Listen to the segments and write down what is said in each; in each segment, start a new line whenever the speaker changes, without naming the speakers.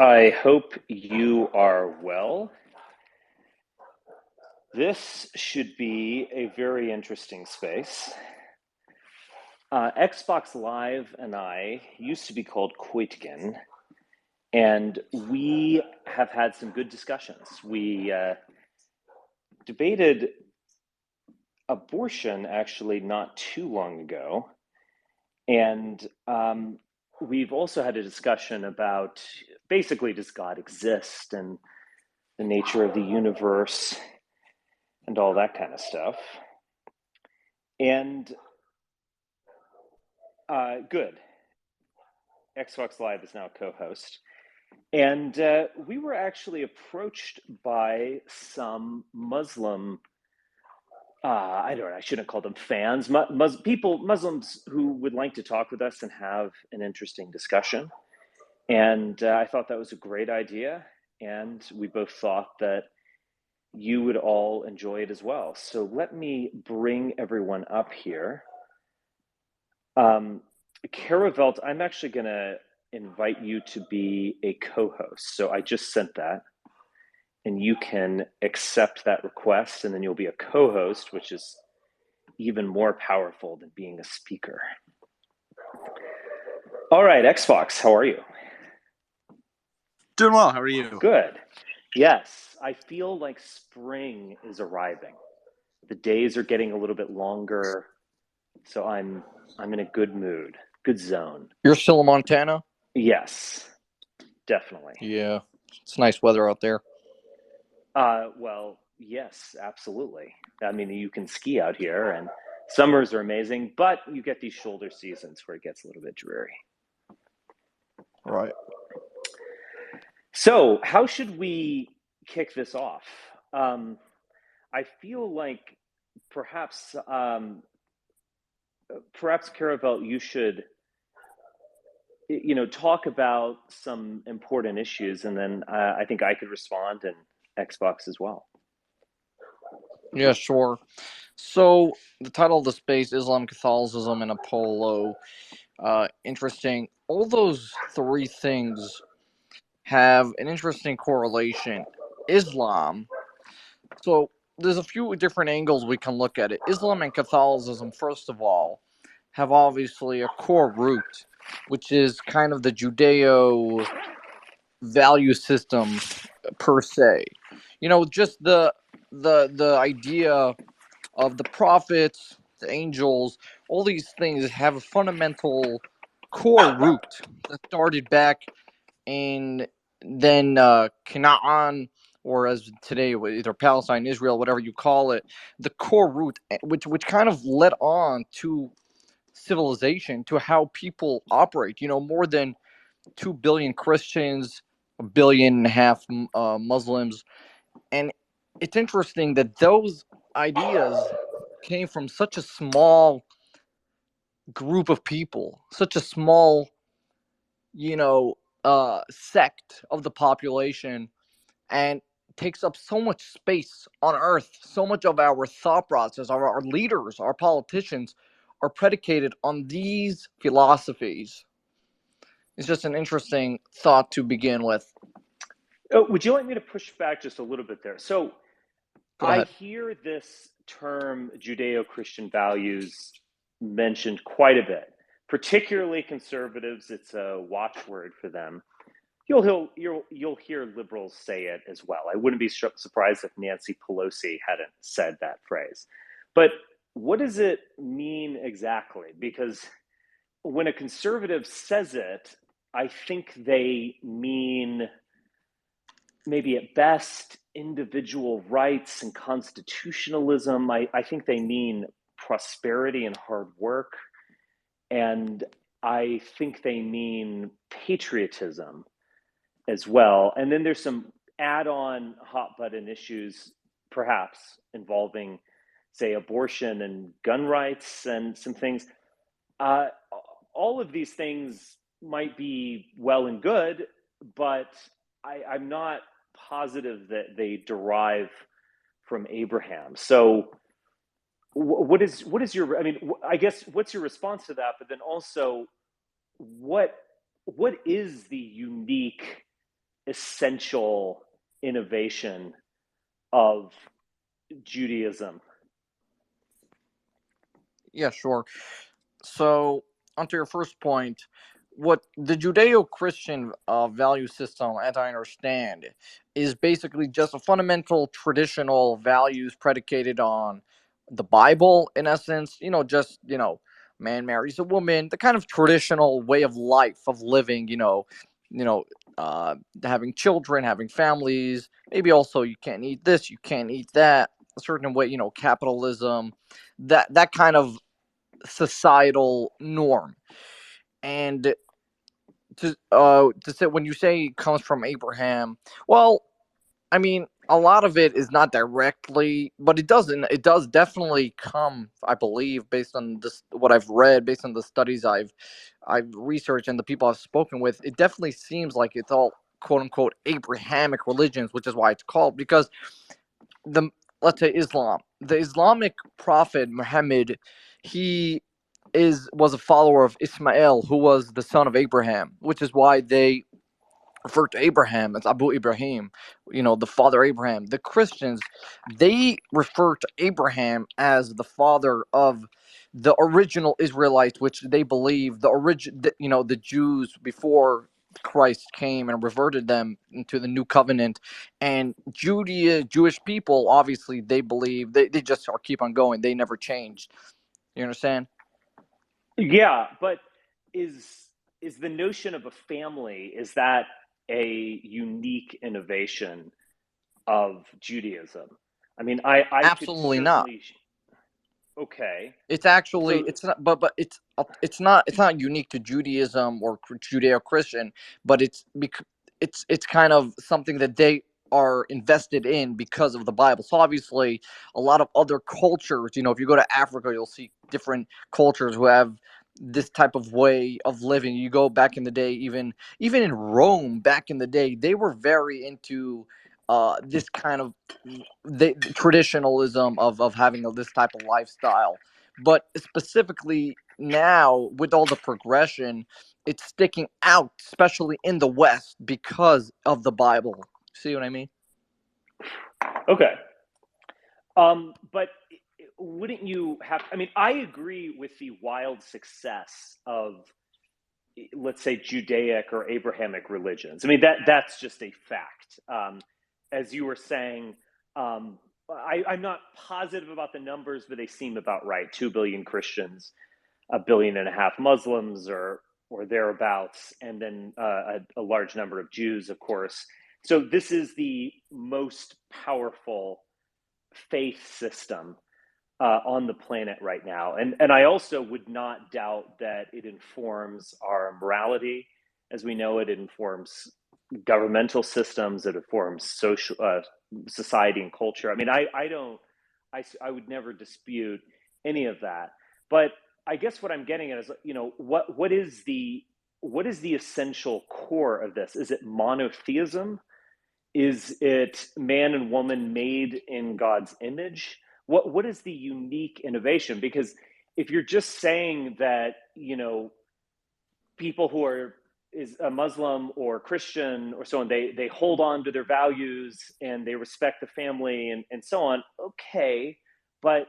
I hope you are well. This should be a very interesting space. Xbox Live and I used to be called Koitgen, and we have had some good discussions. We debated abortion actually not too long ago, and we've also had a discussion about basically, does God exist and the nature of the universe and all that kind of stuff. And good. Xbox Live is now a co-host. And we were actually approached by some Muslim, I shouldn't call them fans, Muslims who would like to talk with us and have an interesting discussion. And I thought that was a great idea. And we both thought that you would all enjoy it as well. So let me bring everyone up here. Caravelt, I'm actually going to invite you to be a co-host. So I just sent that, and you can accept that request, and then you'll be a co-host, which is even more powerful than being a speaker. All right, Xbox, how are you?
Doing well. How are you?
Good. Yes, I feel like spring is arriving. The days are getting a little bit longer, so I'm in a good mood, good zone.
You're still in Montana?
Yes, definitely.
Yeah, it's nice weather out there.
Well, yes, absolutely. I mean, you can ski out here, and summers are amazing, but you get these shoulder seasons where it gets a little bit dreary.
Right.
So, how should we kick this off? I feel like perhaps Caravelle, you should, talk about some important issues, and then I think I could respond, and Xbox as well.
Yeah, sure. So the title of the space, Islam, Catholicism, and Apollo. Interesting. All those three things have an interesting correlation. Islam. So there's a few different angles we can look at it. Islam and Catholicism, first of all, have obviously a core root, which is kind of the Judeo value system per se. Just the idea of the prophets, the angels, all these things have a fundamental core root that started back in then Canaan, or as today either Palestine, Israel, whatever you call it, the core root, which kind of led on to civilization, to how people operate. More than 2 billion Christians, 1.5 billion Muslims, and it's interesting that those ideas came from such a small group of people, such a small, sect of the population, and takes up so much space on Earth. So much of our thought process, our leaders, our politicians, are predicated on these philosophies. It's just an interesting thought to begin with.
Would you like me to push back just a little bit there? So I hear this term Judeo-Christian values mentioned quite a bit, particularly conservatives. It's a watchword for them. You'll hear liberals say it as well. I wouldn't be surprised if Nancy Pelosi hadn't said that phrase. But what does it mean exactly? Because when a conservative says it, I think they mean maybe at best individual rights and constitutionalism. I think they mean prosperity and hard work. And I think they mean patriotism as well. And then there's some add-on hot button issues, perhaps involving, say, abortion and gun rights and some things. All of these things might be well and good, but I'm not positive that they derive from Abraham. So what is your, I guess, what's your response to that? But then also, what is the unique essential innovation of Judaism?
Yeah, sure. So, onto your first point, what the Judeo-Christian value system, as I understand, is basically just a fundamental traditional values predicated on the Bible, in essence. Just man marries a woman, the kind of traditional way of life of living. You know, having children, having families. Maybe also you can't eat this, you can't eat that. A certain way, capitalism. That kind of societal norm. And to say, when you say it comes from Abraham, well, I mean, a lot of it is not directly, but it does definitely come, I believe, based on this, what I've read, based on the studies I've researched and the people I've spoken with. It definitely seems like it's all quote unquote Abrahamic religions, which is why it's called, because the let's say Islam, the Islamic prophet Muhammad, he was a follower of Ismail, who was the son of Abraham, which is why they refer to Abraham as Abu Ibrahim, the father Abraham. The Christians, they refer to Abraham as the father of the original Israelites, which they believe the Jews before Christ came and reverted them into the new covenant. And Jewish people, obviously, they believe they just are keep on going. They never changed. You understand?
Yeah, but is the notion of a family, is that a unique innovation of Judaism? I mean, I could
Absolutely not.
certainly. Okay.
It's actually,
So
it's not, but it's not unique to Judaism or Judeo-Christian, but it's kind of something that they are invested in because of the Bible. So obviously, a lot of other cultures, if you go to Africa, you'll see different cultures who have this type of way of living. You go back in the day, even in Rome back in the day, they were very into this kind of the traditionalism of having this type of lifestyle. But specifically now, with all the progression, it's sticking out, especially in the West, because of the Bible. See what I mean?
okay. But wouldn't you have? I mean, I agree with the wild success of, let's say, Judaic or Abrahamic religions. I mean, that's just a fact. As you were saying, I'm not positive about the numbers, but they seem about right. 2 billion Christians, 1.5 billion Muslims, or thereabouts, and then a large number of Jews, of course. So this is the most powerful faith system on the planet right now. And I also would not doubt that it informs our morality as we know it. It informs governmental systems. It informs social society and culture. I mean, I would never dispute any of that. But I guess what I'm getting at is, what is the essential core of this? Is it monotheism? Is it man and woman made in God's image? What is the unique innovation? Because if you're just saying that, people who are is a Muslim or Christian or so on, they hold on to their values and they respect the family and so on, okay, but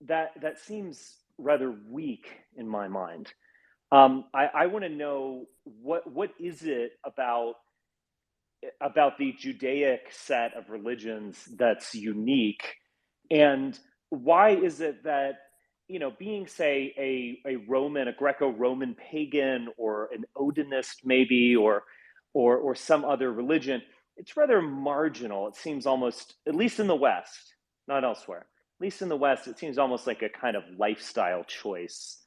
that seems rather weak in my mind. I want to know what is it about the Judaic set of religions that's unique, and why is it that, being, say, a Greco-Roman pagan or an Odinist maybe, or some other religion, it's rather marginal. It seems almost, at least in the West, not elsewhere, at least in the West, it seems almost like a kind of lifestyle choice.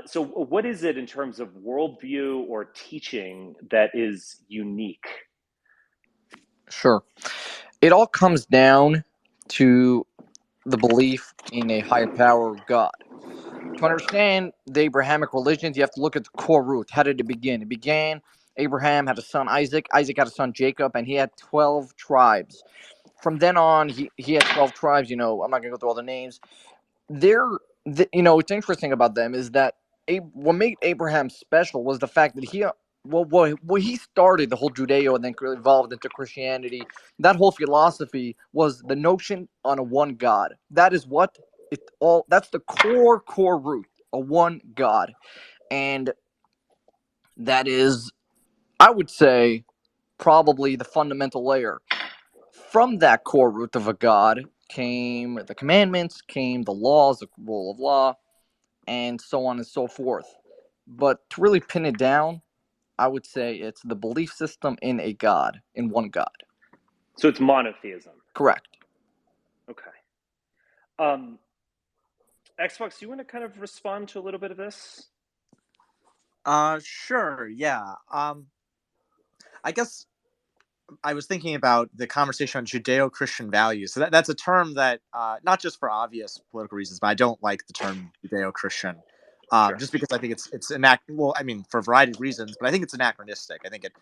So what is it in terms of worldview or teaching that is unique?
Sure. It all comes down to the belief in a higher power of God. To understand the Abrahamic religions, you have to look at the core root. How did it begin? It began, Abraham had a son Isaac, Isaac had a son Jacob, and he had 12 tribes. From then on, he had 12 tribes. I'm not going to go through all the names. What's interesting about them is that what made Abraham special was the fact that he started the whole Judeo and then evolved into Christianity. That whole philosophy was the notion on a one God. That is what it all. That's the core root, a one God, and that is, I would say, probably the fundamental layer. From that core root of a God came the commandments, came the laws, the rule of law, and so on and so forth. But to really pin it down, I would say it's the belief system in a God, in one God.
So it's monotheism.
Correct.
Okay. Xbox, do you want to kind of respond to a little bit of this?
Sure. Yeah. I guess I was thinking about the conversation on judeo-christian values. So that's a term that, not just for obvious political reasons, but I don't like the term judeo-christian,
Sure.
just because I think it's well, I mean, for a variety of reasons, but I think it's anachronistic. I think it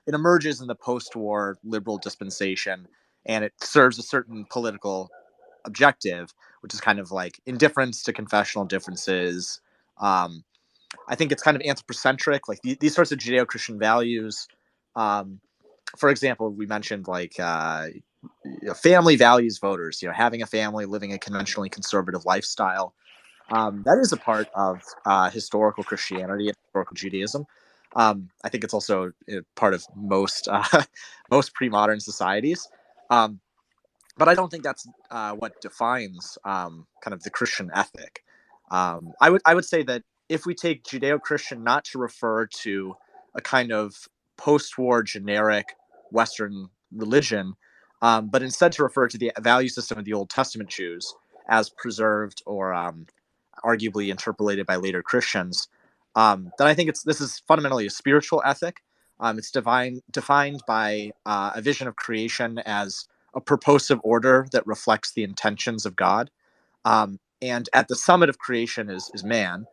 emerges in the post-war liberal dispensation, and it serves a certain political objective, which is kind of like indifference to confessional differences. I think it's kind of anthropocentric, like these sorts of judeo-christian values. For example, we mentioned like family values voters, having a family, living a conventionally conservative lifestyle. That is a part of historical Christianity and historical Judaism. I think it's also a part of most most pre-modern societies. But I don't think that's what defines kind of the Christian ethic. I would say that if we take Judeo-Christian not to refer to a kind of post-war generic Western religion, but instead to refer to the value system of the Old Testament Jews as preserved or arguably interpolated by later Christians, then I think this is fundamentally a spiritual ethic. It's defined by a vision of creation as a purposive order that reflects the intentions of God. And at the summit of creation is man,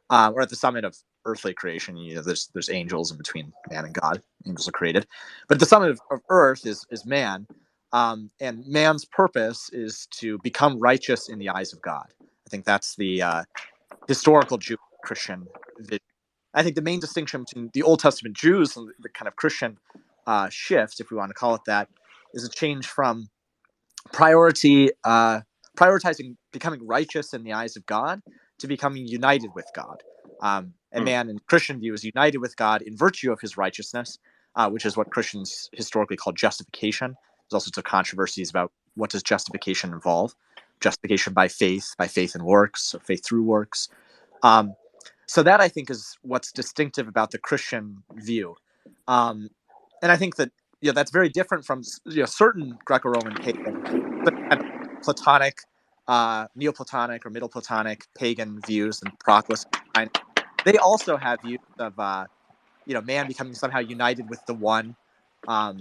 or at the summit of earthly creation, there's angels in between man and God. Angels are created, but at the summit of earth is man, and man's purpose is to become righteous in the eyes of God. I think that's the historical Jewish Christian vision. I think the main distinction between the Old Testament Jews and the kind of Christian shift, if we want to call it that, is a change from prioritizing becoming righteous in the eyes of God to becoming united with God. And man, in Christian view, is united with God in virtue of his righteousness, which is what Christians historically call justification. There's all sorts of controversies about what does justification involve. Justification by faith and works, or faith through works. So that, I think, is what's distinctive about the Christian view. And I think that that's very different from certain Greco-Roman pagan, Platonic, Neoplatonic or Middle Platonic pagan views and Proclus. They also have views of man becoming somehow united with the one, or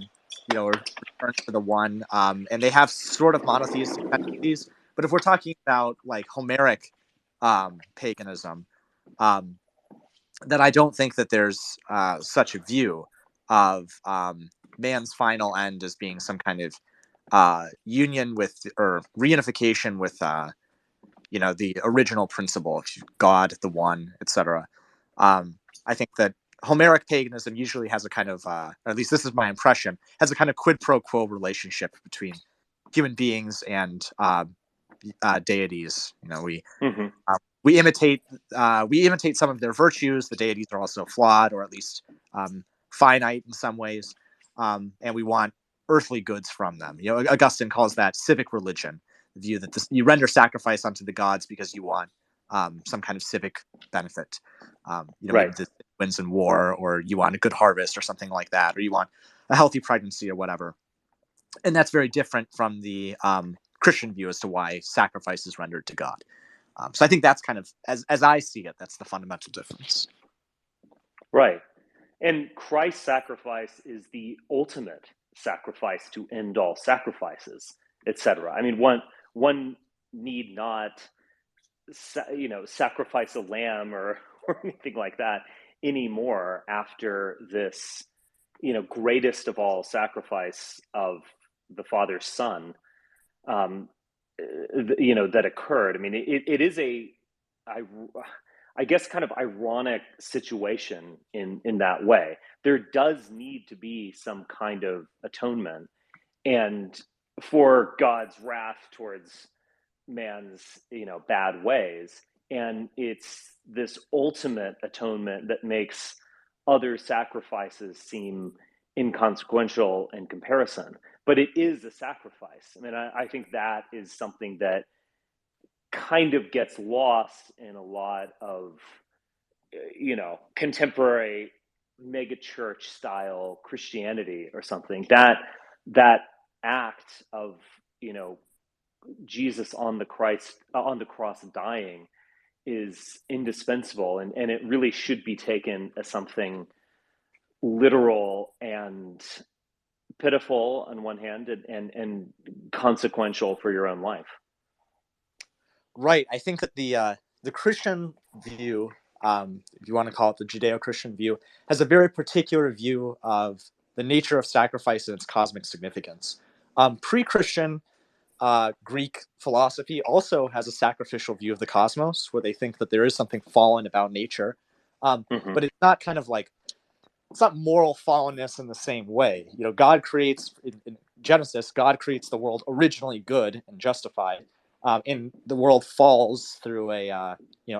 return to the one, and they have sort of monotheistic tendencies. But if we're talking about like Homeric paganism, then I don't think that there's such a view of man's final end as being some kind of union with or reunification with the original principle of God, the one, etc. I think that Homeric paganism usually has a kind of, or at least this is my impression, has a kind of quid pro quo relationship between human beings and deities. We imitate some of their virtues. The deities are also flawed, or at least finite in some ways, and we want earthly goods from them. Augustine calls that civic religion, the view that you render sacrifice unto the gods because you want some kind of civic benefit. Maybe the wins in war, or you want a good harvest, or something like that, or you want a healthy pregnancy, or whatever. And that's very different from the Christian view as to why sacrifice is rendered to God. So I think that's kind of, as I see it, that's the fundamental difference.
Right. And Christ's sacrifice is the ultimate sacrifice to end all sacrifices, etc. I mean, one need not, sacrifice a lamb or anything like that anymore after this, greatest of all sacrifice of the Father's Son, that occurred. I mean, it is I guess, kind of ironic situation in that way. There does need to be some kind of atonement, and for God's wrath towards man's, bad ways. And it's this ultimate atonement that makes other sacrifices seem inconsequential in comparison. But it is a sacrifice. I mean, I think that is something that kind of gets lost in a lot of, contemporary megachurch style Christianity or something. That act of, Jesus on the cross dying is indispensable, and it really should be taken as something literal and pitiful on one hand, and consequential for your own life.
Right. I think that the Christian view, if you want to call it the Judeo-Christian view, has a very particular view of the nature of sacrifice and its cosmic significance. Pre-Christian Greek philosophy also has a sacrificial view of the cosmos, where they think that there is something fallen about nature, but it's not kind of like, it's not moral fallenness in the same way. God creates, in Genesis, God creates the world originally good and justified, and the world falls through a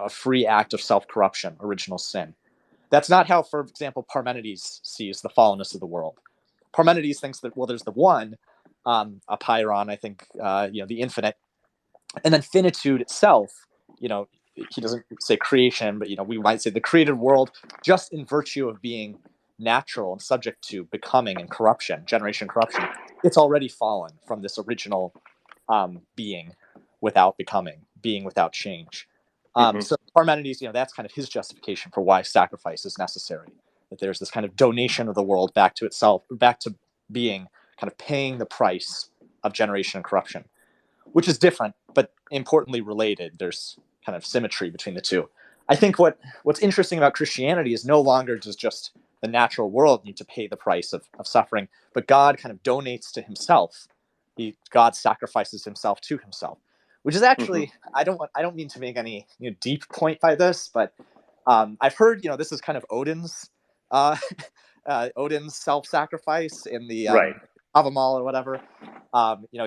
free act of self-corruption, original sin. That's not how, for example, Parmenides sees the fallenness of the world. Parmenides thinks that, well, there's the one, apeiron, I think, the infinite, and then finitude itself. He doesn't say creation, but we might say the created world, just in virtue of being natural and subject to becoming and corruption, generation corruption. It's already fallen from this original being without becoming, being without change. So Parmenides, that's kind of his justification for why sacrifice is necessary. That there's this kind of donation of the world back to itself, back to being, kind of paying the price of generation and corruption, which is different, but importantly related. There's kind of symmetry between the two. I think what's interesting about Christianity is no longer does just the natural world need to pay the price of suffering, but God kind of donates to himself. God sacrifices himself to himself, which is actually, I don't mean to make any deep point by this, but I've heard this is kind of Odin's Odin's self-sacrifice in the
Right.
Havamal or whatever.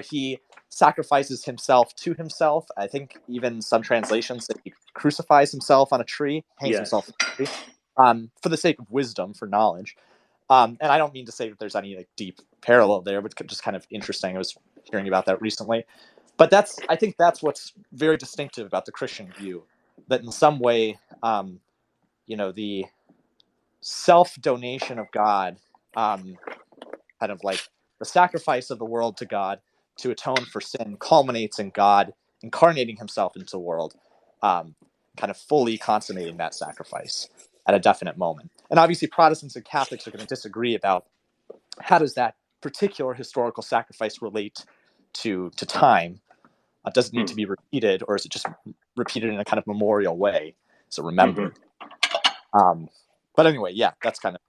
He sacrifices himself to himself. I think even some translations that he crucifies himself on a tree, hangs himself on a tree, for the sake of wisdom, for knowledge. And I don't mean to say that there's any deep parallel there, but just kind of interesting. I was hearing about that recently. But I think that's what's very distinctive about the Christian view, that in some way, the self-donation of God, kind of like the sacrifice of the world to God to atone for sin, culminates in God incarnating himself into the world, kind of fully consummating that sacrifice at a definite moment. And obviously Protestants and Catholics are going to disagree about how does that particular historical sacrifice relate to time. Does it need to be repeated, or is it just repeated in a kind of memorial way, so remembered? But anyway, yeah, that's kind of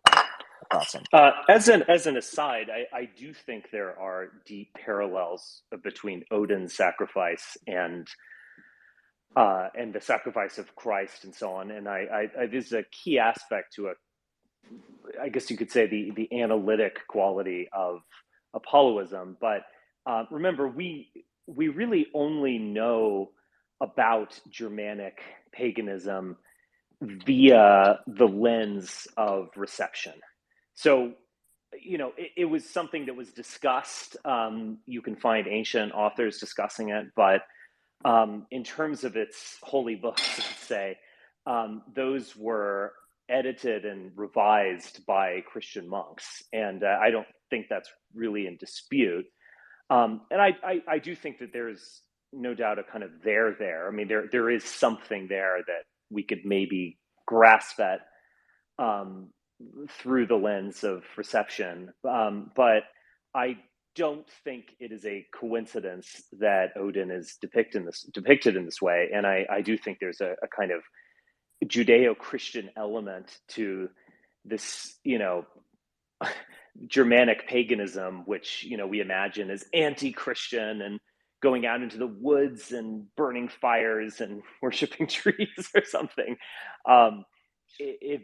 awesome.
As an aside, I do think there are deep parallels between Odin's sacrifice and the sacrifice of Christ and so on. And I this is a key aspect to I guess you could say the analytic quality of Apolloism. But remember, we really only know about Germanic paganism via the lens of reception. So, it was something that was discussed. You can find ancient authors discussing it, but in terms of its holy books, let's say, those were edited and revised by Christian monks. And I don't think that's really in dispute. And I do think that there's no doubt a kind of there. I mean, there is something there that we could maybe grasp at through the lens of reception. But I don't think it is a coincidence that Odin is depicted in this way. And I do think there's a kind of Judeo-Christian element to this, Germanic paganism, which, we imagine is anti-Christian and going out into the woods and burning fires and worshiping trees or something.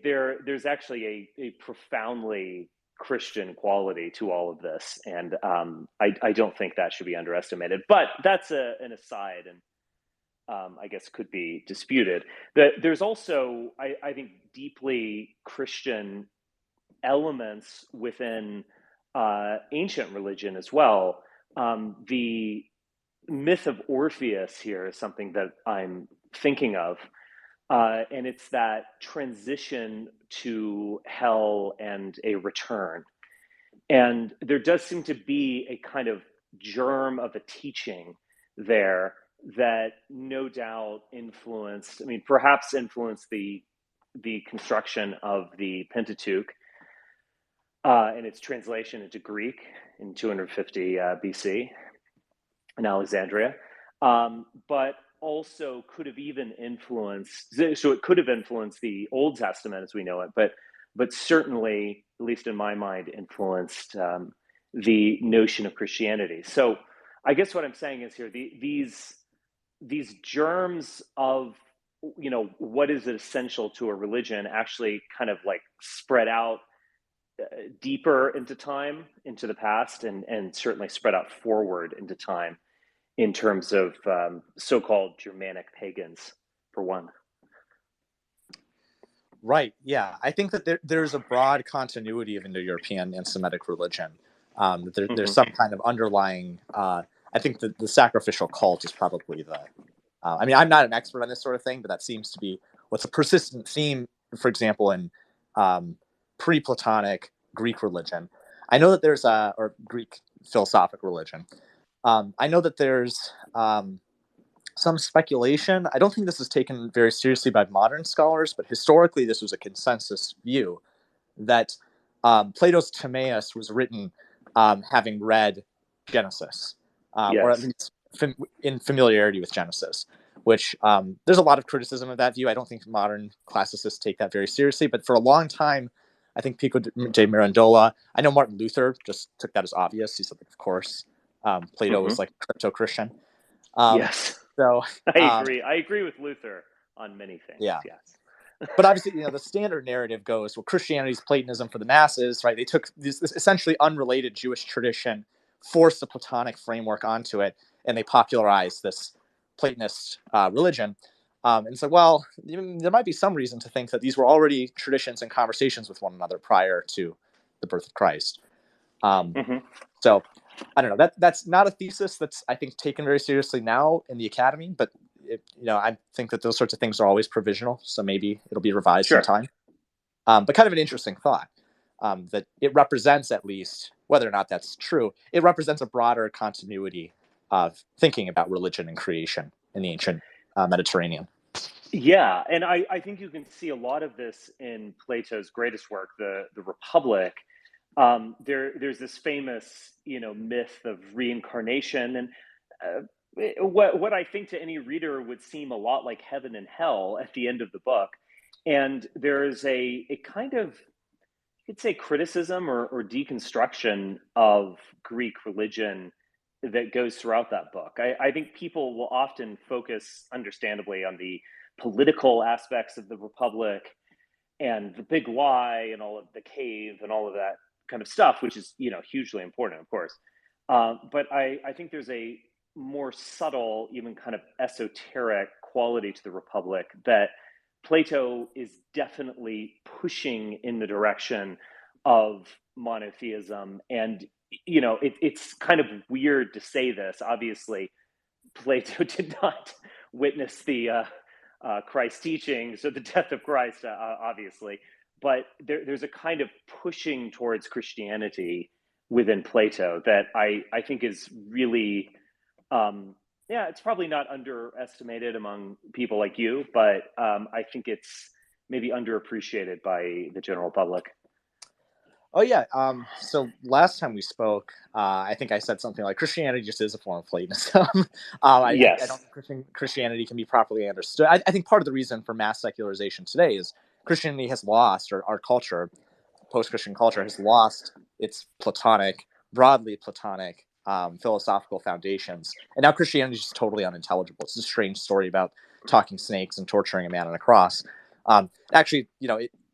There's actually a profoundly Christian quality to all of this, and I don't think that should be underestimated. But that's an aside, and I guess could be disputed. There's also, I think, deeply Christian elements within ancient religion as well. The myth of Orpheus here is something that I'm thinking of. And it's that transition to hell and a return. And there does seem to be a kind of germ of a teaching there that no doubt influenced, perhaps influenced the construction of the Pentateuch and its translation into Greek in 250 BC in Alexandria. But also could have even influenced, so it could have influenced the Old Testament as we know it, but certainly, at least in my mind, influenced the notion of Christianity. So I guess what I'm saying is here, these germs of, what is essential to a religion actually kind of like spread out deeper into time, into the past, and certainly spread out forward into time in terms of so-called Germanic pagans, for one.
Right. Yeah, I think that there's a broad continuity of Indo-European and Semitic religion. There's some kind of underlying. I think the sacrificial cult is probably the. I'm not an expert on this sort of thing, but that seems to be what's a persistent theme. For example, in pre-Platonic Greek religion, I know that there's or Greek philosophic religion. I know that there's some speculation. I don't think this is taken very seriously by modern scholars, but historically this was a consensus view that Plato's Timaeus was written having read Genesis, or at least in familiarity with Genesis, which there's a lot of criticism of that view. I don't think modern classicists take that very seriously, but for a long time, I think Pico de Mirandola, I know Martin Luther just took that as obvious. He said, of course, Plato was like crypto-Christian.
Yes.
So
I agree. I agree with Luther on many things.
Yeah.
Yes.
But obviously, the standard narrative goes, well, Christianity's Platonism for the masses, right? They took this essentially unrelated Jewish tradition, forced a Platonic framework onto it, and they popularized this Platonist religion. And so, well, there might be some reason to think that these were already traditions and conversations with one another prior to the birth of Christ. So, I don't know. That's not a thesis that's, I think, taken very seriously now in the academy, but I think that those sorts of things are always provisional, so maybe it'll be revised in time. But kind of an interesting thought that it represents, at least, whether or not that's true, it represents a broader continuity of thinking about religion and creation in the ancient Mediterranean.
Yeah, and I think you can see a lot of this in Plato's greatest work, the Republic. There's this famous, myth of reincarnation, and what I think to any reader would seem a lot like heaven and hell at the end of the book. And there's a kind of, you could say, criticism or deconstruction of Greek religion that goes throughout that book. I think people will often focus, understandably, on the political aspects of the Republic and the big lie and all of the cave and all of that kind of stuff, which is, hugely important, of course. But I think there's a more subtle, even kind of esoteric quality to the Republic that Plato is definitely pushing in the direction of monotheism. And, it's kind of weird to say this. Obviously, Plato did not witness the Christ teaching, so the death of Christ, obviously. But there's a kind of pushing towards Christianity within Plato that I think is really, it's probably not underestimated among people like you, but I think it's maybe underappreciated by the general public.
Oh, yeah. So last time we spoke, I think I said something like Christianity just is a form of Platonism. I don't think Christianity can be properly understood. I think part of the reason for mass secularization today is Christianity has lost, or our culture, post-Christian culture, has lost its broadly Platonic philosophical foundations. And now Christianity is just totally unintelligible. It's a strange story about talking snakes and torturing a man on a cross. Actually,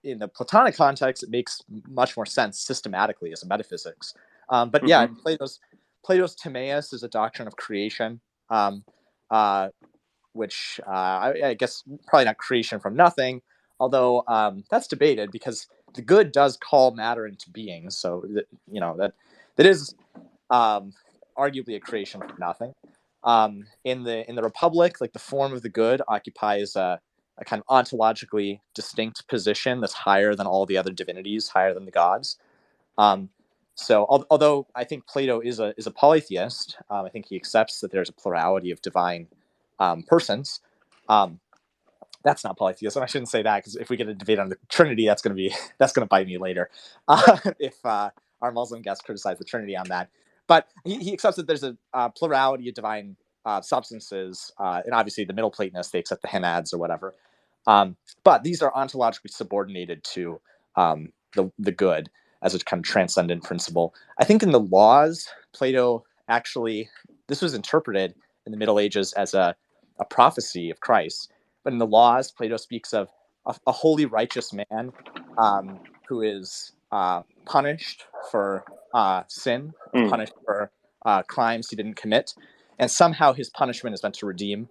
in the Platonic context, it makes much more sense systematically as a metaphysics. But yeah, Plato's Timaeus is a doctrine of creation, which I guess probably not creation from nothing, although that's debated because the good does call matter into being. So that is arguably a creation from nothing. In the Republic, like the form of the good occupies a kind of ontologically distinct position that's higher than all the other divinities, higher than the gods. So although I think Plato is a polytheist, I think he accepts that there's a plurality of divine persons. That's not polytheism. I shouldn't say that because if we get a debate on the Trinity, that's going to bite me later. If our Muslim guests criticize the Trinity on that, but he accepts that there's a plurality of divine substances, and obviously the Middle Platonists, they accept the Henads or whatever. But these are ontologically subordinated to the good as a kind of transcendent principle. I think in the laws, Plato actually, this was interpreted in the Middle Ages as a prophecy of Christ. But in the laws, Plato speaks of a holy, righteous man who is punished for sin, punished for crimes he didn't commit, and somehow his punishment is meant to redeem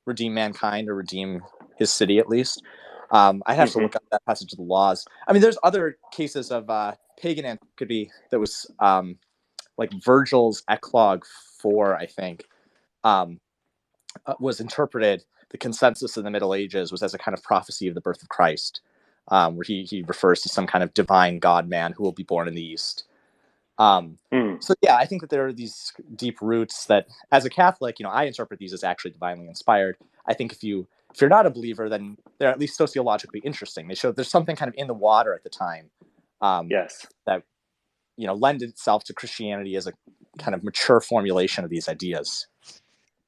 redeem mankind or redeem his city at least. I have to look up that passage of the laws. I mean, there's other cases of pagan antiquity that was like Virgil's Eclogue 4, I think, was interpreted. The consensus in the Middle Ages was as a kind of prophecy of the birth of Christ, where he refers to some kind of divine God-man who will be born in the East. So yeah, I think that there are these deep roots that, as a Catholic, I interpret these as actually divinely inspired. I think if you're not a believer, then they're at least sociologically interesting. They show there's something kind of in the water at the time. That lend itself to Christianity as a kind of mature formulation of these ideas.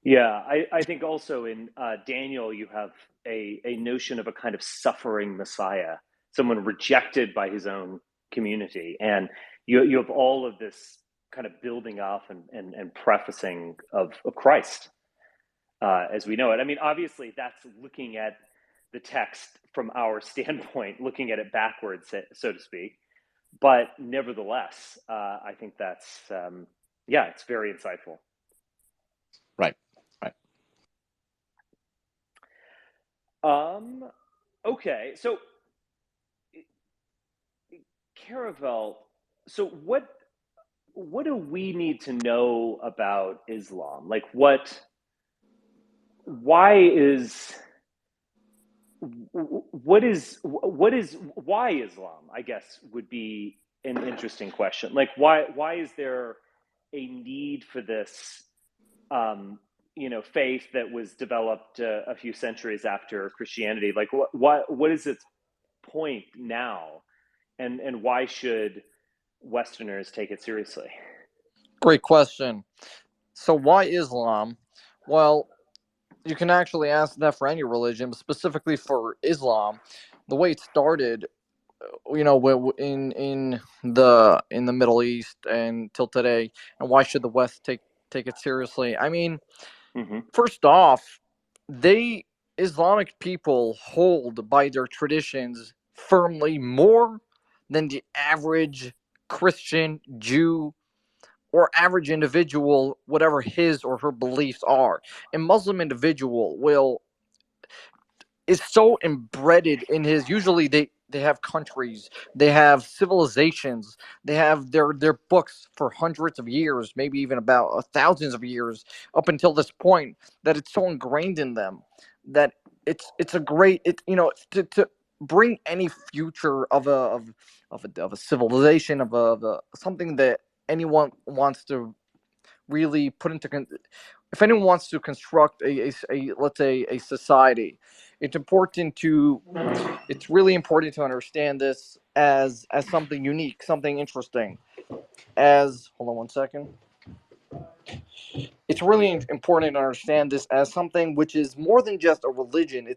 Yeah, I think also in Daniel, you have a notion of a kind of suffering Messiah, someone rejected by his own community. And you have all of this kind of building up and prefacing of Christ as we know it. I mean, obviously, that's looking at the text from our standpoint, looking at it backwards, so to speak. But nevertheless, I think that's, it's very insightful.
Right.
Okay, so Caravel, so what do we need to know about Islam? Like why Islam, I guess, would be an interesting question. Like why is there a need for this faith that was developed a few centuries after Christianity? Like what is its point now, and why should Westerners take it seriously?
Great question. So why Islam? Well, you can actually ask that for any religion, but specifically for Islam, the way it started, in the Middle East and till today, and why should the West take it seriously? I mean, first off, Islamic people hold by their traditions firmly more than the average Christian, Jew, or average individual, whatever his or her beliefs are. A Muslim individual is so embedded in his. Usually, they have countries, they have civilizations, they have their books for hundreds of years, maybe even about thousands of years up until this point, that it's so ingrained in them that it's a great to bring any future of a civilization of a something that anyone wants to really put into if anyone wants to construct a let's say a society, it's really important to understand this as something unique, something interesting. Hold on one second. It's really important to understand this as something which is more than just a religion.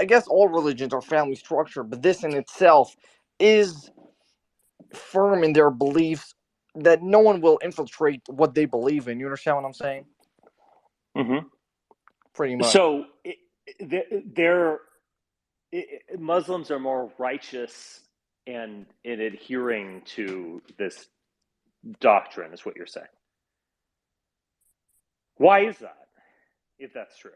I guess all religions are family structure, but this in itself is firm in their beliefs that no one will infiltrate what they believe in. You understand what I'm saying?
Mm-hmm.
Pretty much.
So Muslims are more righteous and in adhering to this doctrine, is what you're saying. Why is that, if that's true?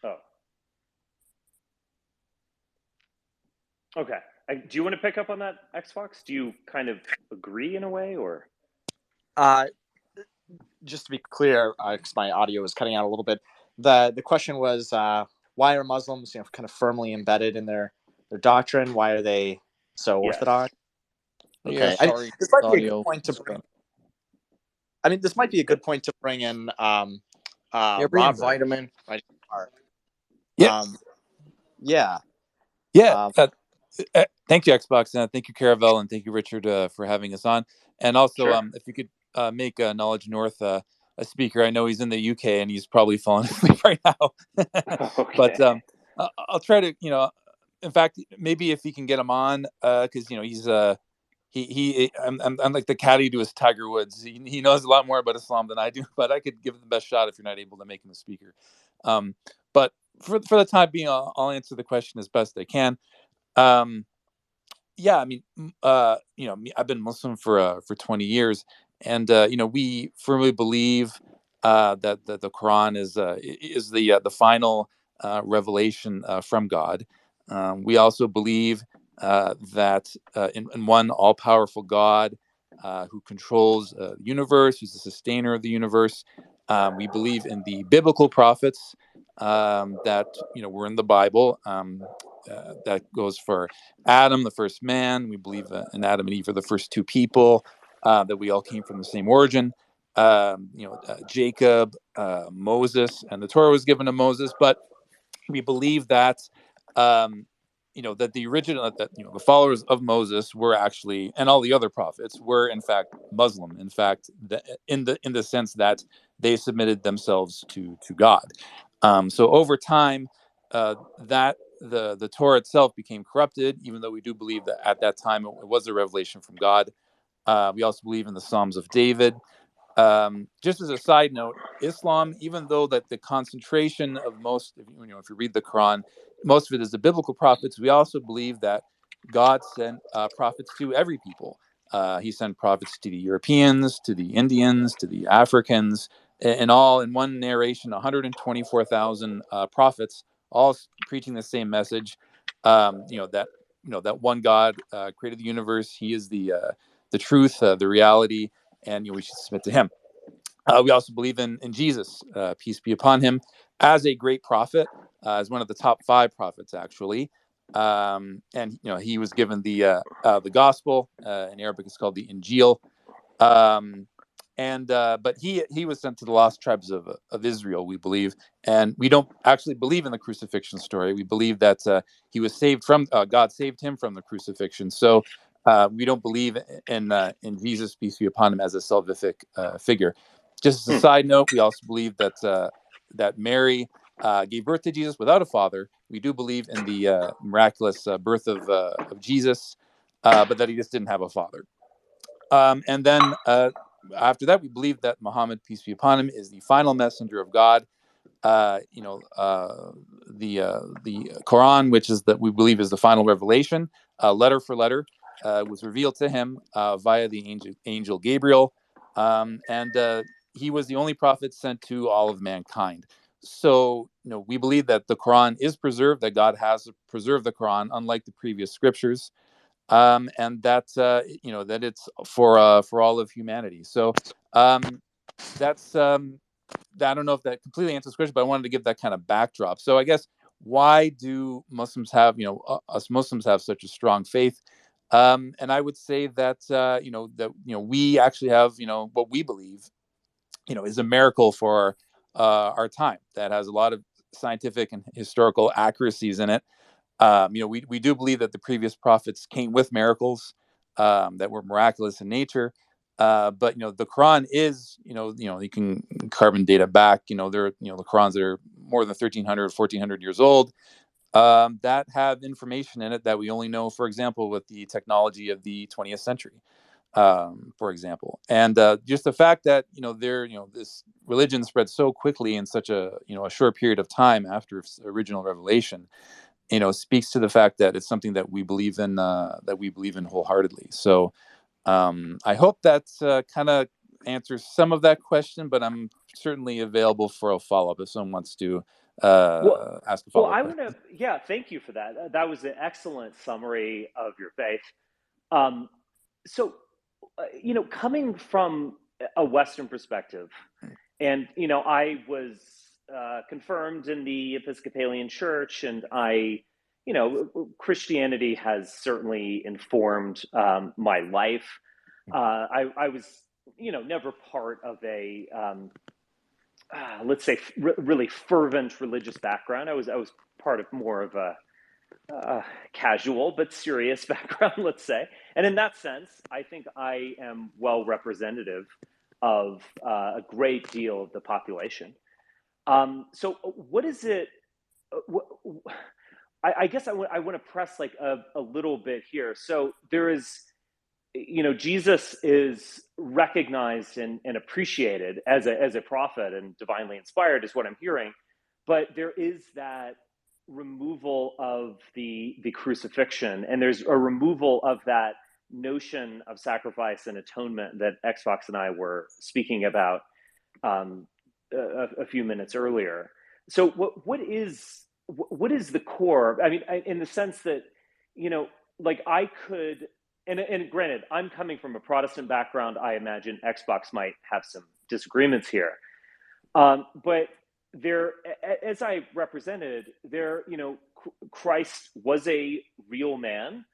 Oh. Okay. Do you want to pick up on that, Xbox? Do you kind of agree in a way, or?
Just to be clear, because my audio was cutting out a little bit, the question was, why are Muslims, kind of firmly embedded in their doctrine? Why are they so orthodox?
Okay.
Yeah,
sorry.
This might be a good point to bring. This might be a good point to bring in. Robert.
Vitamin.
Yeah.
Thank you, Xbox, and thank you, Caravel, and thank you, Richard, for having us on. And also, if you could make Knowledge North a speaker. I know he's in the UK and he's probably falling asleep right now.
Okay.
But I'll try to, in fact, maybe if he can get him on, because he's I'm like the caddy to his Tiger Woods. He knows a lot more about Islam than I do, but I could give it the best shot if you're not able to make him a speaker. But for the time being, I'll answer the question as best I can. I've been Muslim for 20 years, and we firmly believe that the Quran is the final revelation from God. We also believe that in one all-powerful God who controls the universe, who's the sustainer of the universe. We believe in the biblical prophets that were in the Bible. That goes for Adam, the first man. We believe in Adam and Eve are the first two people, that we all came from the same origin. Jacob, Moses, and the Torah was given to Moses. But we believe that that the original, the followers of Moses were actually, and all the other prophets were in fact Muslim. In fact, in the sense that they submitted themselves to God. So over time, that the Torah itself became corrupted, even though we do believe that at that time it was a revelation from God. We also believe in the Psalms of David. Just as a side note, Islam, even though that the concentration of most, if you read the Quran, most of it is the biblical prophets, we also believe that God sent prophets to every people. He sent prophets to the Europeans, to the Indians, to the Africans, and all in one narration, 124,000 prophets, all preaching the same message. That one God created the universe. He is the truth, the reality, and we should submit to him. We also believe in Jesus, peace be upon him, as a great prophet, as one of the top 5 prophets, actually. And he was given the gospel. In Arabic, it's called the Injil. But he was sent to the lost tribes of Israel, we believe, and we don't actually believe in the crucifixion story. We believe that he was saved from God saved him from the crucifixion. So we don't believe in Jesus, peace be upon him, as a salvific figure. Just as a side note, we also believe that Mary gave birth to Jesus without a father. We do believe in the miraculous birth of Jesus, but that he just didn't have a father. And then after that, we believe that Muhammad, peace be upon him, is the final messenger of God. The Quran, which is that we believe is the final revelation, letter for letter, was revealed to him via the angel Gabriel, and he was the only prophet sent to all of mankind. So, we believe that the Quran is preserved, that God has preserved the Quran, unlike the previous scriptures. And that that it's for all of humanity. So that's I don't know if that completely answers the question, but I wanted to give that kind of backdrop. So I guess, why do Muslims have us Muslims have such a strong faith? And I would say that we actually have what we believe is a miracle for our time, that has a lot of scientific and historical accuracies in it. We do believe that the previous prophets came with miracles that were miraculous in nature. But the Quran is, you can carbon data back. There are the Qurans that are more than 1,300, 1,400 years old. that have information in it that we only know, for example, with the technology of the 20th century, for example. And just the fact that, this religion spread so quickly in such a short period of time after its original revelation, speaks to the fact that it's something that we believe in wholeheartedly. So I hope that kind of answers some of that question, but I'm certainly available for a follow-up if someone wants to ask a follow-up question.
Thank you for that. That was an excellent summary of your faith. So, coming from a Western perspective, and, I was confirmed in the Episcopalian Church, and Christianity has certainly informed my life. I was, never part of a, let's say, really fervent religious background. I was part of more of a casual but serious background, let's say. And in that sense, I think I am well representative of a great deal of the population. So what is it? I guess I want to press like a little bit here. So there is, Jesus is recognized and appreciated as a prophet and divinely inspired, is what I'm hearing. But there is that removal of the crucifixion, and there's a removal of that notion of sacrifice and atonement that Xbox and I were speaking about a few minutes earlier. So what is the core? I mean, in the sense that, like I could, and granted, I'm coming from a Protestant background. I imagine Xbox might have some disagreements here, but there, as I represented there, Christ was a real man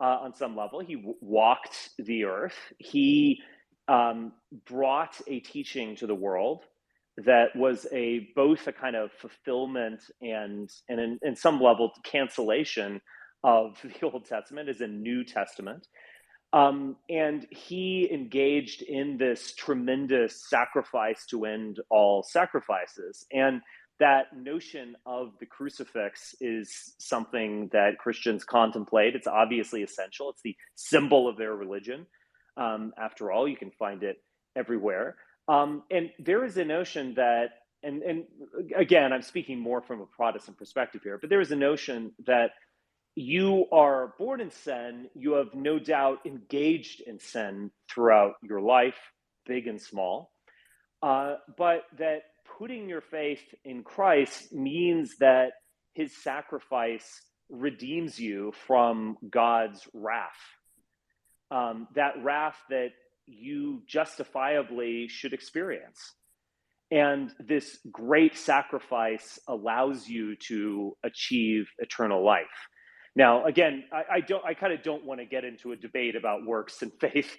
on some level. He walked the earth. He brought a teaching to the world that was both a kind of fulfillment and in some level cancellation of the Old Testament as a New Testament. And he engaged in this tremendous sacrifice to end all sacrifices. And that notion of the crucifix is something that Christians contemplate. It's obviously essential. It's the symbol of their religion. After all, you can find it everywhere. And there is a notion that, and again, I'm speaking more from a Protestant perspective here, but there is a notion that you are born in sin. You have no doubt engaged in sin throughout your life, big and small. But that putting your faith in Christ means that his sacrifice redeems you from God's wrath. That wrath that you justifiably should experience. And this great sacrifice allows you to achieve eternal life. Now, again, I kind of don't want to get into a debate about works and faith,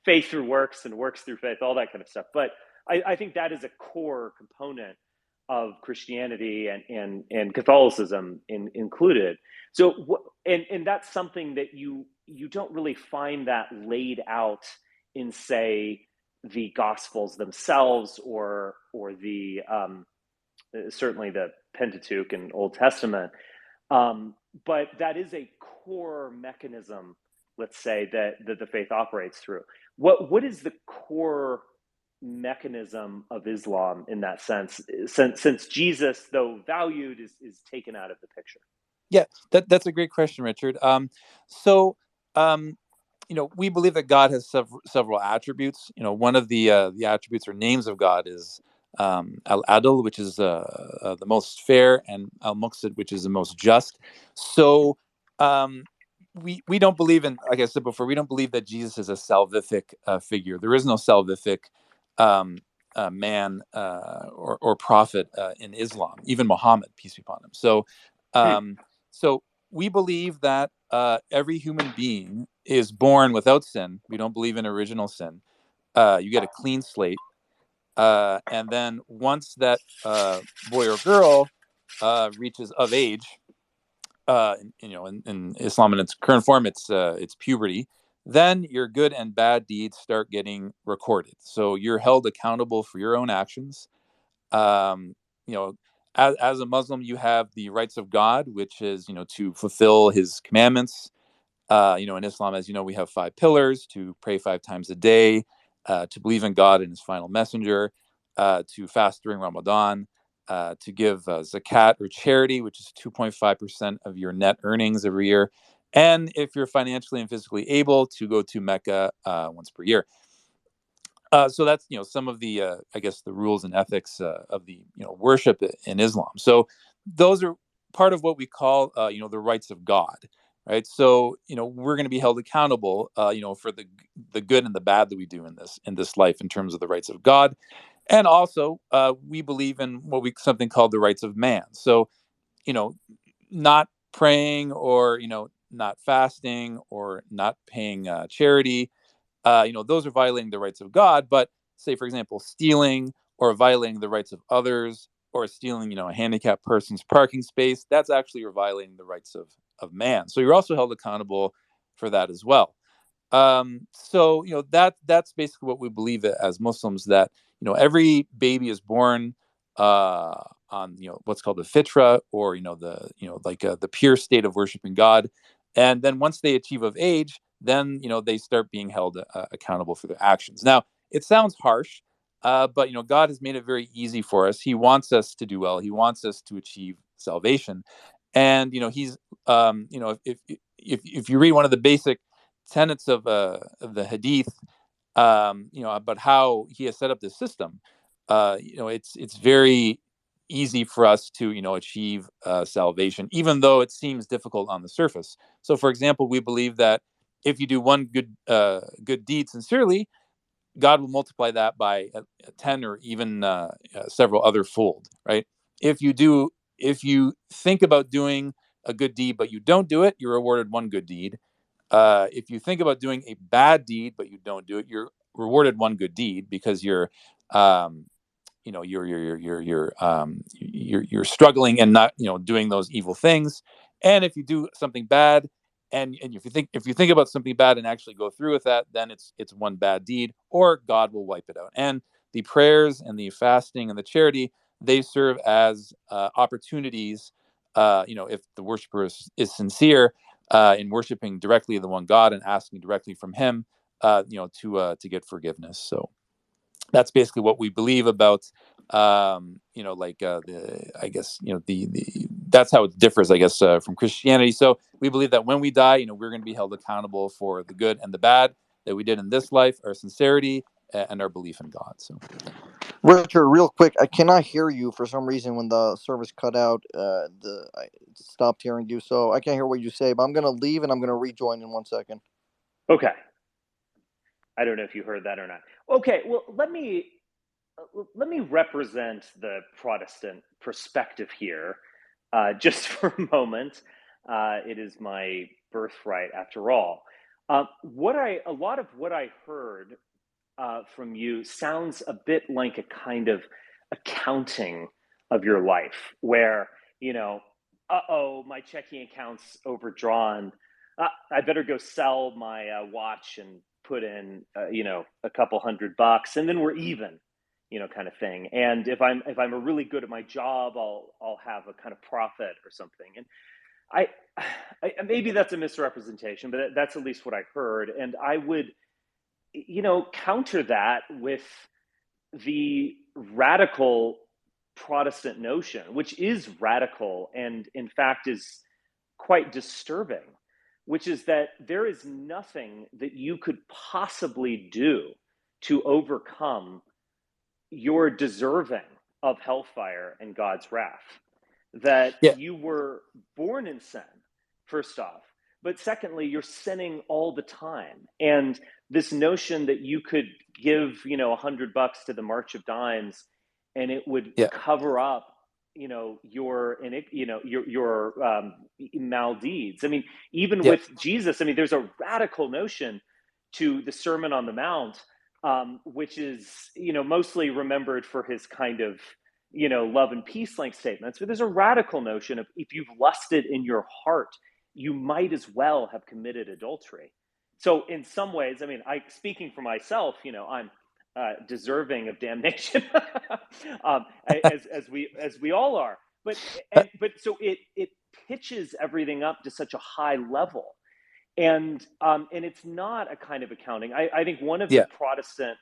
faith through works and works through faith, all that kind of stuff. But I think that is a core component of Christianity and Catholicism included. So, and that's something that you don't really find that laid out in, say, the Gospels themselves, or the certainly the Pentateuch and Old Testament. But that is a core mechanism, let's say, that the faith operates through. What is the core mechanism of Islam in that sense, since Jesus, though valued, is taken out of the picture?
Yeah, that's a great question, Richard. We believe that God has several attributes. One of the attributes or names of God is Al-Adl, which is the most fair, and Al-Muqsid, which is the most just. So we don't believe in, like I said before, we don't believe that Jesus is a salvific figure. There is no salvific man or prophet in Islam, even Muhammad, peace be upon him. So we believe that every human being is born without sin. We don't believe in original sin. You get a clean slate. And then once that boy or girl reaches of age, in Islam in its current form, it's puberty. Then your good and bad deeds start getting recorded. So you're held accountable for your own actions. as a Muslim, you have the rights of God, which is, to fulfill his commandments. In Islam, as you know, we have 5 pillars: to pray 5 times a day, to believe in God and his final messenger, to fast during Ramadan, to give zakat or charity, which is 2.5% of your net earnings every year. And if you're financially and physically able, to go to Mecca once per year. So that's, some of the, I guess, the rules and ethics of the, worship in Islam. So those are part of what we call, the rights of God, right? So, we're going to be held accountable, for the good and the bad that we do in this life in terms of the rights of God. And also, we believe in something called the rights of man. So, not praying, or, not fasting, or not paying charity, those are violating the rights of God. But say, for example, stealing or violating the rights of others, or stealing, a handicapped person's parking space, that's actually violating the rights of man. So you're also held accountable for that as well. So, that's basically what we believe as Muslims, that, every baby is born on, what's called the fitra, or, the pure state of worshiping God. And then once they achieve of age, then, they start being held accountable for their actions. Now, it sounds harsh, but, God has made it very easy for us. He wants us to do well. He wants us to achieve salvation. And, he's, if you read one of the basic tenets of the Hadith, about how he has set up this system, it's very easy for us to, achieve salvation, even though it seems difficult on the surface. So, for example, we believe that if you do one good deed sincerely, God will multiply that by 10, or even several other fold, right? If you think about doing a good deed, but you don't do it, you're rewarded one good deed. If you think about doing a bad deed, but you don't do it, you're rewarded one good deed, because you're, you're struggling and not, doing those evil things. And if you do something bad, and if you think about something bad and actually go through with that, then it's one bad deed, or God will wipe it out. And the prayers and the fasting and the charity, they serve as opportunities, if the worshiper is sincere in worshiping directly the one God and asking directly from him, to get forgiveness. So that's basically what we believe about, I guess, that's how it differs, I guess, from Christianity. So we believe that when we die, we're going to be held accountable for the good and the bad that we did in this life, our sincerity, and our belief in God. So,
Richard, real quick, I cannot hear you for some reason when the service cut out. I stopped hearing you, so I can't hear what you say. But I'm going to leave and I'm going to rejoin in 1 second.
Okay. I don't know if you heard that or not. Okay, well, let me represent the Protestant perspective here, just for a moment. It is my birthright, after all. A lot of what I heard from you sounds a bit like a kind of accounting of your life, where, my checking account's overdrawn. I better go sell my watch and put in, a couple $100, and then we're even, kind of thing. And if I'm really good at my job, I'll have a kind of profit or something. And I maybe that's a misrepresentation, but that's at least what I heard. And I would, counter that with the radical Protestant notion, which is radical and in fact is quite disturbing, which is that there is nothing that you could possibly do to overcome your deserving of hellfire and God's wrath. That you were born in sin, first off, but secondly, you're sinning all the time. And this notion that you could give, $100 to the March of Dimes, and it would cover up, your maldeeds. I mean, even with Jesus, there's a radical notion to the Sermon on the Mount, which is, mostly remembered for his kind of, love and peace link statements. But there's a radical notion of, if you've lusted in your heart, you might as well have committed adultery. So in some ways, speaking for myself, I'm deserving of damnation, as we all are. But so it pitches everything up to such a high level, and it's not a kind of accounting. I think one of the Protestant,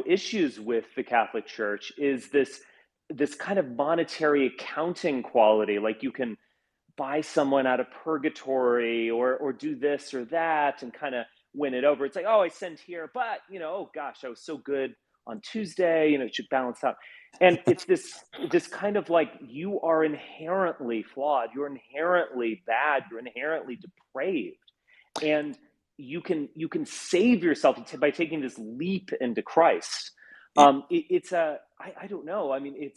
issues with the Catholic Church is this kind of monetary accounting quality, like you can buy someone out of purgatory or do this or that and kind of win it over. It's like, oh, I sinned here, but oh gosh, I was so good on Tuesday, it should balance out. And it's this kind of like, you are inherently flawed, you're inherently bad, you're inherently depraved, and you can save yourself by taking this leap into Christ. I don't know. I mean,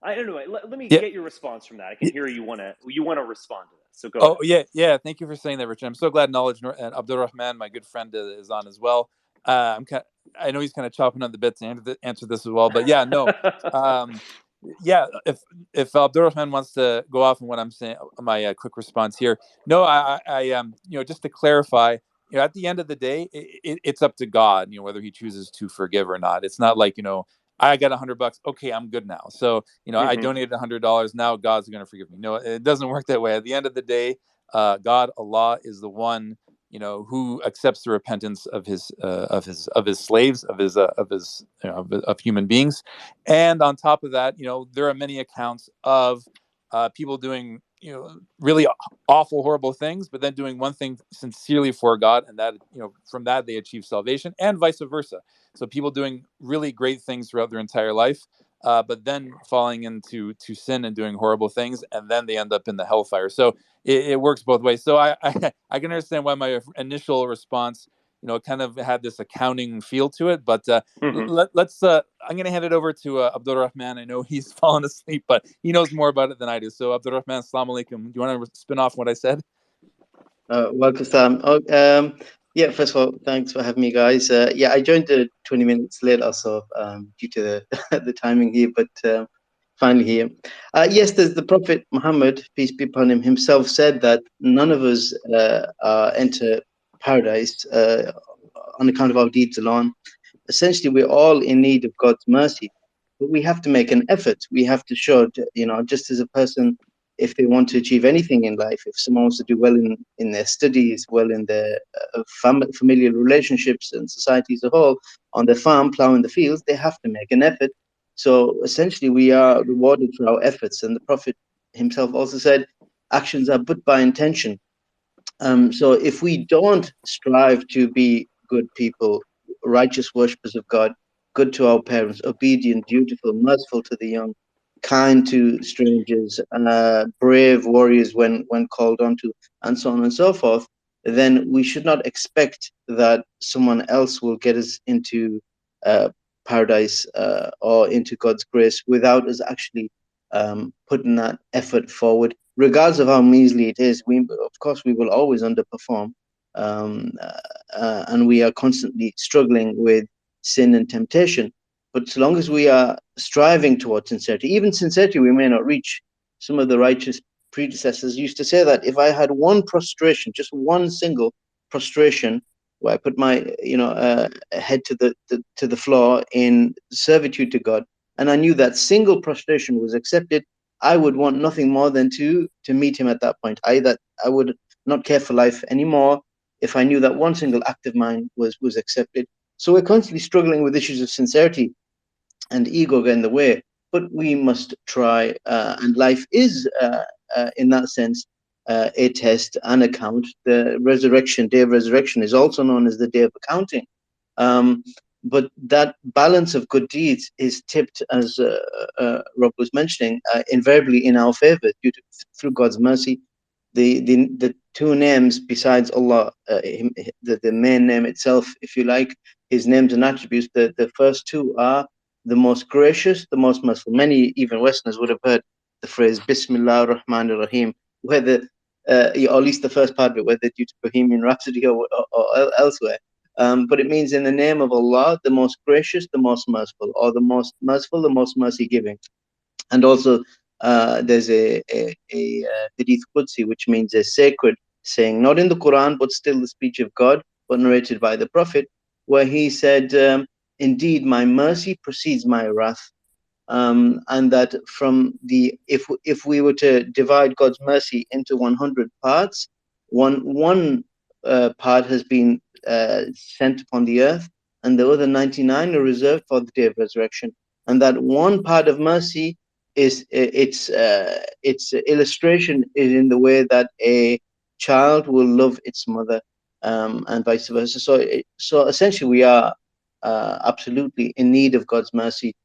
I don't know. Let me get your response from that. I can hear you want to respond to this. So go ahead.
Yeah. Thank you for saying that, Richard. I'm so glad Knowledge and Abdurrahman, my good friend, is on as well. I know he's kind of chopping on the bit to answer this as well, but yeah, no. If Abdurrahman wants to go off on what I'm saying, my quick response here. No, I just to clarify, at the end of the day, it's up to God, whether he chooses to forgive or not. It's not like, I got $100. Okay, I'm good now. So, I donated $100. Now God's going to forgive me. No, it doesn't work that way. At the end of the day, God, Allah, is the one, who accepts the repentance of his slaves, of human beings. And on top of that, there are many accounts of people doing, really awful, horrible things, but then doing one thing sincerely for God, and that, from that they achieve salvation, and vice versa. So people doing really great things throughout their entire life, but then falling into sin and doing horrible things, and then they end up in the hellfire. So it works both ways. So I can understand why my initial response, kind of had this accounting feel to it. But let's. I'm going to hand it over to Abdurrahman. I know he's fallen asleep, but he knows more about it than I do. So Abdurrahman, assalamu alaikum. Do you want to spin off what I said?
Welcome, Sam. Yeah, first of all, thanks for having me, guys. I joined 20 minutes late also due to the timing here, but finally here. Yes, the Prophet Muhammad, peace be upon him, himself said that none of us enter paradise on account of our deeds alone. Essentially, we're all in need of God's mercy, but we have to make an effort. We have to show, just as a person, if they want to achieve anything in life, if someone wants to do well in their studies, well in their familial relationships and society as a whole, on their farm, plowing the fields, they have to make an effort. So essentially, we are rewarded for our efforts. And the Prophet himself also said, actions are but by intention. So if we don't strive to be good people, righteous worshippers of God, good to our parents, obedient, dutiful, merciful to the young, kind to strangers, brave warriors when called on to, and so on and so forth, then we should not expect that someone else will get us into paradise or into God's grace without us actually putting that effort forward. Regardless of how measly it is, of course we will always underperform, and we are constantly struggling with sin and temptation. But so long as we are striving towards sincerity, even sincerity we may not reach. Some of the righteous predecessors used to say that if I had one prostration, just one single prostration, where I put my head to the floor in servitude to God, and I knew that single prostration was accepted, I would want nothing more than to meet him at that point. That I would not care for life anymore if I knew that one single act of mine was accepted. So we're constantly struggling with issues of sincerity, and ego get in the way. But we must try, and life is, in that sense, a test, an account. The day of resurrection is also known as the day of accounting. But that balance of good deeds is tipped, as Rob was mentioning, invariably in our favor through God's mercy. The two names besides Allah, the main name itself, if you like, his names and attributes, the first two are the most gracious, the most merciful. Many, even Westerners, would have heard the phrase Bismillah ar-Rahman ar-Rahim, whether, or at least the first part of it, whether due to Bohemian Rhapsody or elsewhere. But it means in the name of Allah, the most gracious, the most merciful, or the most merciful, the most mercy-giving. And also, there's a Hadith Qudsi, which means a sacred saying, not in the Quran, but still the speech of God, but narrated by the Prophet, where he said, indeed my mercy precedes my wrath, and that if we were to divide God's mercy into 100 parts, one part has been sent upon the earth, and the other 99 are reserved for the day of resurrection. And that one part of mercy is its illustration is in the way that a child will love its mother, and vice versa. So essentially, we are absolutely in need of God's mercy.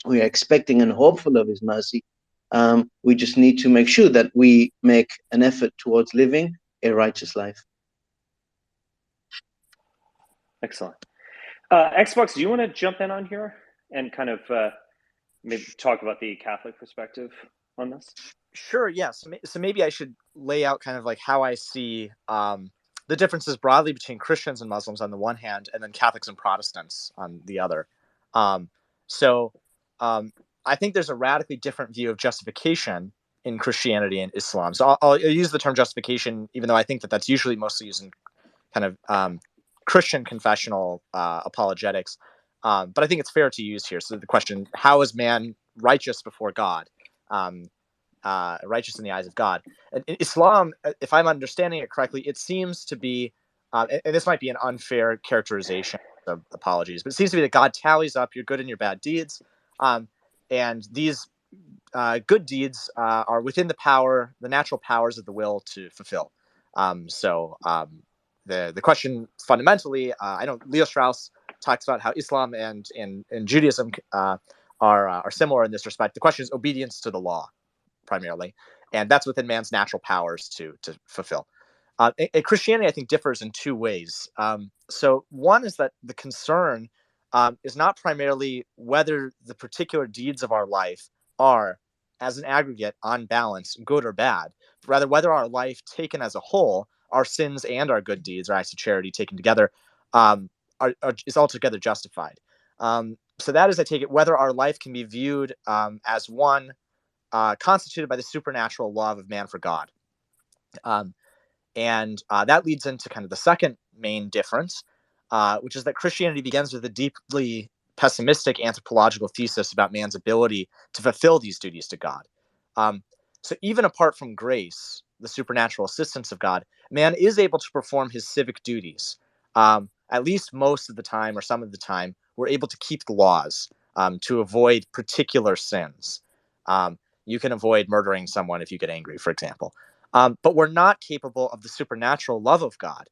We are expecting and hopeful of His mercy. We just need to make sure that we make an effort towards living a righteous life.
Excellent. Xbox, do you want to jump in on here and kind of maybe talk about the Catholic perspective on this?
Sure, yes. So maybe I should lay out kind of like how I see the differences broadly between Christians and Muslims on the one hand, and then Catholics and Protestants on the other. I think there's a radically different view of justification in Christianity and Islam. So I'll use the term justification, even though I think that that's usually mostly used in kind of Christian confessional apologetics. But I think it's fair to use here. So the question, how is man righteous before God? Righteous in the eyes of God. In Islam, if I'm understanding it correctly, it seems to be, and this might be an unfair characterization, so apologies, but it seems to be that God tallies up your good and your bad deeds, and these good deeds are within the natural powers of the will to fulfill. The question fundamentally, I know Leo Strauss talks about how Islam and Judaism are similar in this respect. The question is obedience to the law, primarily, and that's within man's natural powers to fulfill. Christianity, I think, differs in two ways. So one is that the concern is not primarily whether the particular deeds of our life are, as an aggregate, on balance, good or bad, but rather whether our life taken as a whole, our sins and our good deeds, or acts of charity taken together, is altogether justified. So that is, I take it, whether our life can be viewed as one constituted by the supernatural love of man for God. And that leads into kind of the second main difference, which is that Christianity begins with a deeply pessimistic anthropological thesis about man's ability to fulfill these duties to God. So even apart from grace, the supernatural assistance of God, man is able to perform his civic duties. At least most of the time, or some of the time, we're able to keep the laws to avoid particular sins. You can avoid murdering someone if you get angry, for example. But we're not capable of the supernatural love of God.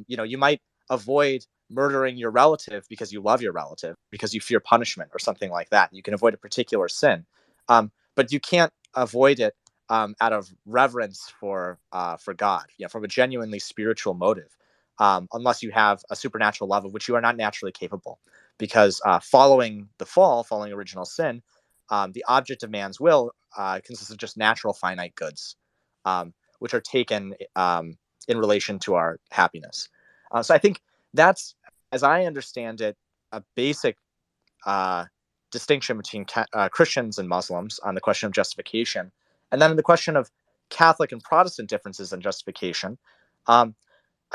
You might avoid murdering your relative because you love your relative, because you fear punishment or something like that. You can avoid a particular sin, but you can't avoid it out of reverence for God, from a genuinely spiritual motive, unless you have a supernatural love of which you are not naturally capable. Because following the fall, following original sin, the object of man's will consists of just natural finite goods, which are taken in relation to our happiness. So I think that's, as I understand it, a basic distinction between Christians and Muslims on the question of justification. And then on the question of Catholic and Protestant differences in justification, I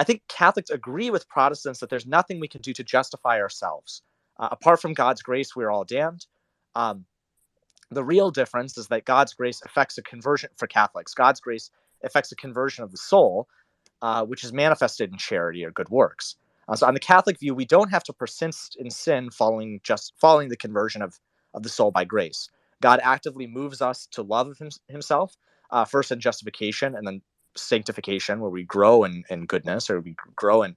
think Catholics agree with Protestants that there's nothing we can do to justify ourselves. Apart from God's grace, we're all damned. The real difference is that God's grace affects a conversion for Catholics. God's grace affects a conversion of the soul, which is manifested in charity or good works. So on the Catholic view, we don't have to persist in sin following the conversion of the soul by grace. God actively moves us to love of himself, first in justification and then sanctification, where we grow in goodness, or we grow in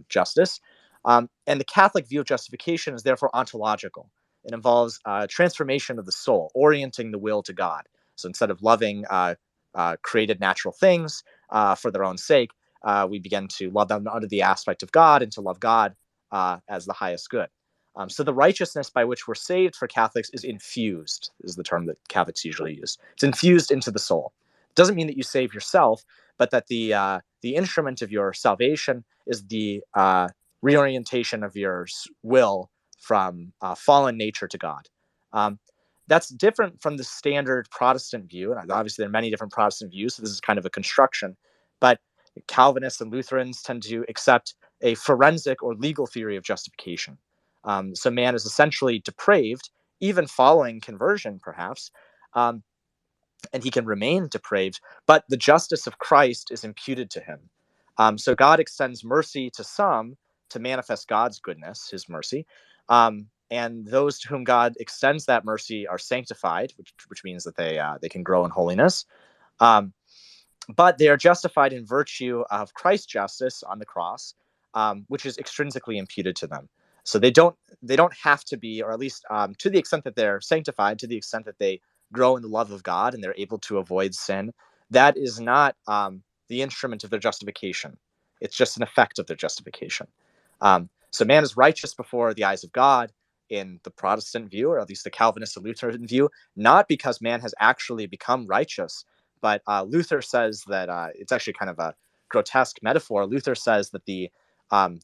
justice. And the Catholic view of justification is therefore ontological. It involves transformation of the soul, orienting the will to God. So instead of loving created natural things for their own sake, we begin to love them under the aspect of God and to love God as the highest good. So the righteousness by which we're saved for Catholics is infused, is the term that Catholics usually use. It's infused into the soul. It doesn't mean that you save yourself, but that the instrument of your salvation is the reorientation of your will from fallen nature to God. That's different from the standard Protestant view, and obviously there are many different Protestant views, so this is kind of a construction, but Calvinists and Lutherans tend to accept a forensic or legal theory of justification. So man is essentially depraved, even following conversion, perhaps, and he can remain depraved, but the justice of Christ is imputed to him. So God extends mercy to some to manifest God's goodness, his mercy. And those to whom God extends that mercy are sanctified, which means that they can grow in holiness. But they are justified in virtue of Christ's justice on the cross, which is extrinsically imputed to them. So they don't have to be, or at least to the extent that they're sanctified, to the extent that they grow in the love of God and they're able to avoid sin, that is not the instrument of their justification. It's just an effect of their justification. So man is righteous before the eyes of God in the Protestant view, or at least the Calvinist and Lutheran view, not because man has actually become righteous, but Luther says that it's actually kind of a grotesque metaphor. Luther says that the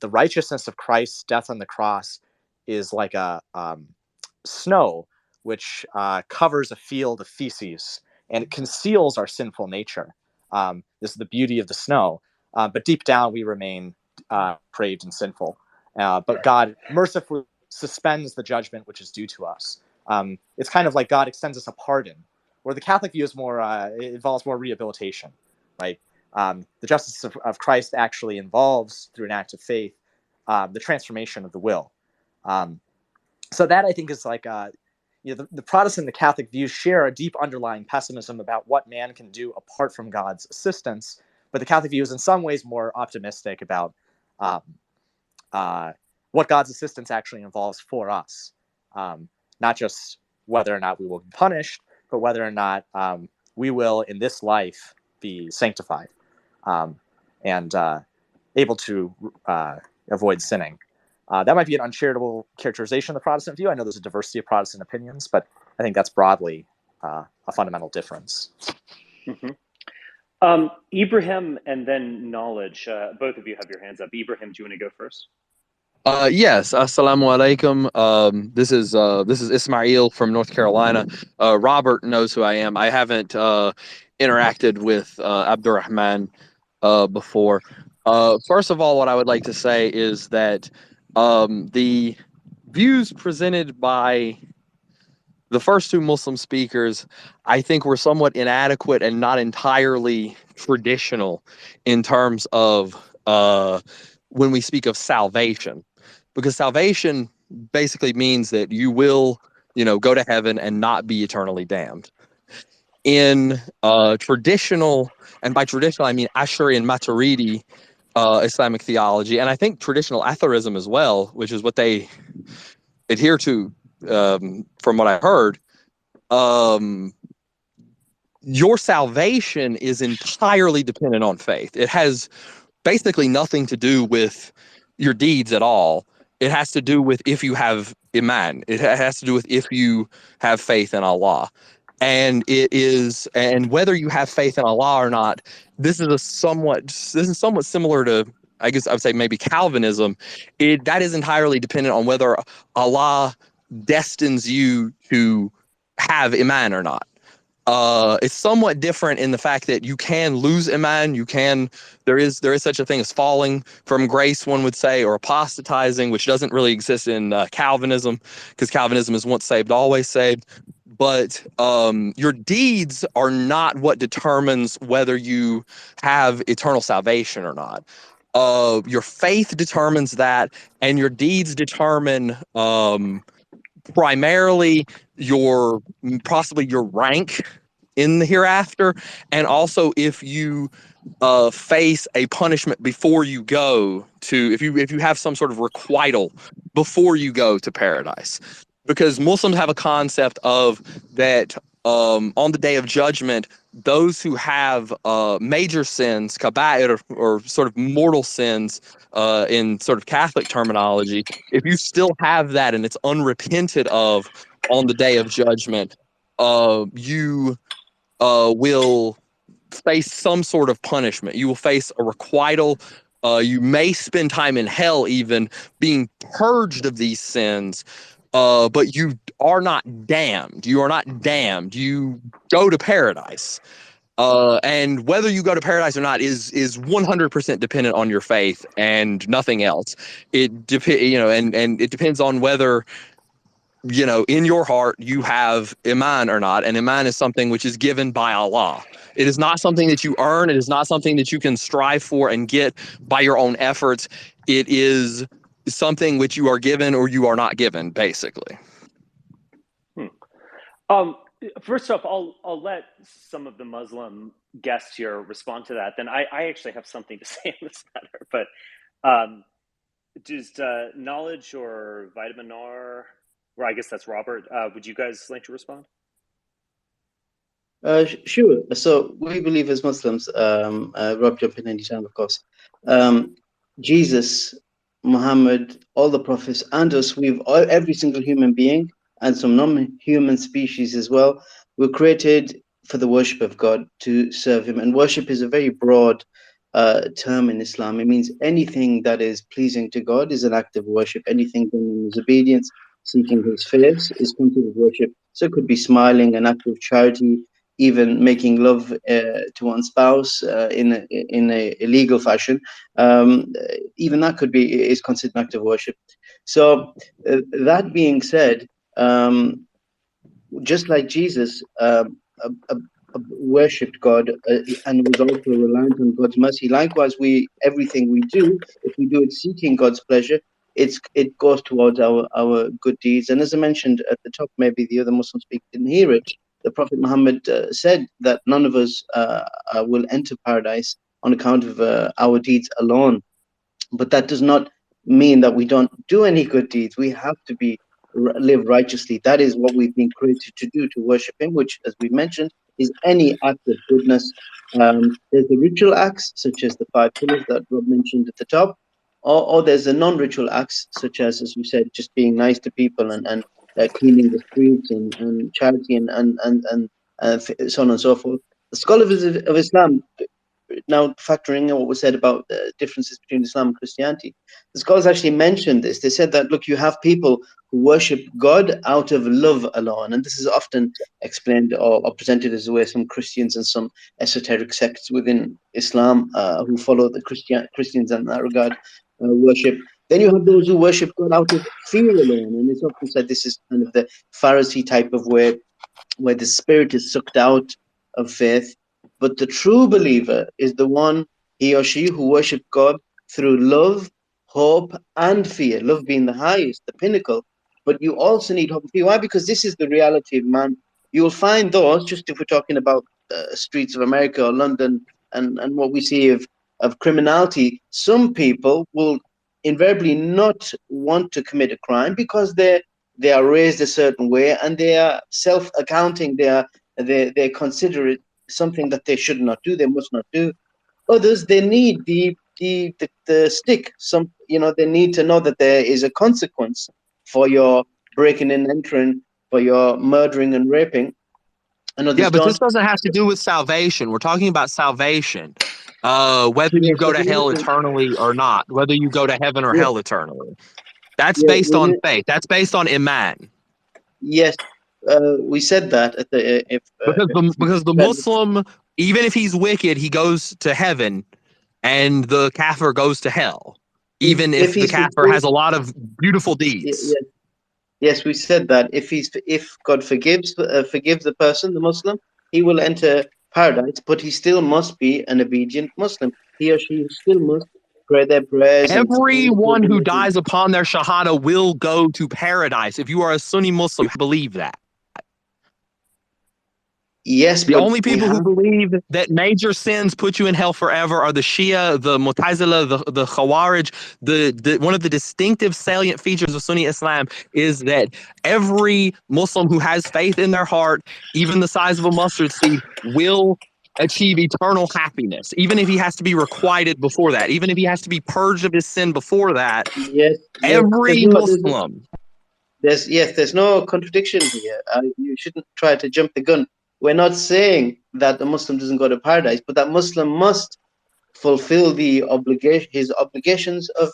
righteousness of Christ's death on the cross is like a snow which covers a field of feces, and it conceals our sinful nature. This is the beauty of the snow. But deep down, we remain depraved and sinful. But God mercifully suspends the judgment which is due to us. It's kind of like God extends us a pardon, where the Catholic view is more, it involves more rehabilitation, right? The justice of Christ actually involves, through an act of faith, the transformation of the will. So that, I think, is like, the Protestant and the Catholic views share a deep underlying pessimism about what man can do apart from God's assistance. But the Catholic view is in some ways more optimistic about what God's assistance actually involves for us. Not just whether or not we will be punished, but whether or not we will, in this life, be sanctified and able to avoid sinning. That might be an uncharitable characterization of the Protestant view. I know there's a diversity of Protestant opinions, but I think that's broadly a fundamental difference.
Mm-hmm. Ibrahim and then Knowledge. Both of you have your hands up. Ibrahim, do you want to go first?
Yes. Assalamu alaikum. This is Ismail from North Carolina. Robert knows who I am. I haven't interacted with Abdurrahman before. First of all, what I would like to say is that the views presented by the first two Muslim speakers, I think, were somewhat inadequate and not entirely traditional in terms of when we speak of salvation, because salvation basically means that you will, go to heaven and not be eternally damned. In traditional, and by traditional I mean Ash'ari and Maturidi Islamic theology, and I think traditional atheism as well, which is what they adhere to, from what I heard, your salvation is entirely dependent on faith. It has basically nothing to do with your deeds at all. It has to do with if you have iman. It has to do with if you have faith in Allah. And whether you have faith in Allah or not, this is somewhat similar to, I guess I would say, maybe Calvinism. That is entirely dependent on whether Allah destines you to have iman or not. It's somewhat different in the fact that you can lose iman. There is such a thing as falling from grace, one would say, or apostatizing, which doesn't really exist in Calvinism, because Calvinism is once saved, always saved. But your deeds are not what determines whether you have eternal salvation or not. Your faith determines that, and your deeds determine primarily possibly your rank in the hereafter, and also if you face a punishment before you go to, if you have some sort of requital before you go to paradise. Because Muslims have a concept of that on the day of judgment, those who have major sins, kaba'ir, or sort of mortal sins in sort of Catholic terminology, if you still have that and it's unrepented of on the day of judgment, you will face some sort of punishment. You will face a requital. You may spend time in hell even being purged of these sins, but you are not damned. You are not damned. You go to paradise. And whether you go to paradise or not is 100% dependent on your faith and nothing else. It and it depends on whether, in your heart you have iman or not. And iman is something which is given by Allah. It is not something that you earn. It is not something that you can strive for and get by your own efforts. It is something which you are given or you are not given, basically.
First off, I'll let some of the Muslim guests here respond to that. Then I actually have something to say on this matter. But just Knowledge or Vitamin R, or I guess that's Robert. Would you guys like to respond?
Sure. So we believe as Muslims, Rob, jump in anytime, of course. Jesus, Muhammad, all the prophets, and us, every single human being, and some non-human species as well, were created for the worship of God, to serve Him. And worship is a very broad term in Islam. It means anything that is pleasing to God is an act of worship. Anything done in His obedience, seeking His face, is considered worship. So it could be smiling, an act of charity, even making love to one's spouse in a illegal fashion. Even that is considered an act of worship. So that being said, just like Jesus worshipped God and was also reliant on God's mercy, likewise, everything we do, if we do it seeking God's pleasure, it goes towards our good deeds. And as I mentioned at the top, maybe the other Muslim speaker didn't hear it, the Prophet Muhammad said that none of us will enter paradise on account of our deeds alone. But that does not mean that we don't do any good deeds. We have to live righteously. That is what we've been created to do, to worship Him, which, as we mentioned, is any act of goodness. There's the ritual acts, such as the 5 pillars that Rob mentioned at the top, or there's the non-ritual acts, such as we said, just being nice to people and cleaning the streets and charity and so on and so forth. The scholars of Islam, now factoring in what was said about the differences between Islam and Christianity, the scholars actually mentioned this. They said that, look, you have people who worship God out of love alone. And this is often explained or presented as the way some Christians and some esoteric sects within Islam who follow the Christians in that regard worship. Then you have those who worship God out of fear alone. And it's often said this is kind of the Pharisee type of way, where the spirit is sucked out of faith. But the true believer is the one, he or she, who worship God through love, hope, and fear. Love being the highest, the pinnacle. But you also need hope and fear. Why? Because this is the reality of man. You will find those, just if we're talking about streets of America or London and what we see of criminality, some people will invariably not want to commit a crime because they are raised a certain way and they are self-accounting. They consider it something that they should not do, they must not do. Others, they need the stick. They need to know that there is a consequence for your breaking and entering, for your murdering and raping. And others
but this doesn't have to do with salvation. We're talking about salvation. Whether you go to hell eternally or not, whether you go to heaven or hell eternally. That's based on faith. That's based on iman.
Yes, we said that at
because the Muslim, even if he's wicked, he goes to heaven, and the kafir goes to hell, even if the kafir has a lot of beautiful deeds.
Yes, we said that if God forgives the person, the Muslim, he will enter paradise, but he still must be an obedient Muslim. He or she still must pray their prayers.
Everyone who dies upon their shahada will go to paradise. If you are a Sunni Muslim, believe that.
Yes,
the only people who believe that major sins put you in hell forever are the Shia, the Mu'tazila, the Khawarij. One of the distinctive salient features of Sunni Islam is that every Muslim who has faith in their heart, even the size of a mustard seed, will achieve eternal happiness, even if he has to be requited before that, even if he has to be purged of his sin before that. Every Muslim.
There's no contradiction here. You shouldn't try to jump the gun. We're not saying that the Muslim doesn't go to paradise, but that Muslim must fulfill his obligations of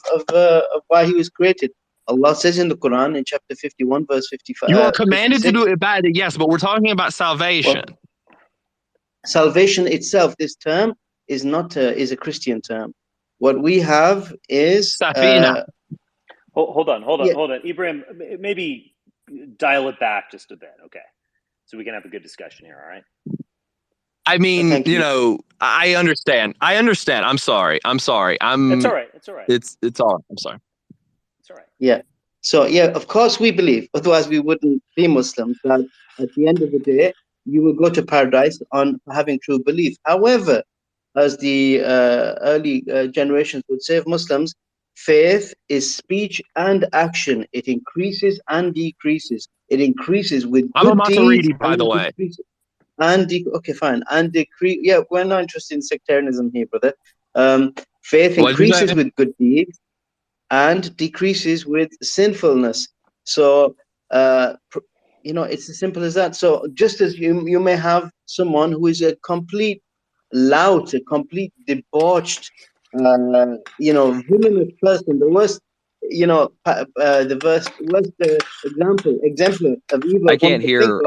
why he was created. Allah says in the Quran in chapter 51, verse 55.
You are commanded to do ibadah, yes, but we're talking about salvation.
salvation itself, this term is not is a Christian term. What we have is
hold on,
yeah.
Ibrahim, maybe dial it back just a bit, okay? So we can have a good discussion here, all right?
I mean, I understand. I'm sorry.
It's all right.
It's all right. I'm sorry.
It's all right.
Yeah. So, yeah, of course we believe, otherwise we wouldn't be Muslims, that at the end of the day, you will go to paradise on having true belief. However, as the early generations would say of Muslims, faith is speech and action. It increases and decreases. It increases with good
I'm a
deeds,
Maturidi, by the way.
Okay, fine. And decrease. Yeah, we're not interested in sectarianism here, brother. Faith increases with good deeds and decreases with sinfulness. So, it's as simple as that. So, just as you may have someone who is a complete lout, a complete debauched, villainous person, the worst, the worst exemplar of evil.
I can't hear.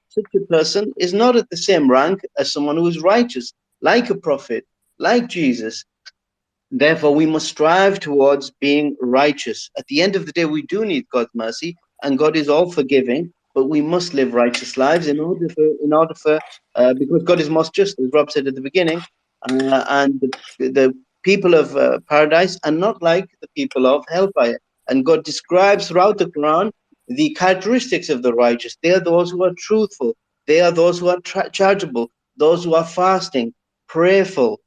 Such a person is not at the same rank as someone who is righteous, like a prophet, like Jesus. Therefore, we must strive towards being righteous. At the end of the day, we do need God's mercy, and God is all forgiving. But we must live righteous lives in order for because God is most just, as Rob said at the beginning, and the people of paradise are not like the people of hellfire. And God describes throughout the Quran the characteristics of the righteous. They are those who are truthful. They are those who are charitable. Those who are fasting, prayerful,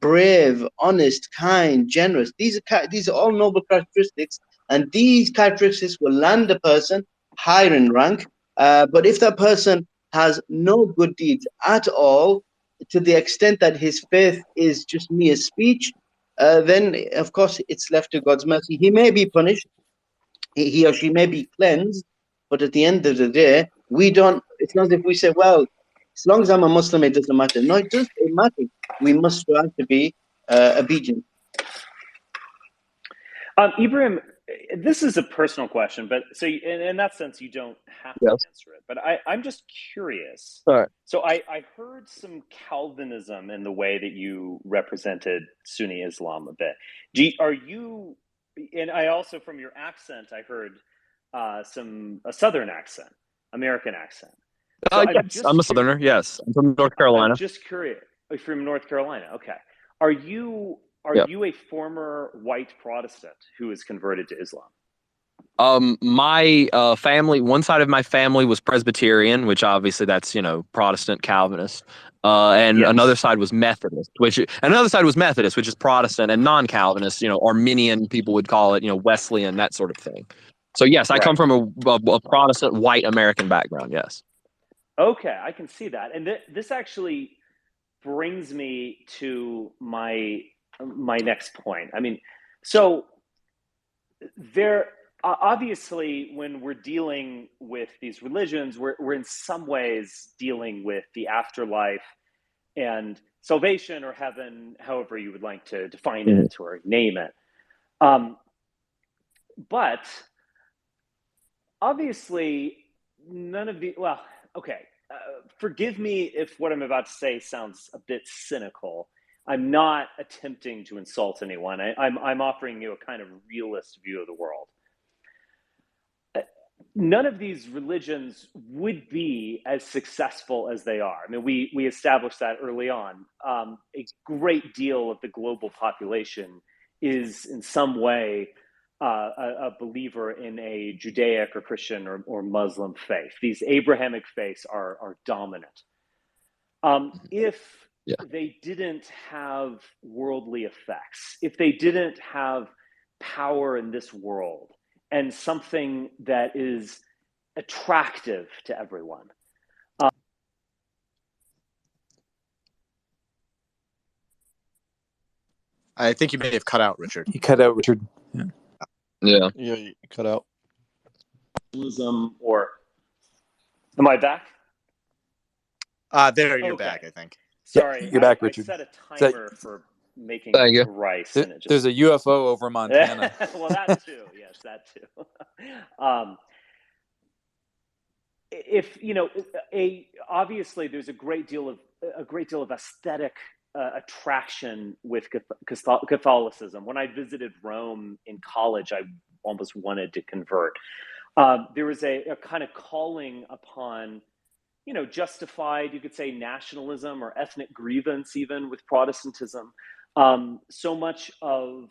brave, honest, kind, generous. These are all noble characteristics, and these characteristics will land a person higher in rank. But if that person has no good deeds at all, to the extent that his faith is just mere speech, then of course it's left to God's mercy. He may be punished, he or she may be cleansed, but at the end of the day, it's not as if we say, well, as long as I'm a Muslim, it doesn't matter. No, it matters. We must strive to be obedient.
Ibrahim, this is a personal question, but so in that sense, you don't have to answer it. But I'm just curious.
All right.
So I heard some Calvinism in the way that you represented Sunni Islam a bit. And I also, from your accent, I heard a Southern accent, American accent. So
yes, I'm a Southerner. Yes, I'm from North Carolina.
I'm just curious. You're from North Carolina. Okay. Are you a former white Protestant who is converted to Islam?
My family, one side of my family was Presbyterian, which obviously that's, Protestant Calvinist. And
yes.
Another side was Methodist, which is Protestant and non-Calvinist, Arminian, people would call it, Wesleyan, that sort of thing. So yes, I come from a Protestant white American background. Yes.
Okay, I can see that. And this actually brings me to my next point. I mean, so there obviously, when we're dealing with these religions, we're in some ways dealing with the afterlife and salvation or heaven, however you would like to define it or name it. But obviously, none of the forgive me if what I'm about to say sounds a bit cynical. I'm not attempting to insult anyone. I'm offering you a kind of realist view of the world. None of these religions would be as successful as they are. I mean, we established that early on. A great deal of the global population is in some way a believer in a Judaic or Christian or Muslim faith. These Abrahamic faiths are dominant. If they didn't have worldly effects, if they didn't have power in this world and something that is attractive to everyone.
I think you may have cut out, Richard.
You cut out, Richard.
Yeah, you cut out.
Or am I back?
There, you're back, I think.
Sorry,
you're back, Richard.
I set a timer for making rice. And it just...
There's a UFO over Montana.
Well, that too. Yes, that too. if obviously there's a great deal of aesthetic attraction with Catholicism. When I visited Rome in college, I almost wanted to convert. There was a kind of calling upon, justified, you could say, nationalism or ethnic grievance, even with Protestantism. So much of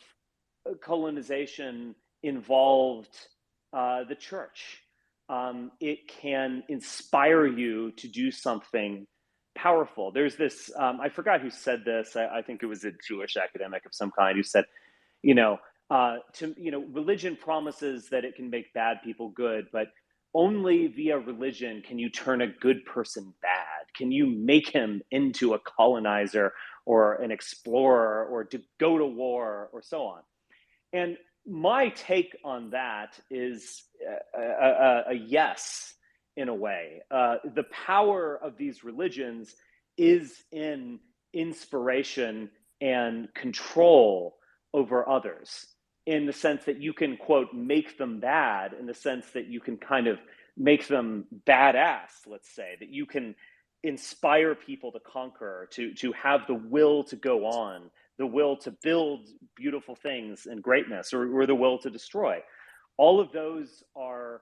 colonization involved the church. It can inspire you to do something powerful. There's this, I forgot who said this. I think it was a Jewish academic of some kind who said, religion promises that it can make bad people good, but only via religion can you turn a good person bad. Can you make him into a colonizer or an explorer or to go to war or so on? And my take on that is a yes, in a way. The power of these religions is in inspiration and control over others, in the sense that you can, quote, make them bad, in the sense that you can kind of make them badass, let's say, that you can inspire people to conquer, to have the will to go on, the will to build beautiful things and greatness, or the will to destroy. All of those are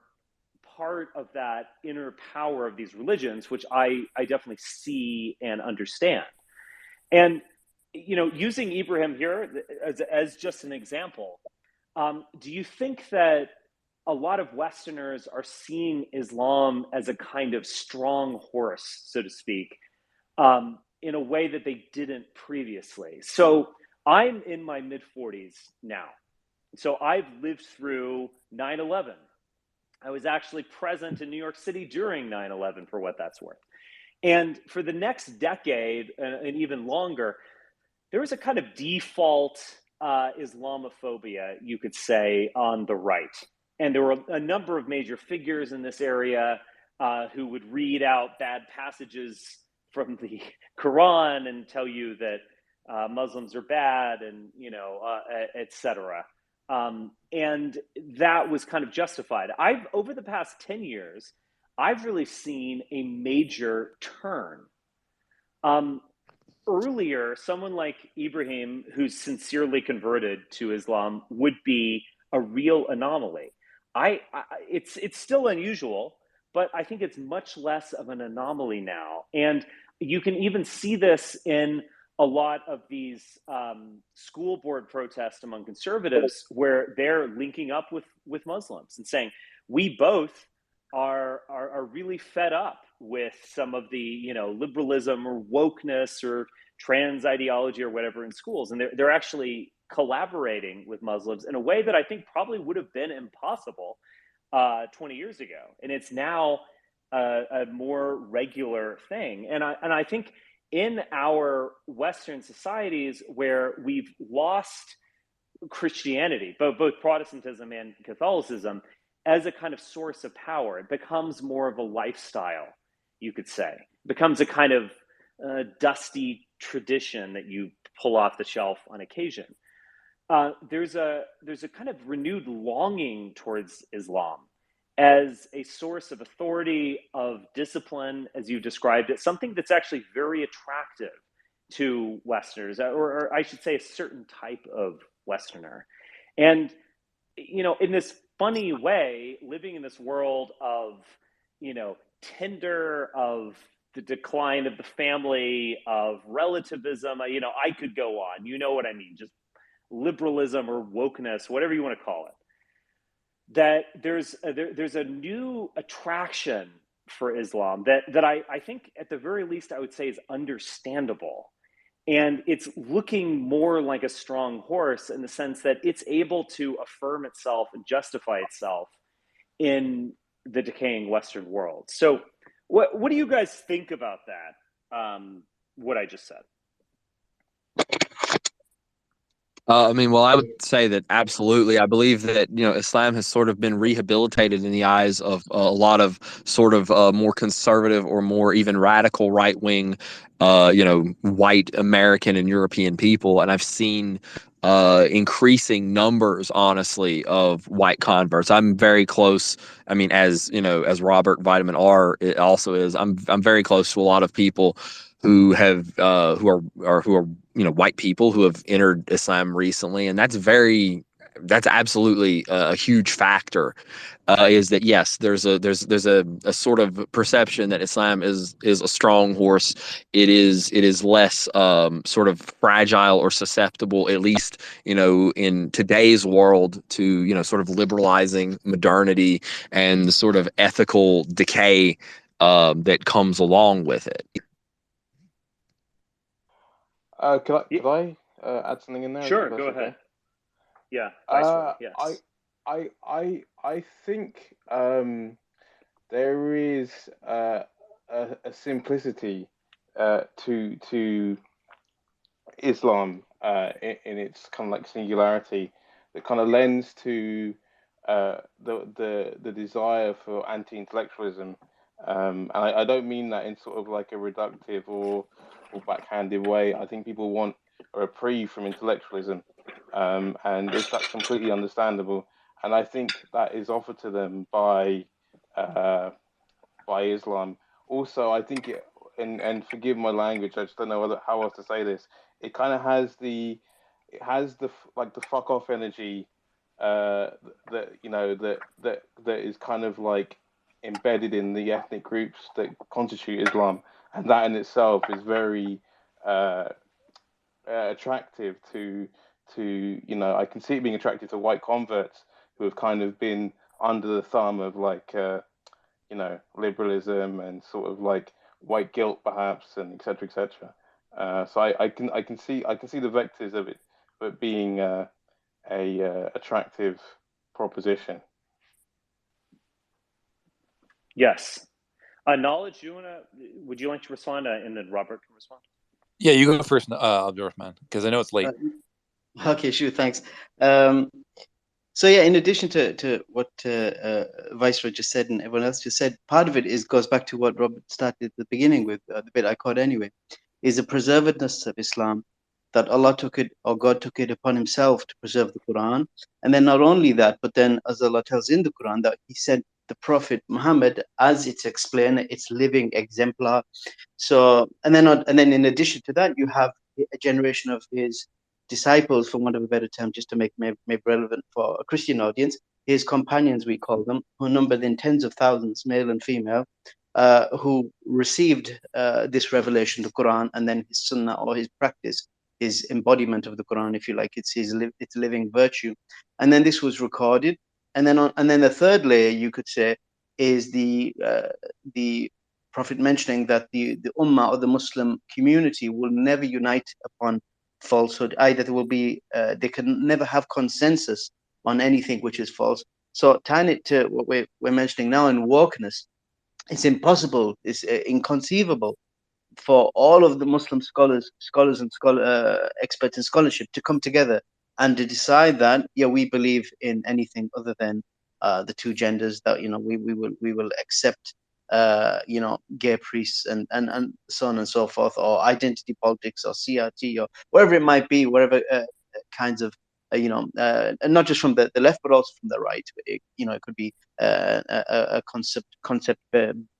part of that inner power of these religions, which I definitely see and understand. And, using Ibrahim here as just an example, do you think that a lot of Westerners are seeing Islam as a kind of strong horse, so to speak, in a way that they didn't previously? So I'm in my mid-40s now. So I've lived through 9/11. I was actually present in New York City during 9/11, for what that's worth. And for the next decade, and even longer, there was a kind of default Islamophobia, you could say, on the right. And there were a number of major figures in this area who would read out bad passages from the Quran and tell you that Muslims are bad, and etc. And that was kind of justified. Over the past 10 years, I've really seen a major turn. Earlier, someone like Ibrahim, who's sincerely converted to Islam, would be a real anomaly. It's still unusual, but I think it's much less of an anomaly now. And you can even see this in a lot of these school board protests among conservatives, where they're linking up with Muslims and saying, we both are really fed up with some of the liberalism or wokeness or trans ideology or whatever in schools, and they're actually collaborating with Muslims in a way that I think probably would have been impossible 20 years ago, and it's now a more regular thing. And I think in our Western societies, where we've lost Christianity, both Protestantism and Catholicism, as a kind of source of power, it becomes more of a lifestyle, you could say. It becomes a kind of dusty tradition that you pull off the shelf on occasion. There's a kind of renewed longing towards Islam as a source of authority, of discipline, as you described it, something that's actually very attractive to Westerners, or I should say a certain type of Westerner. And, in this funny way, living in this world of, Tinder, of the decline of the family, of relativism, I could go on, you know what I mean, just liberalism or wokeness, whatever you want to call it, that there's a new attraction for Islam that I think at the very least I would say is understandable. And it's looking more like a strong horse in the sense that it's able to affirm itself and justify itself in the decaying Western world. So what do you guys think about that, what I just said?
I would say that absolutely. I believe that, Islam has sort of been rehabilitated in the eyes of a lot of sort of more conservative or more even radical right-wing, white American and European people. And I've seen increasing numbers, honestly, of white converts. I'm very close. I mean, as you know, as Robert Vitamin R it also is. I'm very close to a lot of people who have who are white people who have entered Islam recently, and that's absolutely a huge factor. Is that yes? There's a sort of perception that Islam is a strong horse. It is less sort of fragile or susceptible, at least in today's world, to sort of liberalizing modernity and the sort of ethical decay that comes along with it.
Could I add something in there?
Sure, go ahead. Yeah, Viceroy, yes.
I think there is a simplicity to Islam in its kind of like singularity that kind of lends to the desire for anti-intellectualism, and I don't mean that in sort of like a reductive or backhanded way. I think people want a reprieve from intellectualism, and that's completely understandable. And I think that is offered to them by Islam. Also, I think and forgive my language, I just don't know how else to say this. It kind of has the fuck off energy that is kind of like embedded in the ethnic groups that constitute Islam, and that in itself is very attractive to I can see it being attractive to white converts who have kind of been under the thumb of like liberalism and sort of like white guilt perhaps, and etc. So I can see the vectors of it being a attractive proposition.
Yes. Knowledge, would you like to respond, and then Robert can respond?
Yeah, you go first, Abdurrahman, because I know it's late.
Okay, sure, thanks. So yeah, in addition to what Viceroy just said and everyone else just said, part of it goes back to what Robert started at the beginning with, the bit I caught anyway, is the preservedness of Islam, that Allah took it, or God took it upon himself to preserve the Quran. And then not only that, but then as Allah tells in the Quran that he sent the Prophet Muhammad as it's explained, its living exemplar. So, and then in addition to that, you have a generation of his disciples, for want of a better term, just to make relevant for a Christian audience, his companions, we call them, who numbered in tens of thousands, male and female, who received this revelation, the Quran, and then his sunnah, or his practice, his embodiment of the Quran, if you like. It's its living virtue. And then this was recorded. And then the third layer, you could say, is the Prophet mentioning that the Ummah, or the Muslim community, will never unite upon falsehood. Either there will be, they can never have consensus on anything which is false. So tying it to what we're mentioning now in wokeness, it's impossible, it's inconceivable for all of the Muslim scholars and experts in scholarship to come together and to decide that, yeah, we believe in anything other than the two genders, that we will accept gay priests and so on and so forth, or identity politics, or CRT, or whatever it might be, whatever kinds of and not just from the left, but also from the right. It could be a concept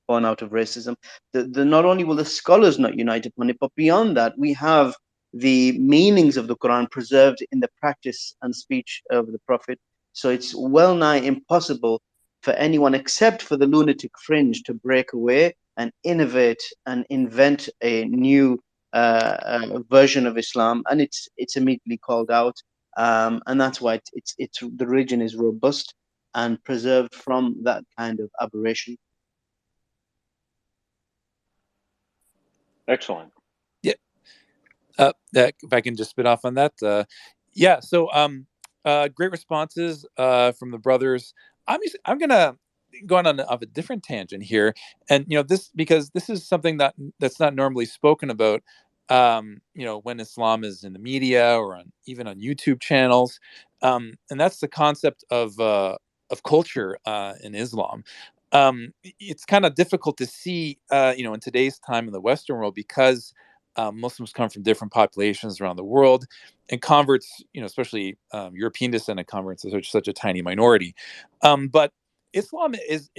born out of racism. Not only will the scholars not unite upon it, but beyond that, we have the meanings of the Quran preserved in the practice and speech of the Prophet. So it's well nigh impossible for anyone except for the lunatic fringe to break away and innovate and invent a new version of Islam, and it's immediately called out. And that's why the religion is robust and preserved from that kind of aberration.
Excellent.
Yeah. If I can just spit off on that. Yeah. So great responses from the brothers. I'm gonna go on a different tangent here, and because this is something that's not normally spoken about. When Islam is in the media or even on YouTube channels, and that's the concept of culture in Islam. It's kind of difficult to see, in today's time in the Western world, because Muslims come from different populations around the world, and converts, especially European descendant converts, are such a tiny minority. But Islam is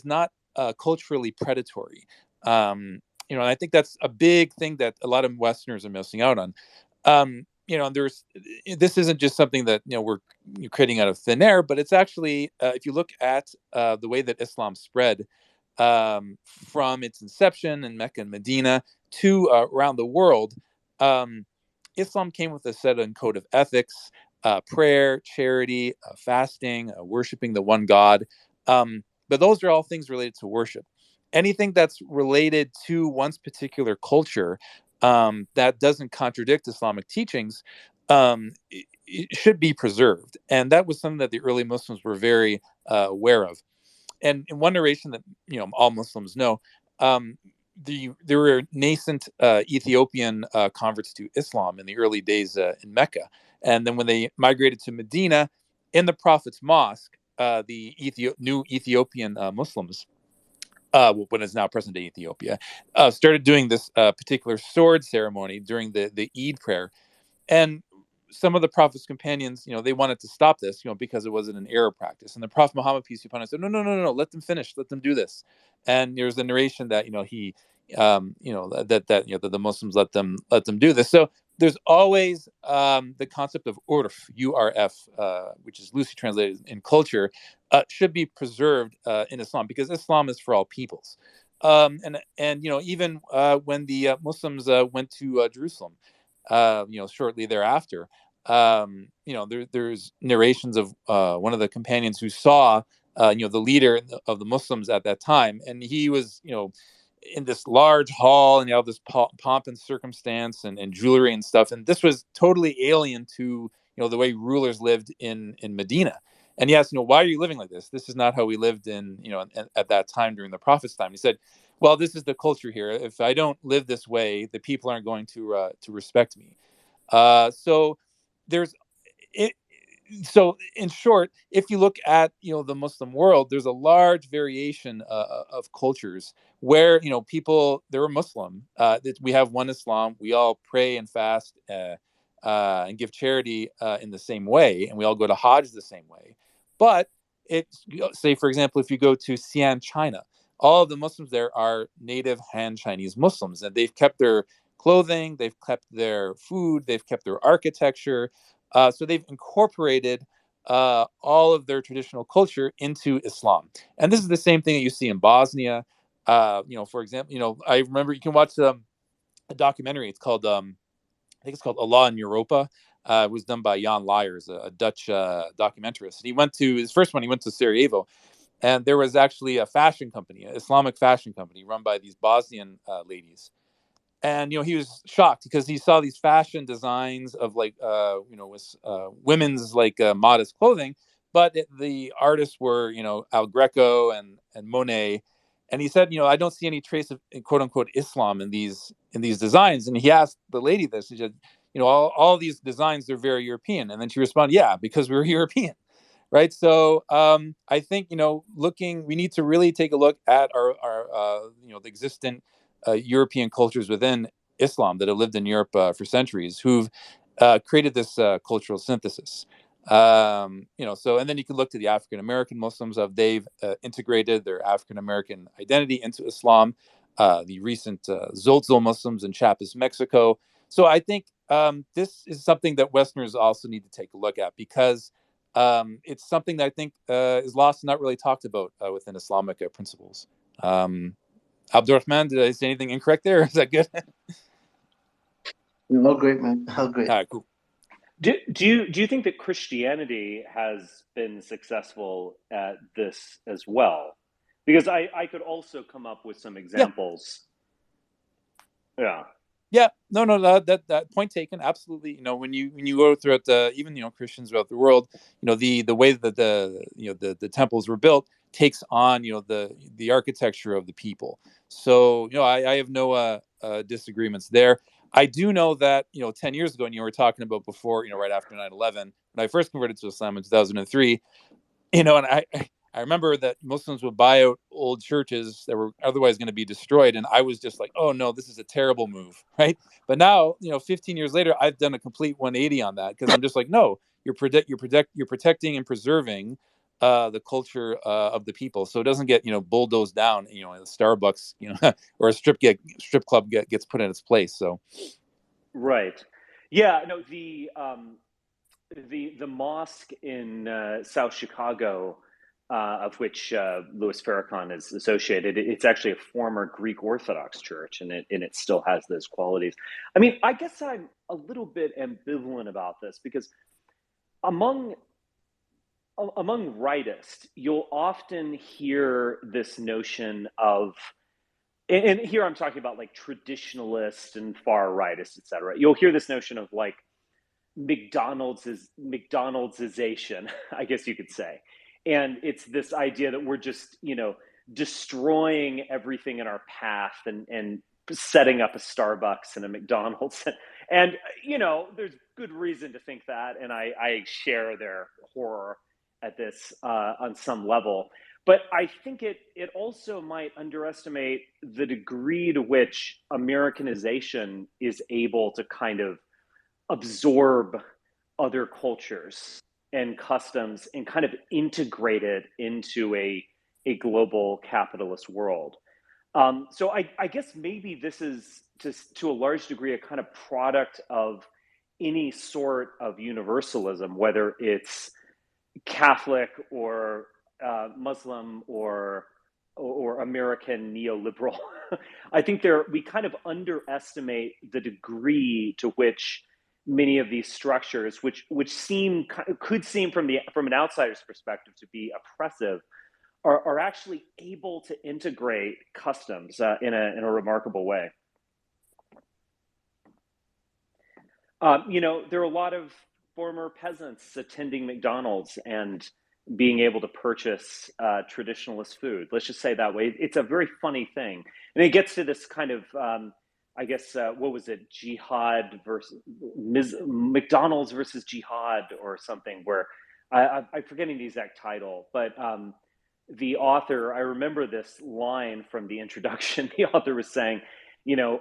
not culturally predatory. And I think that's a big thing that a lot of Westerners are missing out on. This isn't just something that we're creating out of thin air, but it's actually, if you look at the way that Islam spread from its inception in Mecca and Medina to around the world, Islam came with a set and code of ethics, prayer, charity, fasting, worshiping the one God. But those are all things related to worship. Anything that's related to one's particular culture that doesn't contradict Islamic teachings, it should be preserved. And that was something that the early Muslims were very aware of. And in one narration that all Muslims know, there were nascent Ethiopian converts to Islam in the early days in Mecca, and then when they migrated to Medina, in the Prophet's mosque, the new Ethiopian Muslims, what is now present-day Ethiopia, started doing this particular sword ceremony during the Eid prayer, and some of the Prophet's companions, they wanted to stop this, because it wasn't an Arab practice. And the Prophet Muhammad, peace be upon him, said, no, let them finish, let them do this. And there's the narration that he, that the Muslims let them do this. So there's always the concept of urf, U-R-F, which is loosely translated in culture, should be preserved in Islam, because Islam is for all peoples. And even when the Muslims went to Jerusalem, shortly thereafter, there's narrations of one of the companions who saw, the leader of the Muslims at that time, and he was, in this large hall, and this pomp and circumstance and jewelry and stuff, and this was totally alien to the way rulers lived in Medina. And he asked, why are you living like this? This is not how we lived in at that time during the Prophet's time. He said, well, this is the culture here. If I don't live this way, the people aren't going to respect me. So there's it. So in short, if you look at the Muslim world, there's a large variation of cultures where people, they're Muslim. We have one Islam. We all pray and fast and give charity in the same way, and we all go to Hajj the same way. But say, for example, if you go to Xi'an, China, all of the Muslims there are native Han Chinese Muslims, and they've kept their clothing, they've kept their food, they've kept their architecture. So they've incorporated all of their traditional culture into Islam. And this is the same thing that you see in Bosnia. For example, I remember you can watch a documentary. It's called, I think it's called Allah in Europa. It was done by Jan Lyers, a Dutch documentarist. And his first one, he went to Sarajevo. And there was actually a fashion company, an Islamic fashion company run by these Bosnian ladies. And he was shocked because he saw these fashion designs of women's modest clothing, but the artists were Al Greco and Monet, and he said I don't see any trace of quote unquote Islam in these designs. And he asked the lady this. He said all these designs, they're very European. And then she responded, yeah, because we're European, right? So I think we need to really take a look at our the existing European cultures within Islam that have lived in Europe for centuries, who've created this cultural synthesis. So, and then you can look to the African American Muslims they've integrated their African American identity into Islam. The recent Tzotzil Muslims in Chiapas, Mexico. So I think this is something that Westerners also need to take a look at, because it's something that I think is lost and not really talked about within Islamic principles. Abdurrahman, did I say anything incorrect there? Is that good?
All great, man. All great.
All right, cool.
Do you think that Christianity has been successful at this as well? Because I could also come up with some examples.
Yeah. No, that point taken. Absolutely. When you go throughout even Christians throughout the world, the way that the temples were built takes on the architecture of the people. So I have no disagreements there. I do know that 10 years ago, and you were talking about before, right after 9/11, when I first converted to Islam in 2003, and I I remember that Muslims would buy out old churches that were otherwise going to be destroyed. And I was just like, oh no, this is a terrible move. Right. But now, 15 years later, I've done a complete 180 on that, because I'm just like, no, you're protecting and preserving the culture of the people. So it doesn't get, bulldozed down, in a Starbucks, or a strip club gets put in its place. So.
Right. Yeah, no, the mosque in South Chicago, of which Louis Farrakhan is associated, it's actually a former Greek Orthodox church, and it still has those qualities. I mean, I guess I'm a little bit ambivalent about this, because among rightists, you'll often hear this notion of, and here I'm talking about like traditionalists and far rightists, et cetera. You'll hear this notion of like McDonald'sization, I guess you could say. And it's this idea that we're just, destroying everything in our path and setting up a Starbucks and a McDonald's. And, there's good reason to think that. And I share their horror at this on some level. But I think it also might underestimate the degree to which Americanization is able to kind of absorb other cultures and customs and kind of integrate it into a global capitalist world. So I guess maybe this is to a large degree a kind of product of any sort of universalism, whether it's Catholic or Muslim or American neoliberal. I think we kind of underestimate the degree to which many of these structures, which could seem from an outsider's perspective to be oppressive, are actually able to integrate customs in a remarkable way. There are a lot of former peasants attending McDonald's and being able to purchase traditionalist food. Let's just say it that way. It's a very funny thing, and it gets to this kind of I guess, what was it? Jihad versus McDonald's versus jihad or something, where I'm forgetting the exact title, but the author, I remember this line from the introduction. The author was saying,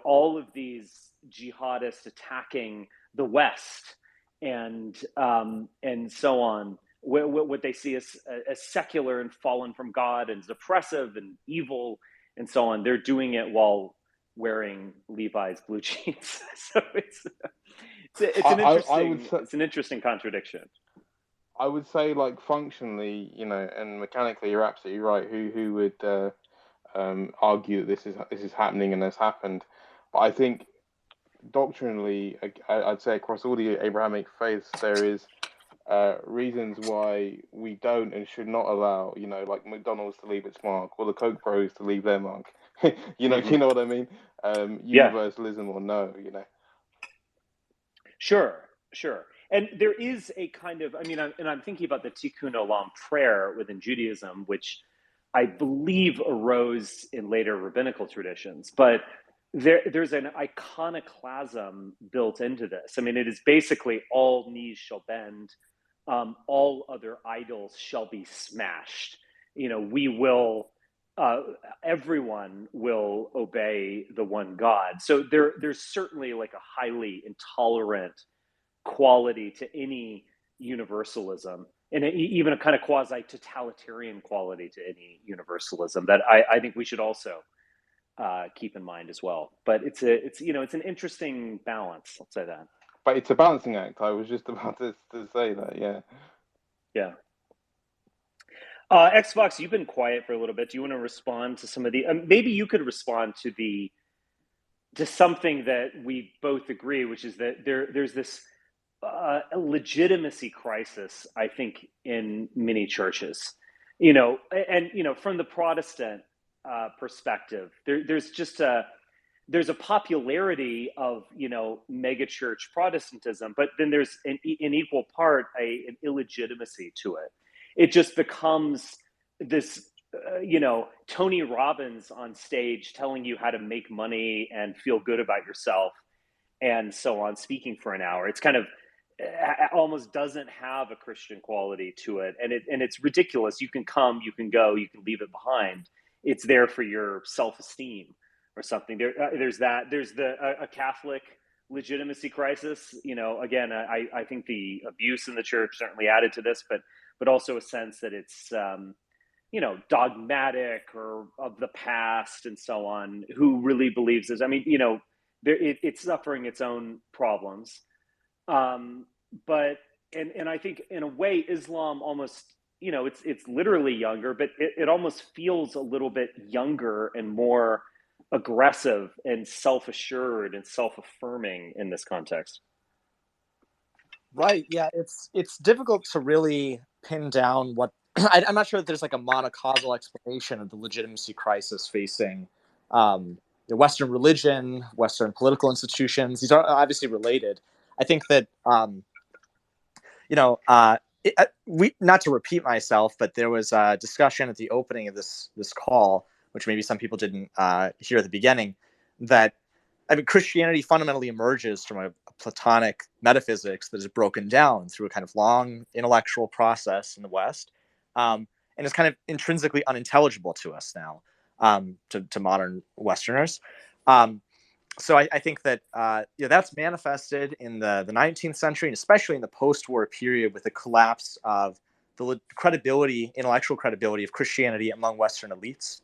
all of these jihadists attacking the West and so on, what they see as secular and fallen from God and oppressive and evil and so on, they're doing it while wearing Levi's blue jeans. So it's an interesting contradiction.
I would say, like, functionally, and mechanically, you're absolutely right. Who would argue that this is happening and has happened? But I think doctrinally, I'd say across all the Abrahamic faiths, there is reasons why we don't and should not allow, like McDonald's to leave its mark, or the Coke Bros to leave their mark. You know what I mean? Universalism or no,
Sure. And there is a kind of, I'm thinking about the Tikkun Olam prayer within Judaism, which I believe arose in later rabbinical traditions, but there's an iconoclasm built into this. It is basically all knees shall bend, all other idols shall be smashed. We will, everyone will obey the one God. So there's certainly like a highly intolerant quality to any universalism, and even a kind of quasi-totalitarian quality to any universalism that I think we should also keep in mind as well. But it's an interesting balance. I'll say that.
But it's a balancing act. I was just about to say that.
Yeah. Xbox, you've been quiet for a little bit. Do you want to respond to some of the? Maybe you could respond to something that we both agree, which is that there's this a legitimacy crisis, I think, in many churches. From the Protestant perspective, there's a popularity of megachurch Protestantism, but then there's in equal part an illegitimacy to it. It just becomes this Tony Robbins on stage telling you how to make money and feel good about yourself and so on, speaking for an hour. It's kind of almost doesn't have a Christian quality to it, and it's ridiculous. You can come, you can go, you can leave it behind. It's there for your self-esteem or something. There's a Catholic legitimacy crisis. Again, I think the abuse in the church certainly added to this, but also a sense that it's dogmatic or of the past and so on. Who really believes this? I mean, it's suffering its own problems. But I think in a way, Islam almost, it's literally younger, but it almost feels a little bit younger and more aggressive and self-assured and self-affirming in this context.
Right. Yeah. It's difficult to really pin down what I'm not sure that there's like a monocausal explanation of the legitimacy crisis facing Western religion, Western political institutions. These are obviously related. I think that, not to repeat myself, but there was a discussion at the opening of this call, which maybe some people didn't hear at the beginning, that Christianity fundamentally emerges from a Platonic metaphysics that is broken down through a kind of long intellectual process in the West, and is kind of intrinsically unintelligible to us now, to modern Westerners. So I think that that's manifested in the 19th century, and especially in the post-war period, with the collapse of the intellectual credibility of Christianity among Western elites.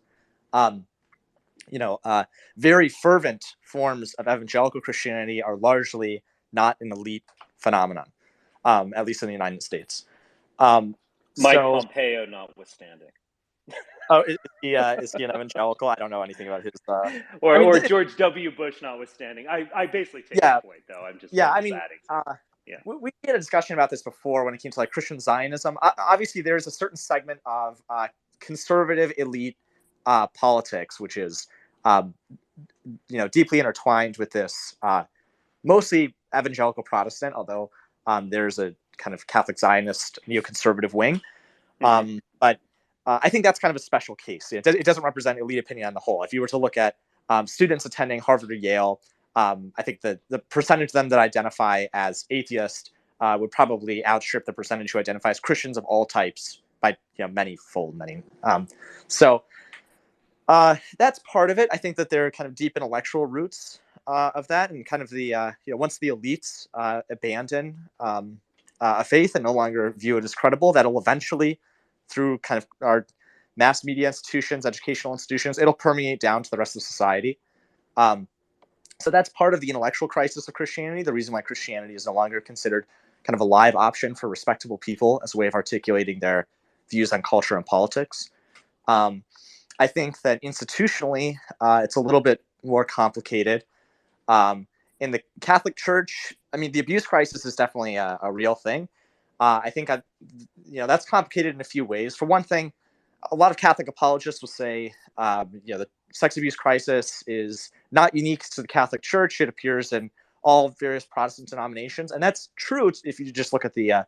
Very fervent forms of evangelical Christianity are largely not an elite phenomenon, at least in the United States.
Mike Pompeo notwithstanding.
Oh, is he an evangelical? I don't know anything about his.
Or George W. Bush notwithstanding. I basically take your point, though. I'm just adding.
We had a discussion about this before when it came to like Christian Zionism. Obviously, there's a certain segment of conservative elite politics, which is deeply intertwined with this mostly evangelical Protestant, although there's a kind of Catholic Zionist neoconservative wing. But I think that's kind of a special case. It doesn't represent elite opinion on the whole. If you were to look at students attending Harvard or Yale, I think the percentage of them that identify as atheist would probably outstrip the percentage who identify as Christians of all types by many-fold. So that's part of it. I think that there are kind of deep intellectual roots of that, and kind of the once the elites abandon a faith and no longer view it as credible, that'll eventually, through kind of our mass media institutions, educational institutions, it'll permeate down to the rest of society. So that's part of the intellectual crisis of Christianity, the reason why Christianity is no longer considered kind of a live option for respectable people as a way of articulating their views on culture and politics. I think that institutionally, it's a little bit more complicated. In the Catholic Church, the abuse crisis is definitely a real thing. I think that's complicated in a few ways. For one thing, a lot of Catholic apologists will say, the sex abuse crisis is not unique to the Catholic Church. It appears in all various Protestant denominations, and that's true if you just look at the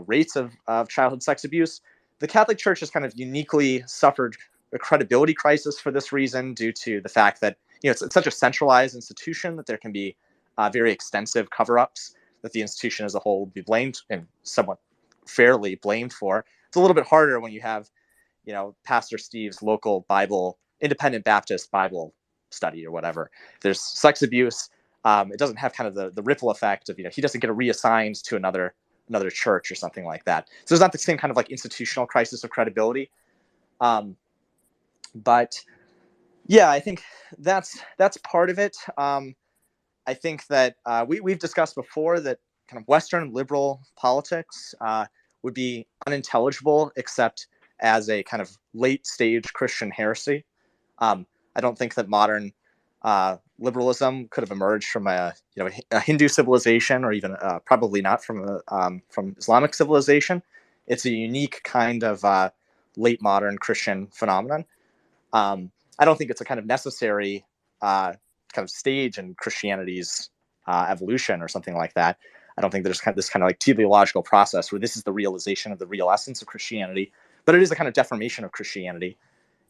rates of childhood sex abuse. The Catholic Church has kind of uniquely suffered a credibility crisis for this reason, due to the fact that it's such a centralized institution that there can be very extensive cover-ups that the institution as a whole will be blamed, and somewhat fairly blamed for. It's a little bit harder when you have, Pastor Steve's local independent Baptist Bible study or whatever. If there's sex abuse, it doesn't have kind of the ripple effect of, he doesn't get reassigned to another church or something like that. So there's not the same kind of like institutional crisis of credibility. But yeah, I think that's part of it. I think that we've discussed before that kind of Western liberal politics would be unintelligible except as a kind of late stage Christian heresy. I don't think that modern liberalism could have emerged from a Hindu civilization, or even probably not from Islamic civilization. It's a unique kind of late modern Christian phenomenon. I don't think it's a kind of necessary kind of stage in Christianity's evolution or something like that. I don't think there's this kind of like teleological process where this is the realization of the real essence of Christianity, but it is a kind of deformation of Christianity.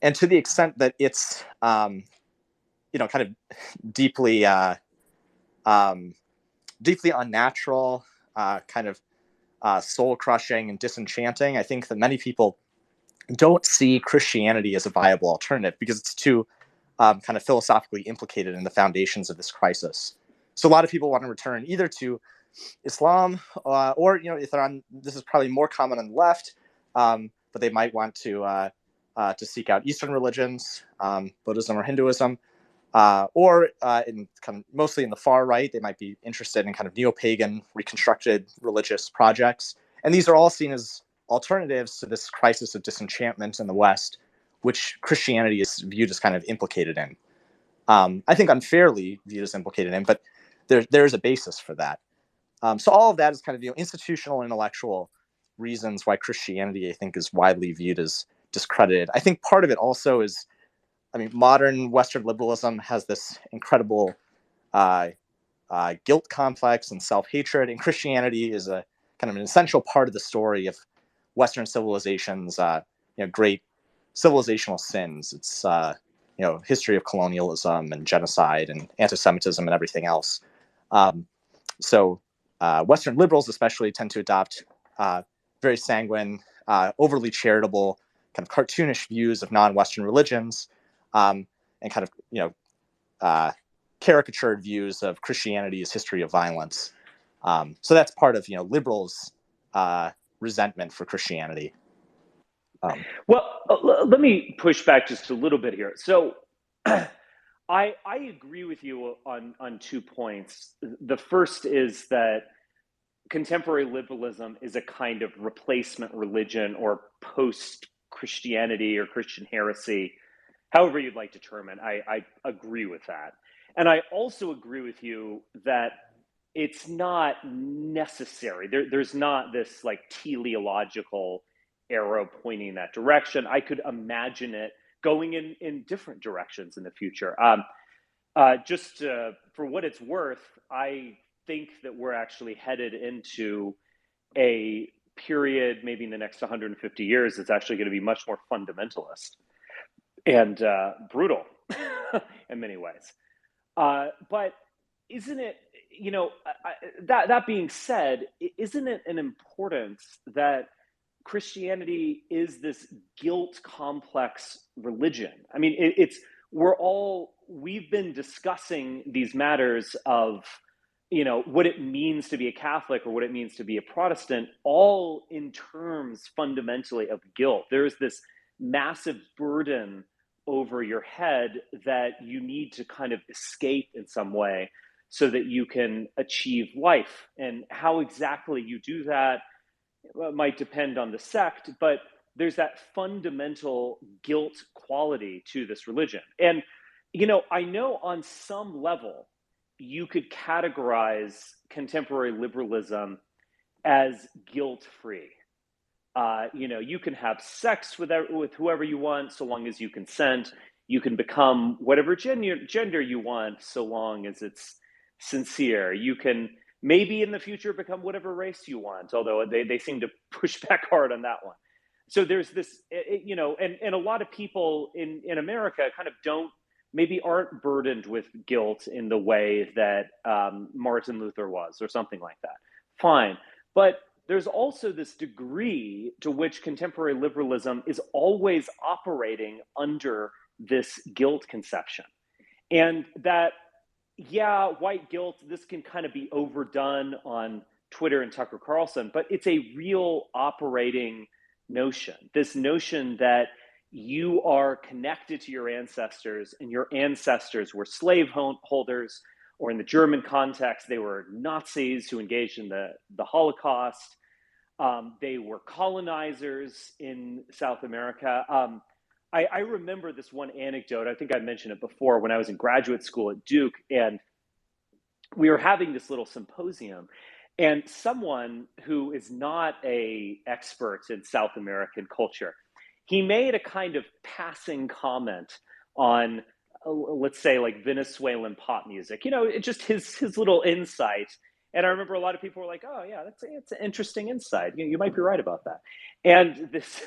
And to the extent that it's, kind of deeply deeply unnatural, kind of soul crushing and disenchanting. I think that many people don't see Christianity as a viable alternative because it's too kind of philosophically implicated in the foundations of this crisis. So a lot of people want to return either to Islam or, if they're on, this is probably more common on the left, but they might want to seek out Eastern religions, Buddhism or Hinduism, or in kind of mostly in the far right, they might be interested in kind of neo-pagan reconstructed religious projects. And these are all seen as alternatives to this crisis of disenchantment in the West, which Christianity is viewed as kind of implicated in. I think unfairly viewed as implicated in, but there is a basis for that. So all of that is kind of institutional and intellectual reasons why Christianity, I think, is widely viewed as discredited. I think part of it also is, modern Western liberalism has this incredible guilt complex and self-hatred, and Christianity is a kind of an essential part of the story of Western civilization's great civilizational sins. It's history of colonialism and genocide and anti-Semitism and everything else. So Western liberals especially tend to adopt very sanguine, overly charitable, kind of cartoonish views of non-Western religions, and kind of caricatured views of Christianity's history of violence. So that's part of liberals' resentment for Christianity.
Well, let me push back just a little bit here. So I agree with you on 2 points. The first is that contemporary liberalism is a kind of replacement religion or post-Christianity or Christian heresy, however you'd like to term it. I agree with that. And I also agree with you that it's not necessary. There's not this like teleological arrow pointing in that direction. I could imagine it going in different directions in the future. Just for what it's worth, I think that we're actually headed into a period, maybe in the next 150 years, that's actually going to be much more fundamentalist and brutal in many ways. But isn't it, that being said, isn't it an importance that Christianity is this guilt complex religion? I mean, we've been discussing these matters of, what it means to be a Catholic or what it means to be a Protestant, all in terms fundamentally of guilt. There's this massive burden over your head that you need to kind of escape in some way so that you can achieve life. And how exactly you do that might depend on the sect, but there's that fundamental guilt quality to this religion. And, I know on some level, you could categorize contemporary liberalism as guilt-free. You can have sex with whoever you want, so long as you consent. You can become whatever gender you want, so long as it's sincere. You can maybe in the future become whatever race you want, although they seem to push back hard on that one. So there's this, and a lot of people in America kind of aren't burdened with guilt in the way that Martin Luther was or something like that. Fine. But there's also this degree to which contemporary liberalism is always operating under this guilt conception. And that, white guilt, this can kind of be overdone on Twitter and Tucker Carlson, but it's a real operating notion. This notion that you are connected to your ancestors, and your ancestors were slave holders, or in the German context, they were Nazis who engaged in the Holocaust. They were colonizers in South America. I remember this one anecdote. I think I mentioned it before when I was in graduate school at Duke, and we were having this little symposium, and someone who is not an expert in South American culture, he made a kind of passing comment on, let's say, like Venezuelan pop music, just his little insight. And I remember a lot of people were like, oh yeah, it's an interesting insight. You might be right about that. And this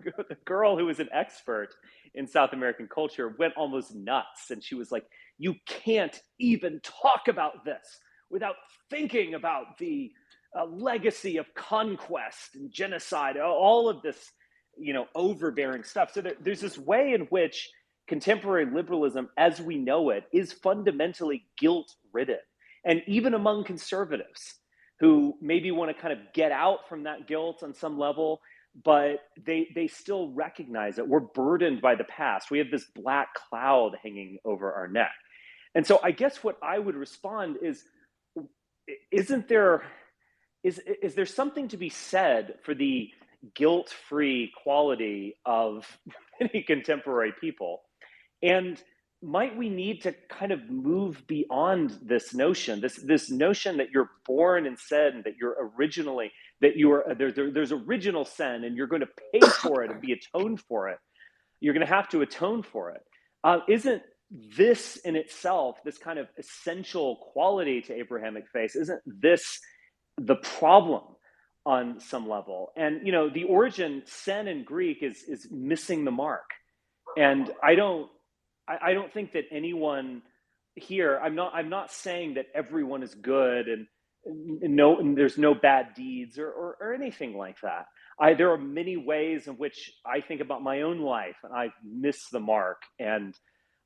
the girl who was an expert in South American culture went almost nuts. And she was like, you can't even talk about this without thinking about the legacy of conquest and genocide, all of this, overbearing stuff. So there's this way in which contemporary liberalism, as we know it, is fundamentally guilt-ridden. And even among conservatives who maybe want to kind of get out from that guilt on some level, but they still recognize that we're burdened by the past. We have this black cloud hanging over our neck. And so I guess what I would respond is, is there something to be said for the guilt-free quality of many contemporary people? And might we need to kind of move beyond this notion, this notion that you're born in sin, that there's original sin, and you're going to pay for it and be atoned for it. You're going to have to atone for it. Isn't this in itself, this kind of essential quality to Abrahamic faith, isn't this the problem on some level? And the origin, sin in Greek, is missing the mark. And I don't think that anyone here, I'm not saying that everyone is good and there's no bad deeds or anything like that. There are many ways in which I think about my own life, and I've missed the mark, and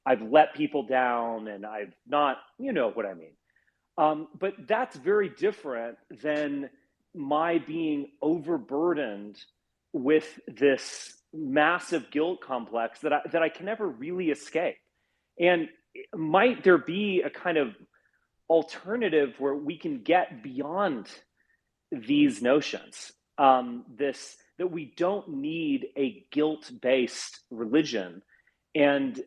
I've let people down, and I've not, what I mean. But that's very different than my being overburdened with this massive guilt complex that I can never really escape. And might there be a kind of alternative where we can get beyond these notions, that we don't need a guilt-based religion? And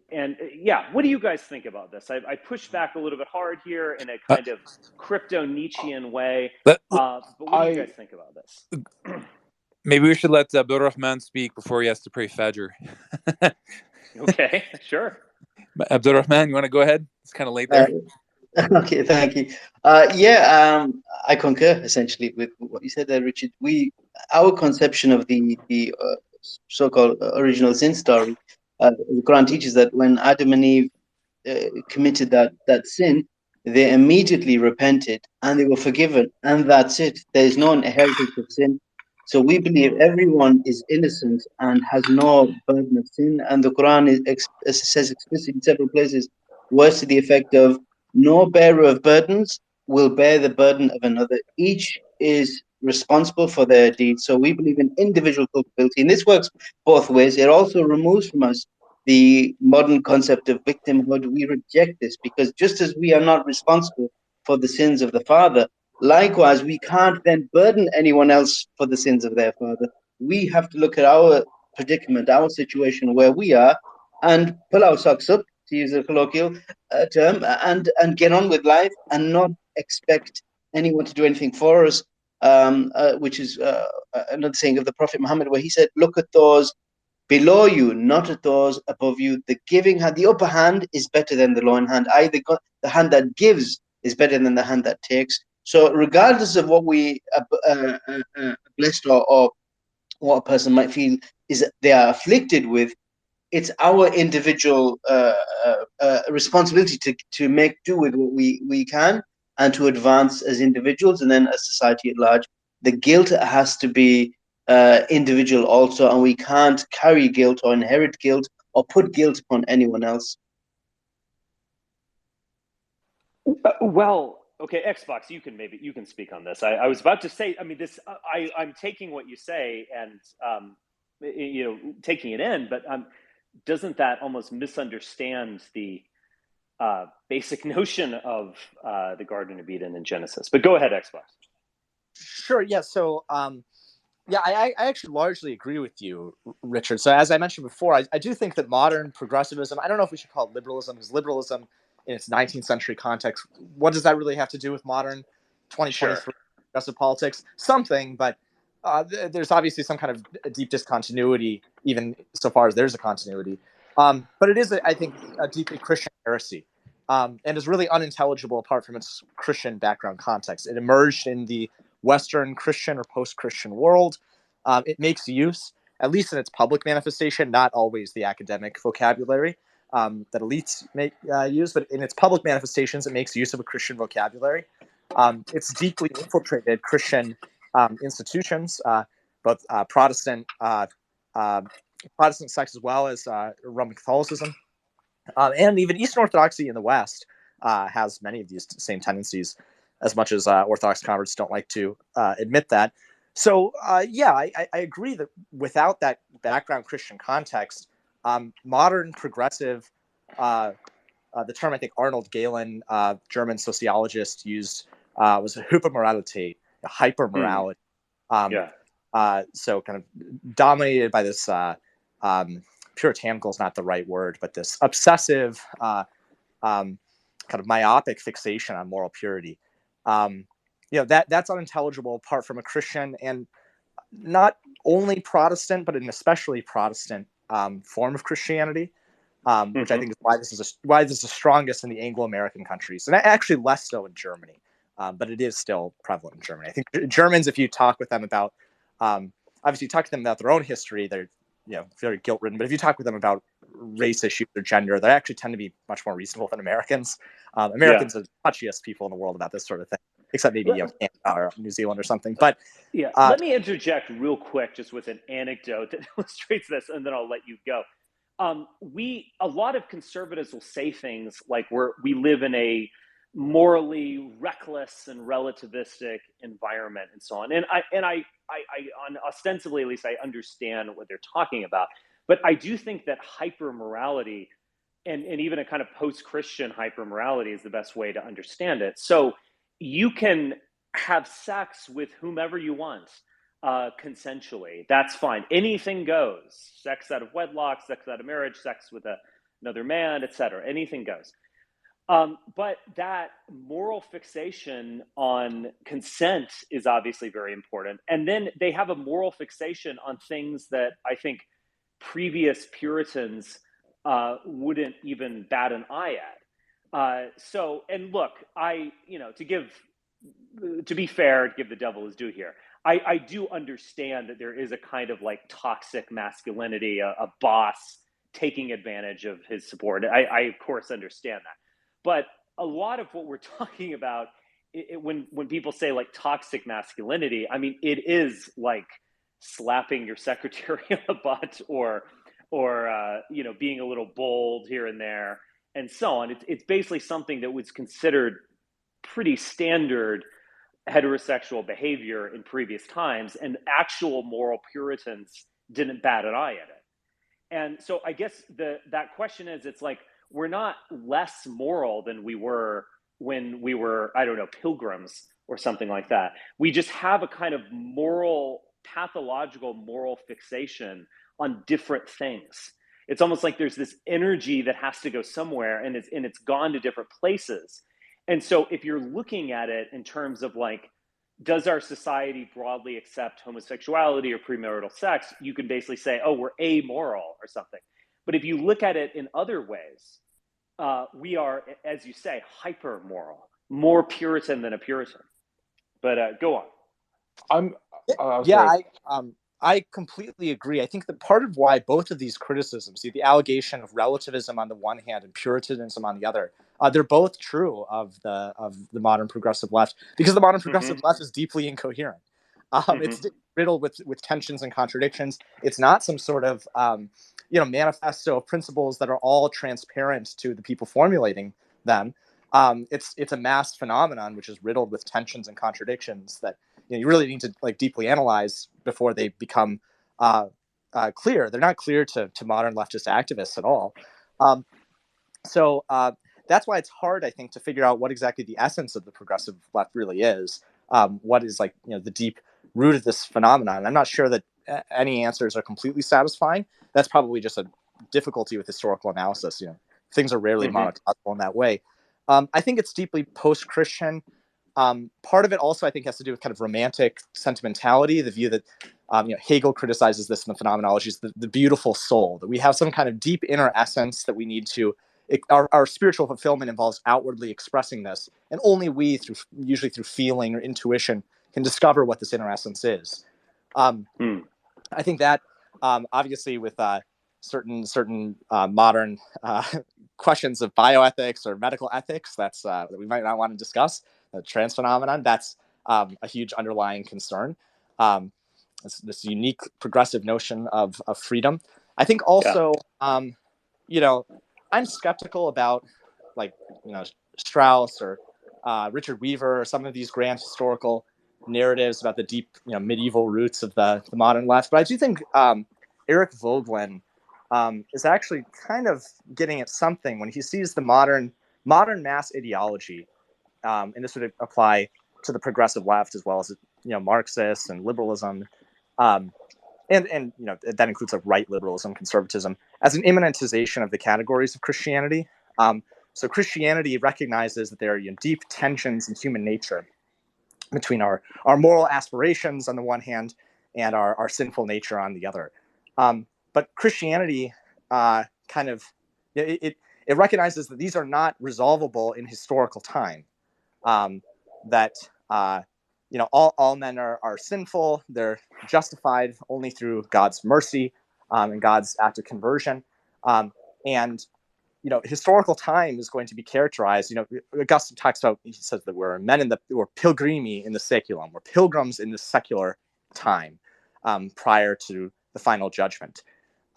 yeah, what do you guys think about this? I pushed back a little bit hard here in a kind of crypto-Nietzschean way, but what do you guys think about this?
Maybe we should let Abdul Rahman speak before he has to pray Fajr.
Okay, sure.
Abdul Rahman, you want to go ahead? It's kind of late there.
Okay, thank you. I concur essentially with what you said there, Richard. Our conception of the so-called original sin story, the Quran teaches that when Adam and Eve committed that sin, they immediately repented and they were forgiven, and that's it. There is no inheritance of sin. So we believe everyone is innocent and has no burden of sin. And the Quran says explicitly in several places words to the effect of, no bearer of burdens will bear the burden of another. Each is responsible for their deeds. So we believe in individual culpability. And this works both ways. It also removes from us the modern concept of victimhood. We reject this because just as we are not responsible for the sins of the father, likewise, we can't then burden anyone else for the sins of their father. We have to look at our predicament, our situation where we are, and pull our socks up, to use a colloquial term, and get on with life and not expect anyone to do anything for us, which is another saying of the Prophet Muhammad, where he said, look at those below you, not at those above you. The giving hand, the upper hand is better than the lower hand. The hand that gives is better than the hand that takes. So regardless of what we blessed or what a person might feel is that they are afflicted with, it's our individual responsibility to make do with what we can and to advance as individuals and then as society at large. The guilt has to be individual also, and we can't carry guilt or inherit guilt or put guilt upon anyone else.
Well, okay, Xbox, you can speak on this. I was about to say, I mean, this. I'm taking what you say and taking it in, but doesn't that almost misunderstand the basic notion of the Garden of Eden in Genesis? But go ahead, Xbox.
Sure. Yeah. So, I actually largely agree with you, Richard. So, as I mentioned before, I do think that modern progressivism, I don't know if we should call it liberalism, because liberalism in its 19th century context, what does that really have to do with modern 2023 progressive politics? Something, but there's obviously some kind of deep discontinuity, even so far as there's a continuity. But it is, I think, a deeply Christian heresy, and is really unintelligible apart from its Christian background context. It emerged in the Western Christian or post-Christian world. It makes use, at least in its public manifestation, not always the academic vocabulary that elites make use, but in its public manifestations, it makes use of a Christian vocabulary. It's deeply infiltrated Christian institutions, both Protestant sects as well as Roman Catholicism, and even Eastern Orthodoxy in the West has many of these same tendencies, as much as Orthodox converts don't like to admit that. So I agree that without that background Christian context, modern progressive, the term I think Arnold Galen, German sociologist, used was a hypermorality, a hypermorality. So kind of dominated by this puritanical is not the right word, but this obsessive, kind of myopic fixation on moral purity. That's unintelligible apart from a Christian and not only Protestant, but an especially Protestant form of Christianity, which I think is why this is the strongest in the Anglo-American countries, and actually less so in Germany, but it is still prevalent in Germany. I think Germans, if you talk with them about, obviously, you talk to them about their own history, they're very guilt-ridden. But if you talk with them about race issues or gender, they actually tend to be much more reasonable than Americans. Americans are the touchiest people in the world about this sort of thing, except maybe Canada or New Zealand or something. But
let me interject real quick, just with an anecdote that illustrates this, and then I'll let you go. A lot of conservatives will say things like we live in a morally reckless and relativistic environment and so on. And I ostensibly, at least, I understand what they're talking about. But I do think that hypermorality and even a kind of post-Christian hypermorality is the best way to understand it. So you can have sex with whomever you want consensually. That's fine. Anything goes. Sex out of wedlock, sex out of marriage, sex with another man, etc. Anything goes. But that moral fixation on consent is obviously very important. And then they have a moral fixation on things that I think previous Puritans wouldn't even bat an eye at. And look, to be fair, to give the devil his due here, I do understand that there is a kind of like toxic masculinity, a boss taking advantage of his support. I of course understand that. But a lot of what we're talking about, when people say like toxic masculinity, I mean, it is like slapping your secretary on the butt or being a little bold here and there and so on. It's basically something that was considered pretty standard heterosexual behavior in previous times, and actual moral Puritans didn't bat an eye at it. And so I guess that question is, it's like, we're not less moral than we were when we were, I don't know, pilgrims or something like that. We just have a kind of pathological moral fixation on different things. It's almost like there's this energy that has to go somewhere, and it's gone to different places. And so if you're looking at it in terms of like, does our society broadly accept homosexuality or premarital sex, you can basically say, oh, we're amoral or something. But if you look at it in other ways, we are, as you say, hyper moral, more Puritan than a Puritan. But go on.
I completely agree. I think that part of why both of these criticisms, the allegation of relativism on the one hand and Puritanism on the other, they're both true of the modern progressive left, because the modern progressive left is deeply incoherent. It's riddled with tensions and contradictions. It's not some sort of manifesto of principles that are all transparent to the people formulating them. It's a mass phenomenon which is riddled with tensions and contradictions that you really need to like deeply analyze before they become clear. They're not clear to modern leftist activists at all. So that's why it's hard, I think, to figure out what exactly the essence of the progressive left really is. What is like the deep root of this phenomenon? I'm not sure that any answers are completely satisfying. That's probably just a difficulty with historical analysis. Things are rarely monotheistic in that way. I think it's deeply post-Christian. Part of it also, I think, has to do with kind of romantic sentimentality, the view that Hegel criticizes this in the phenomenologies, the beautiful soul, that we have some kind of deep inner essence that we need to, our spiritual fulfillment involves outwardly expressing this, and only we, usually through feeling or intuition, can discover what this inner essence is. I think that obviously with certain modern questions of bioethics or medical ethics that we might not want to discuss, the trans phenomenon. That's a huge underlying concern. This unique progressive notion of freedom. I think also, you know, I'm skeptical about like, you know, Strauss or Richard Weaver or some of these grand historical narratives about the deep, you know, medieval roots of the modern left. But I do think Eric Voegelin is actually kind of getting at something when he sees the modern mass ideology, and this would apply to the progressive left as well as, you know, Marxists and liberalism, and you know, that includes like right liberalism, conservatism, as an immanentization of the categories of Christianity. So Christianity recognizes that there are, you know, deep tensions in human nature between our moral aspirations on the one hand and our sinful nature on the other. But Christianity kind of it recognizes that these are not resolvable in historical time. That you know, all men are sinful. They're justified only through God's mercy and God's act of conversion. And you know, historical time is going to be characterized. You know, Augustine talks about. He says that we're pilgrimi in the saeculum. We're pilgrims in the secular time prior to the final judgment.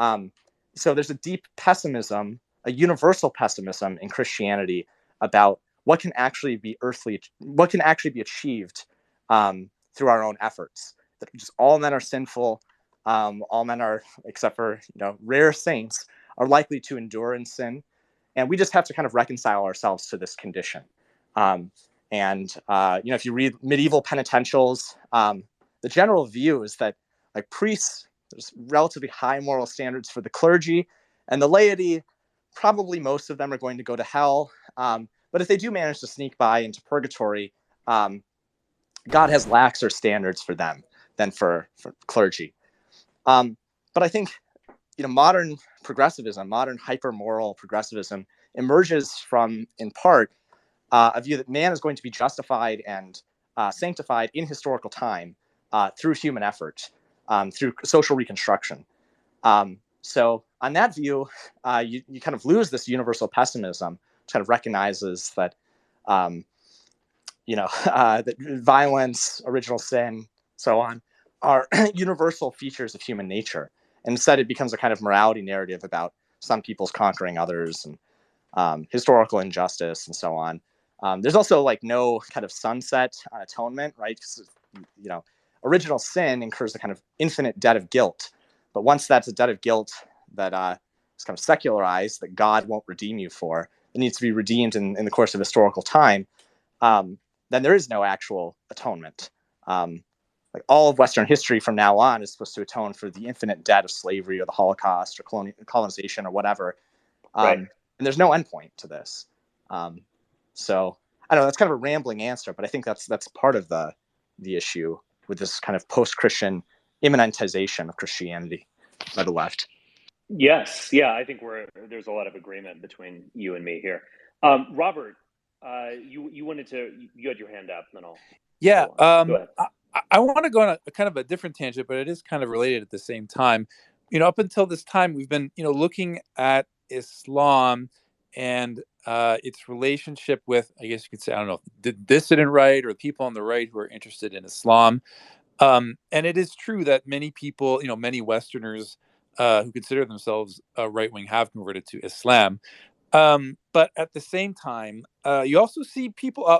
So there's a deep pessimism, a universal pessimism in Christianity about what can actually be achieved through our own efforts. That just all men are sinful. All men are, except for, you know, rare saints, are likely to endure in sin, and we just have to kind of reconcile ourselves to this condition. You know, if you read medieval penitentials, the general view is that like priests, there's relatively high moral standards for the clergy, and the laity, probably most of them are going to go to hell. But if they do manage to sneak by into purgatory, God has laxer standards for them than for clergy. But I think, you know, modern progressivism, modern hyper-moral progressivism emerges from, in part, a view that man is going to be justified and sanctified in historical time through human effort, through social reconstruction. So on that view, you kind of lose this universal pessimism, which kind of recognizes that, you know, that violence, original sin, so on, are universal features of human nature. And instead, it becomes a kind of morality narrative about some people's conquering others and historical injustice and so on. There's also like no kind of sunset on atonement, right? Because, you know, original sin incurs a kind of infinite debt of guilt. But once that's a debt of guilt that is kind of secularized, that God won't redeem you for, it needs to be redeemed in the course of historical time, then there is no actual atonement. Like all of Western history from now on is supposed to atone for the infinite debt of slavery or the Holocaust or colonization or whatever. Right. And there's no endpoint to this. So I don't know, that's kind of a rambling answer, but I think that's part of the issue with this kind of post-Christian immanentization of Christianity by the left.
Yes. Yeah, I think there's a lot of agreement between you and me here. Robert, you had your hand up, and then I'll...
Yeah.
Go ahead.
I want to go on a kind of a different tangent, but it is kind of related at the same time. You know, up until this time, we've been, you know, looking at Islam and its relationship with, I guess you could say, I don't know, the dissident right or people on the right who are interested in Islam. And it is true that many people, you know, many Westerners who consider themselves right-wing have converted to Islam. But at the same time, you also see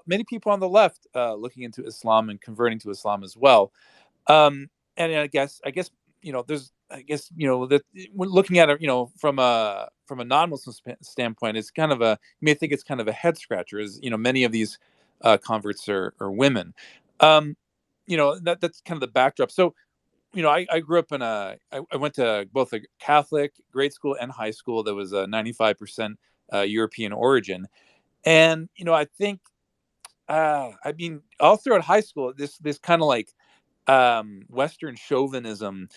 many people on the left looking into Islam and converting to Islam as well. And I guess, you know, that when looking at it, you know, from a non-Muslim standpoint, it's kind of you may think it's kind of a head scratcher, as, you know, many of these converts are women. You know, that's kind of the backdrop. So, you know, I grew up I went to both a Catholic grade school and high school that was 95% European origin. And, you know, I think, I mean, all throughout high school, this kind of like Western chauvinism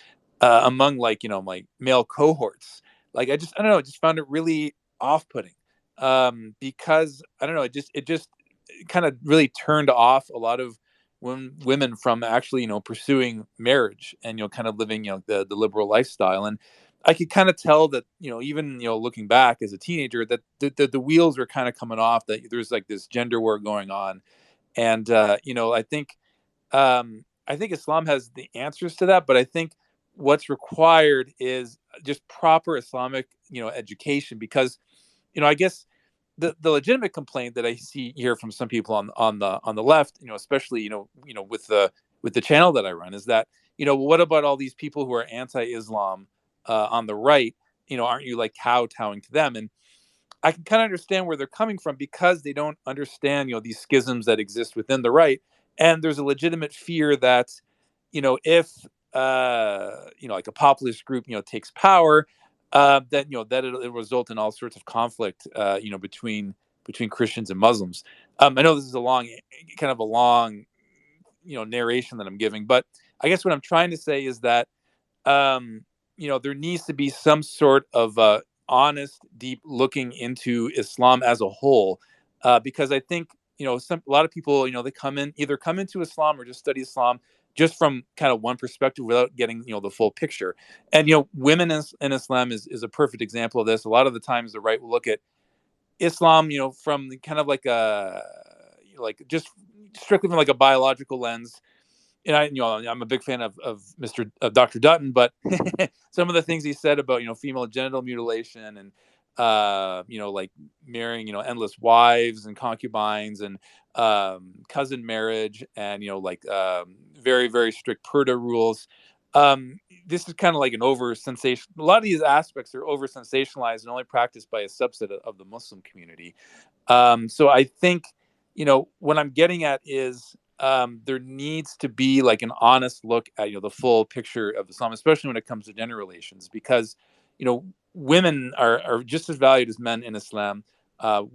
among, like, you know, like male cohorts, like, I don't know, I just found it really off-putting because, I don't know, it just kind of really turned off a lot of women from actually, you know, pursuing marriage and, you know, kind of living, you know, the liberal lifestyle. And I could kind of tell that, you know, even, you know, looking back as a teenager, that the wheels were kind of coming off, that there's like this gender war going on. And I think Islam has the answers to that, but I think what's required is just proper Islamic, education, because, I guess the legitimate complaint that I see here from some people on the left, especially, with the channel that I run, is that, what about all these people who are anti-Islam on the right? Aren't you like kowtowing to them? And I can kind of understand where they're coming from, because they don't understand, these schisms that exist within the right. And there's a legitimate fear that, if, like a populist group, takes power, that, that it'll result in all sorts of conflict, between Christians and Muslims. I know this is kind of a long, narration that I'm giving, but I guess what I'm trying to say is that, there needs to be some sort of honest, deep looking into Islam as a whole, because I think a lot of people they come into Islam or just study Islam just from kind of one perspective without getting the full picture. And women in Islam is a perfect example of this. A lot of the times the right will look at Islam from kind of like just strictly from like a biological lens. And I'm a big fan of Dr. Dutton, but some of the things he said about female genital mutilation and like marrying endless wives and concubines and cousin marriage and very, very strict purdah rules. This is kind of like an over sensation. A lot of these aspects are over sensationalized and only practiced by a subset of the Muslim community. So I think what I'm getting at is there needs to be like an honest look at the full picture of Islam, especially when it comes to gender relations, because women are just as valued as men in Islam.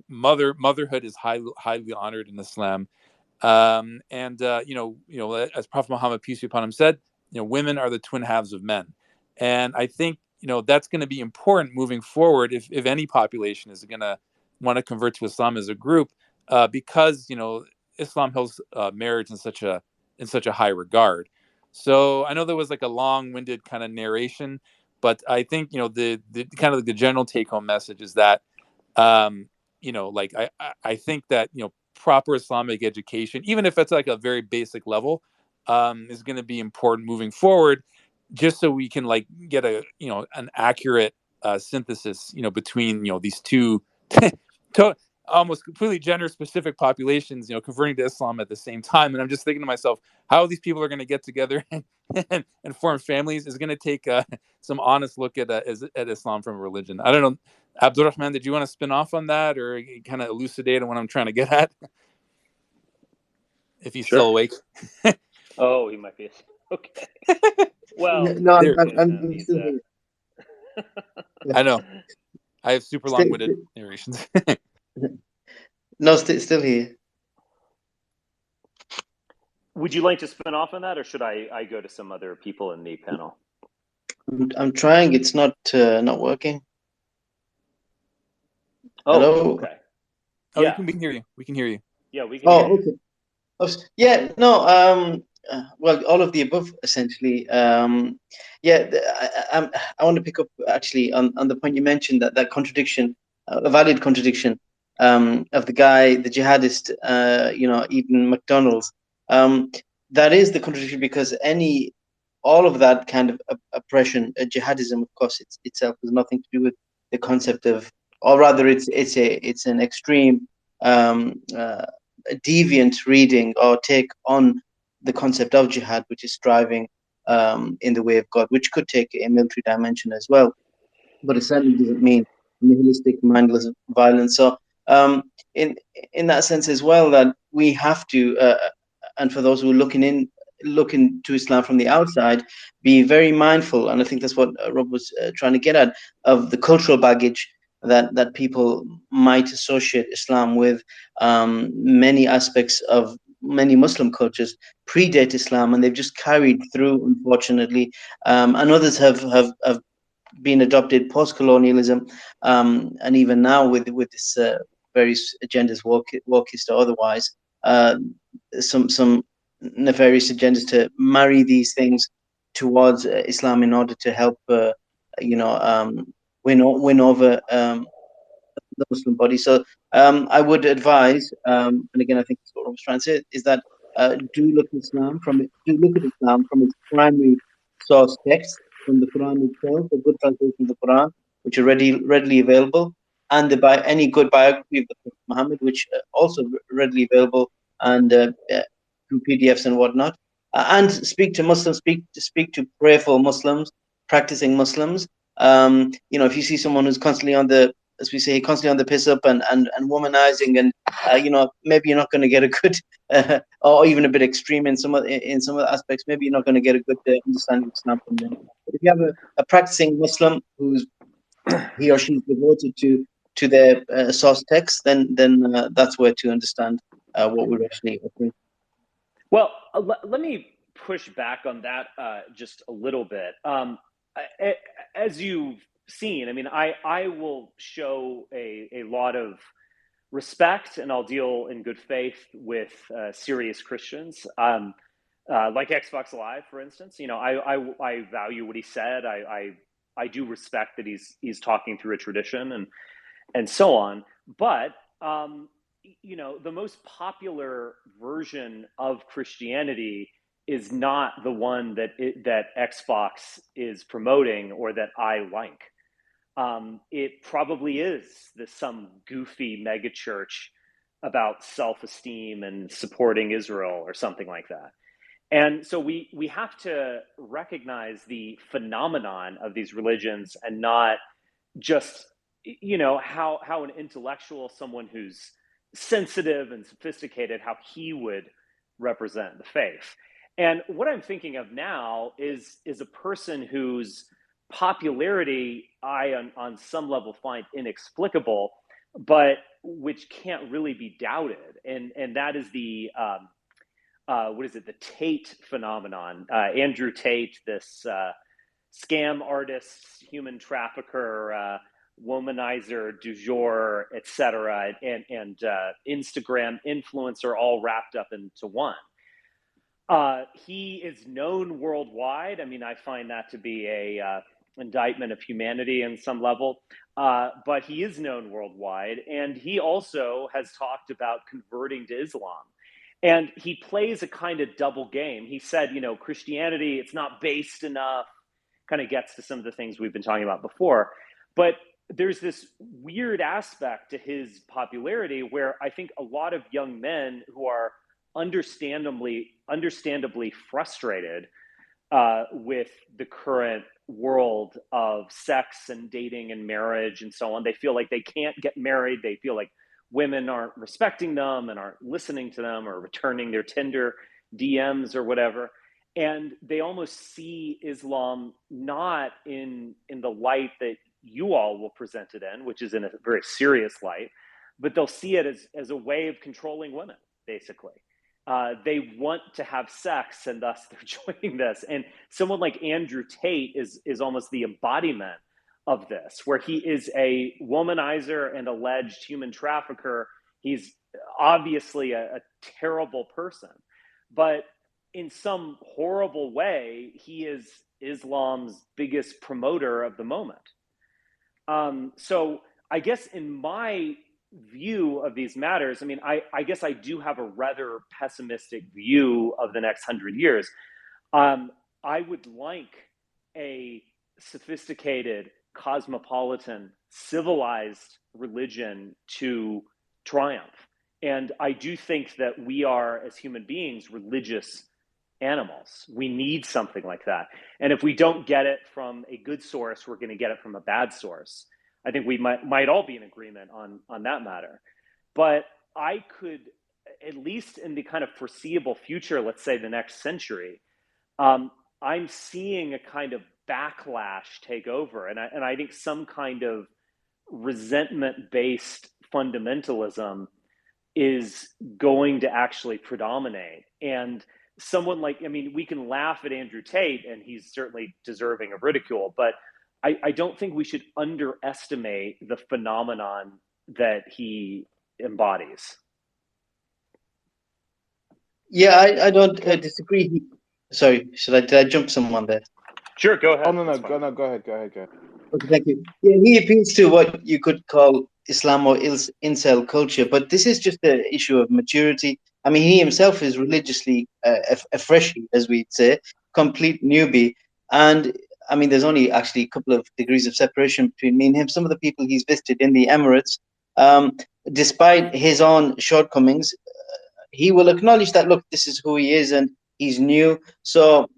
Motherhood is highly honored in Islam, and as Prophet Muhammad, peace be upon him, said, women are the twin halves of men. And I think that's going to be important moving forward if any population is going to want to convert to Islam as a group, because Islam holds marriage in such a high regard. So I know there was like a long-winded kind of narration, but I think the kind of the general take-home message is that like I think that proper Islamic education, even if it's like a very basic level, is going to be important moving forward, just so we can like get a an accurate synthesis between these two almost completely gender specific populations converting to Islam at the same time. And I'm just thinking to myself, how these people are going to get together and form families is going to take some honest look at Islam from a religion. I don't know, Abdurrahman, did you want to spin off on that or kind of elucidate on what I'm trying to get at? If he's still awake.
Oh, he might be. Okay. Well,
no, I'm still here.
I know. I have super long-winded narrations.
No, still here.
Would you like to spin off on that, or should I go to some other people in the panel?
I'm trying. It's not working.
Oh,
hello?
Okay.
Oh, yeah. We can hear you. We can hear you.
Yeah, we can hear you.
Okay. Yeah, no, well, all of the above, essentially. Yeah, I want to pick up, actually, on the point you mentioned, that contradiction, a valid contradiction, of the guy, the jihadist, eating McDonald's. That is the contradiction, because all of that kind of oppression, jihadism, of course, itself has nothing to do with the concept of, or rather, it's an extreme, deviant reading or take on the concept of jihad, which is striving in the way of God, which could take a military dimension as well, but it certainly doesn't mean nihilistic, mindless violence. So in that sense as well, that we have to, and for those who are looking to Islam from the outside, be very mindful, and I think that's what Rob was trying to get at, of the cultural baggage that people might associate Islam with. Many aspects of many Muslim cultures predate Islam, and they've just carried through, unfortunately, and others have been adopted post-colonialism, and even now with this various agendas, wokeist or otherwise, some nefarious agendas to marry these things towards Islam in order to help win over the Muslim body. So I would advise, and again, I think that's what I was trying to say, is that do look at Islam from its primary source text, from the Quran itself, a good translation of the Quran, which are readily available, and any good biography of the Prophet Muhammad, which also readily available, and through PDFs and whatnot. And speak to Muslims, speak to prayerful Muslims, practicing Muslims. If you see someone who's constantly on the, as we say, constantly on the piss up and womanizing, and maybe you're not going to get a good, or even a bit extreme in some of the aspects. Maybe you're not going to get a good understanding of Islam from them. But if you have a practicing Muslim who's he or she's devoted to their source text, then that's where to understand what we're actually offering.
Well, let me push back on that just a little bit. As you've seen, I mean, I will show a lot of respect, and I'll deal in good faith with serious Christians, like Xbox Live, for instance. I value what he said. I do respect that he's talking through a tradition and so on. But the most popular version of Christianity is not the one that Xbox is promoting or that I like. It probably is some goofy megachurch about self-esteem and supporting Israel or something like that. And so we have to recognize the phenomenon of these religions, and not just how an intellectual, someone who's sensitive and sophisticated, how he would represent the faith. And what I'm thinking of now is a person whose popularity I, on some level, find inexplicable, but which can't really be doubted. And that is the the Tate phenomenon. Andrew Tate, this scam artist, human trafficker, womanizer du jour, etc., and Instagram influencer, all wrapped up into one. He is known worldwide. I mean, I find that to be a indictment of humanity in some level, but he is known worldwide, and he also has talked about converting to Islam. And he plays a kind of double game. He said, Christianity, it's not based enough, kind of gets to some of the things we've been talking about before. But there's this weird aspect to his popularity where I think a lot of young men who are understandably frustrated with the current world of sex and dating and marriage and so on. They feel like they can't get married. They feel like women aren't respecting them and aren't listening to them or returning their Tinder DMs or whatever. And they almost see Islam not in the light that you all will present it in, which is in a very serious light, but they'll see it as a way of controlling women, basically. They want to have sex, and thus they're joining this. And someone like Andrew Tate is almost the embodiment of this, where he is a womanizer and alleged human trafficker. He's obviously a terrible person, but in some horrible way, he is Islam's biggest promoter of the moment. So I guess in my view of these matters, I mean, I guess I do have a rather pessimistic view of the next 100 years. I would like a sophisticated, cosmopolitan, civilized religion to triumph. And I do think that we are, as human beings, religious animals. We need something like that. And if we don't get it from a good source, we're going to get it from a bad source. I think we might all be in agreement on that matter. But I could, at least in the kind of foreseeable future, let's say the next century, I'm seeing a kind of backlash take over. And I think some kind of resentment-based fundamentalism is going to actually predominate. And someone like, I mean, we can laugh at Andrew Tate, and he's certainly deserving of ridicule, but I don't think we should underestimate the phenomenon that he embodies. Yeah,
I don't disagree. Sorry, did I jump someone there?
Sure, go ahead.
Oh, no, go ahead.
Okay, thank you. Yeah, he appeals to what you could call Islam or incel culture, but this is just the issue of maturity. I mean, he himself is religiously a freshie, as we'd say, complete newbie. And I mean, there's only actually a couple of degrees of separation between me and him. Some of the people he's visited in the Emirates, despite his own shortcomings, he will acknowledge that, look, this is who he is and he's new. So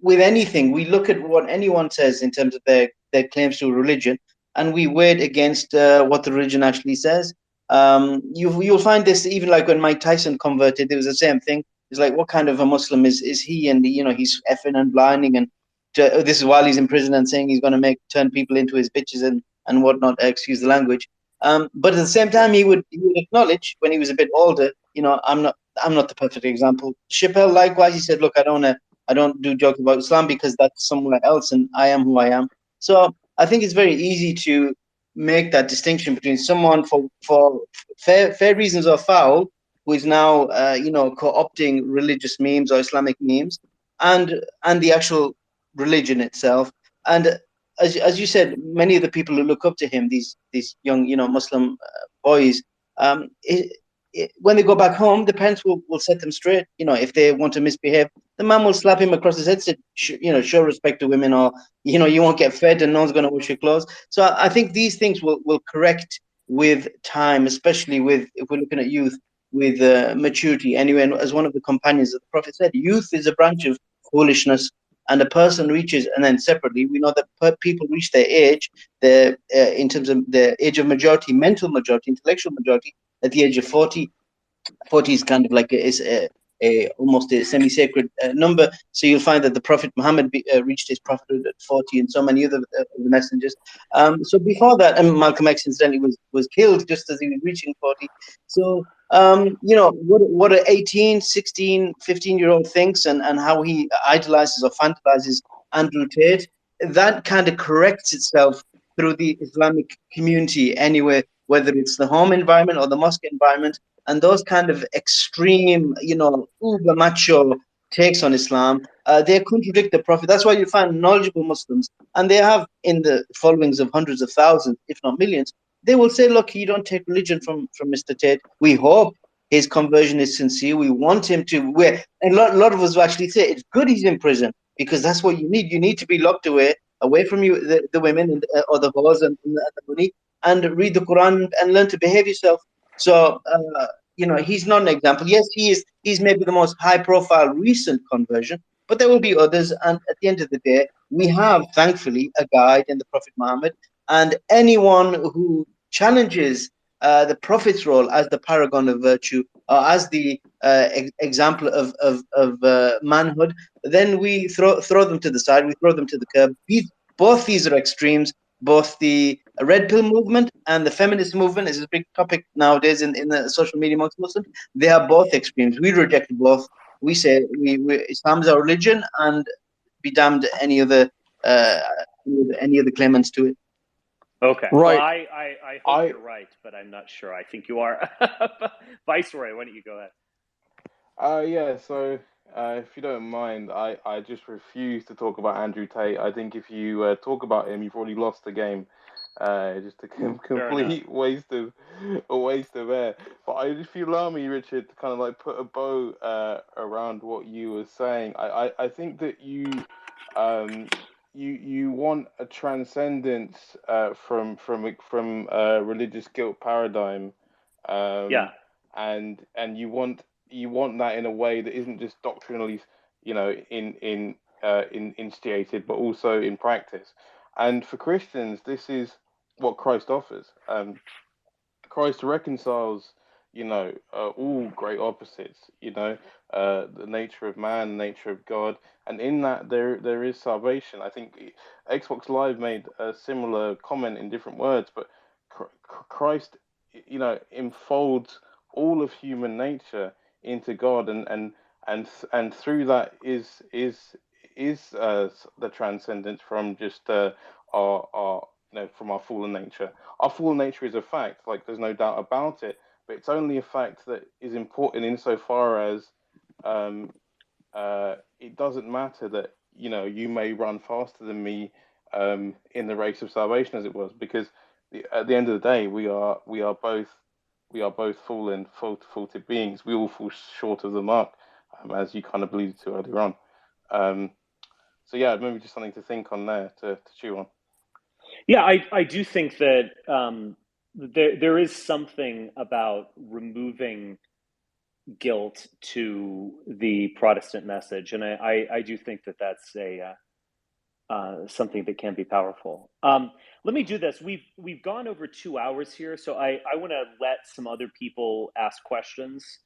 with anything, we look at what anyone says in terms of their claims to religion, and we weigh it against what the religion actually says. You'll find this even like when Mike Tyson converted, it was the same thing. It's like, what kind of a Muslim is he? And he's effing and blinding, and this is while he's in prison and saying he's going to turn people into his bitches and whatnot. Excuse the language. But at the same time, he would acknowledge when he was a bit older, I'm not the perfect example. Chappelle, likewise, he said, look, I don't do jokes about Islam because that's somewhere else, and I am who I am. So I think it's very easy to make that distinction between someone for fair reasons or foul, who is now co-opting religious memes or Islamic memes, and the actual religion itself. And as you said, many of the people who look up to him, these young Muslim boys, when they go back home, the parents will set them straight. If they want to misbehave, the man will slap him across his head, say, show respect to women, or you won't get fed and no one's going to wash your clothes. So I think these things will correct with time, especially if we're looking at youth, with maturity. Anyway, and as one of the companions of the Prophet said, youth is a branch of foolishness, and a person reaches, and then separately, we know that people reach their age, in terms of the age of majority, mental majority, intellectual majority, at the age of 40. 40 is kind of like almost a semi-sacred number. So you'll find that the Prophet Muhammad reached his prophethood at 40, and so many other the messengers. So before that, and Malcolm X incidentally was killed just as he was reaching 40. So what an 18, 16, 15-year-old thinks, and how he idolizes or fantasizes Andrew Tate, that kind of corrects itself through the Islamic community anyway, whether it's the home environment or the mosque environment. And those kind of extreme, uber macho takes on Islam, they contradict the Prophet. That's why you find knowledgeable Muslims, and they have in the followings of hundreds of thousands, if not millions, they will say, look, you don't take religion from Mr. Tate. We hope his conversion is sincere. We want him to. And a lot of us will actually say, it's good he's in prison, because that's what you need. You need to be locked away from you, the women and, or the whores and the money, and read the Quran and learn to behave yourself. So, he's not an example. Yes, he's maybe the most high-profile recent conversion, but there will be others. And at the end of the day, we have, thankfully, a guide in the Prophet Muhammad. And anyone who challenges the Prophet's role as the paragon of virtue, or as the example of manhood, then we throw them to the side. We throw them to the curb. Both these are extremes. Both the red pill movement and the feminist movement is a big topic nowadays in the social media amongst Muslims. They are both extremes. We reject both. We say Islam is our religion, and be damned any other claimants to it.
Okay.
Right.
Well, I hope you're right, but I'm not sure. I think you are. Viceroy, why don't you go ahead?
Yeah, so if you don't mind, I just refuse to talk about Andrew Tate. I think if you talk about him, you've already lost the game. Just a complete waste of air. But if you allow me, Richard, to kind of like put a bow around what you were saying, I think that you want a transcendence from religious guilt paradigm, and you want that in a way that isn't just doctrinally, instigated, but also in practice. And for Christians, this is what Christ offers. Christ reconciles, all great opposites. The nature of man, the nature of God, and in that there is salvation. I think Xbox Live made a similar comment in different words, but Christ, enfolds all of human nature into God, and through that is the transcendence from just our from our fallen nature. Our fallen nature is a fact, like there's no doubt about it, but it's only a fact that is important insofar as it doesn't matter that you may run faster than me in the race of salvation, as it was, because at the end of the day, we are both faulted beings. We all fall short of the mark, as you kind of alluded to earlier on. So yeah, maybe just something to think on there to chew on.
Yeah, I do think that there is something about removing guilt to the Protestant message, and I do think that that's something that can be powerful. Let me do this. We've gone over 2 hours here, so I want to let some other people ask questions.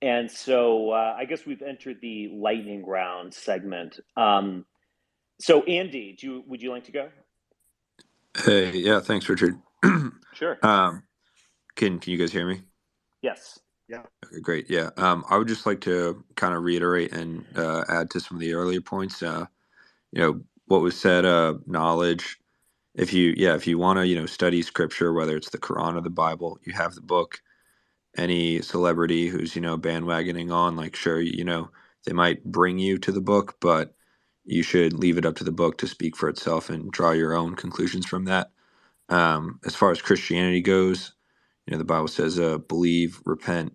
And so I guess we've entered the lightning round segment. So Andy, would you like to go?
Hey, yeah, thanks, Richard.
Sure.
Can you guys hear me?
Yes.
Yeah.
Okay, great. Yeah. I would just like to kind of reiterate and add to some of the earlier points. What was said, knowledge. If you want to, study scripture, whether it's the Quran or the Bible, you have the book. Any celebrity who's, bandwagoning on, like, sure, they might bring you to the book, but you should leave it up to the book to speak for itself and draw your own conclusions from that. As far as Christianity goes, the Bible says, believe, repent,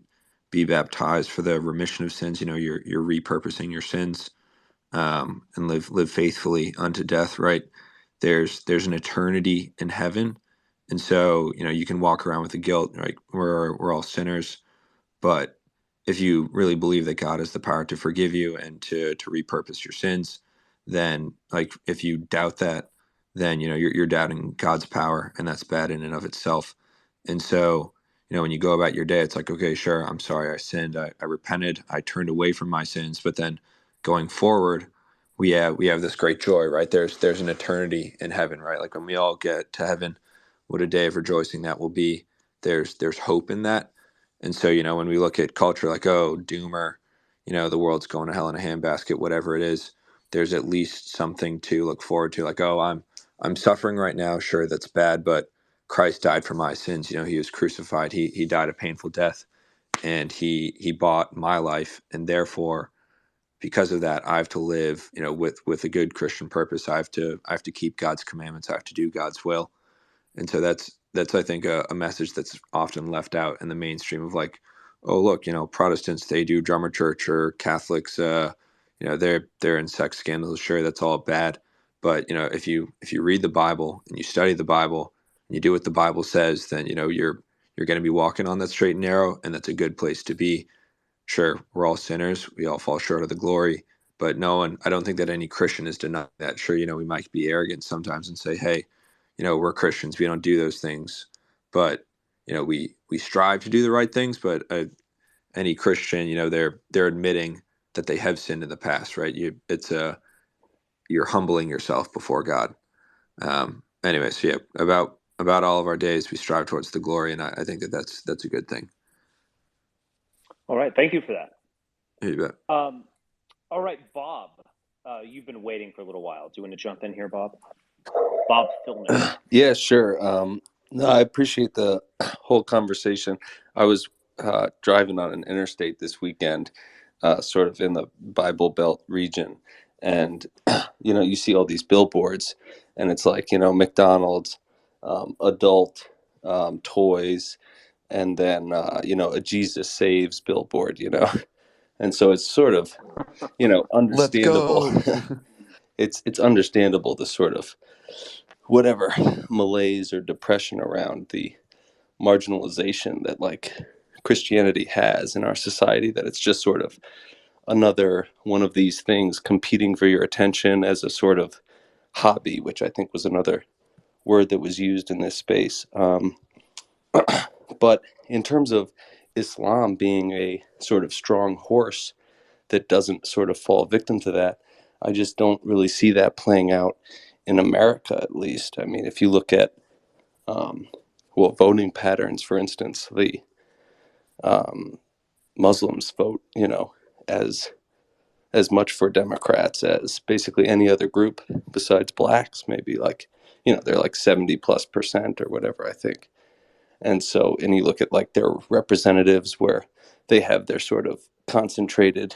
be baptized for the remission of sins. You're repurposing your sins, and live faithfully unto death. Right? There's an eternity in heaven, and so you can walk around with the guilt. Right? We're all sinners, but if you really believe that God has the power to forgive you and to repurpose your sins, then, like, if you doubt that, then you're doubting God's power, and that's bad in and of itself. And so, when you go about your day, it's like, okay, sure, I'm sorry, I sinned, I repented, I turned away from my sins, but then going forward, we have this great joy, right? There's an eternity in heaven, right? Like, when we all get to heaven, what a day of rejoicing that will be. There's hope in that. And so, when we look at culture, like, oh, doomer, the world's going to hell in a handbasket, whatever it is, there's at least something to look forward to. Like, oh, I'm suffering right now. Sure, that's bad, but Christ died for my sins. He was crucified. He died a painful death, and he bought my life. And therefore, because of that, I have to live, with a good Christian purpose. I have to keep God's commandments. I have to do God's will. And so that's I think a message that's often left out in the mainstream of, like, oh, look, Protestants, they do drummer church, or Catholics, they're in sex scandals. Sure, that's all bad. But if you read the Bible and you study the Bible and you do what the Bible says, then you're going to be walking on that straight and narrow, and that's a good place to be. Sure, we're all sinners. We all fall short of the glory. But I don't think that any Christian is denying that. Sure, we might be arrogant sometimes and say, hey, we're Christians. We don't do those things. But, we strive to do the right things. But any Christian, they're admitting that they have sinned in the past, right? You're humbling yourself before God. Anyway, so yeah, about all of our days, we strive towards the glory, and I think that's a good thing.
All right, thank you for that.
You bet.
All right, Bob, you've been waiting for a little while. Do you want to jump in here, Bob? Bob Filner.
Yeah, sure. No, I appreciate the whole conversation. I was driving on an interstate this weekend, sort of in the Bible Belt region, and you see all these billboards, and it's like, McDonald's, adult toys, and then a Jesus Saves billboard, and so it's sort of understandable. It's understandable, the sort of whatever malaise or depression around the marginalization that, like, Christianity has in our society, that it's just sort of another one of these things competing for your attention as a sort of hobby, which I think was another word that was used in this space. But in terms of Islam being a sort of strong horse that doesn't sort of fall victim to that, I just don't really see that playing out in America, at least. I mean, if you look at voting patterns, for instance, the Muslims vote, as much for Democrats as basically any other group besides blacks. Maybe, like, they're like 70+% or whatever, I think. And so, and you look at, like, their representatives, where they have their sort of concentrated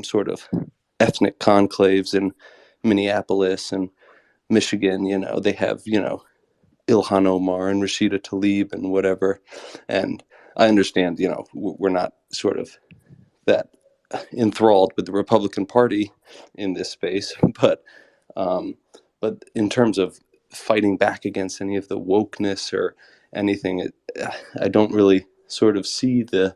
sort of ethnic conclaves in Minneapolis and Michigan. They have Ilhan Omar and Rashida Tlaib and whatever. And I understand, we're not sort of that enthralled with the Republican Party in this space, but in terms of fighting back against any of the wokeness or anything, I don't really sort of see the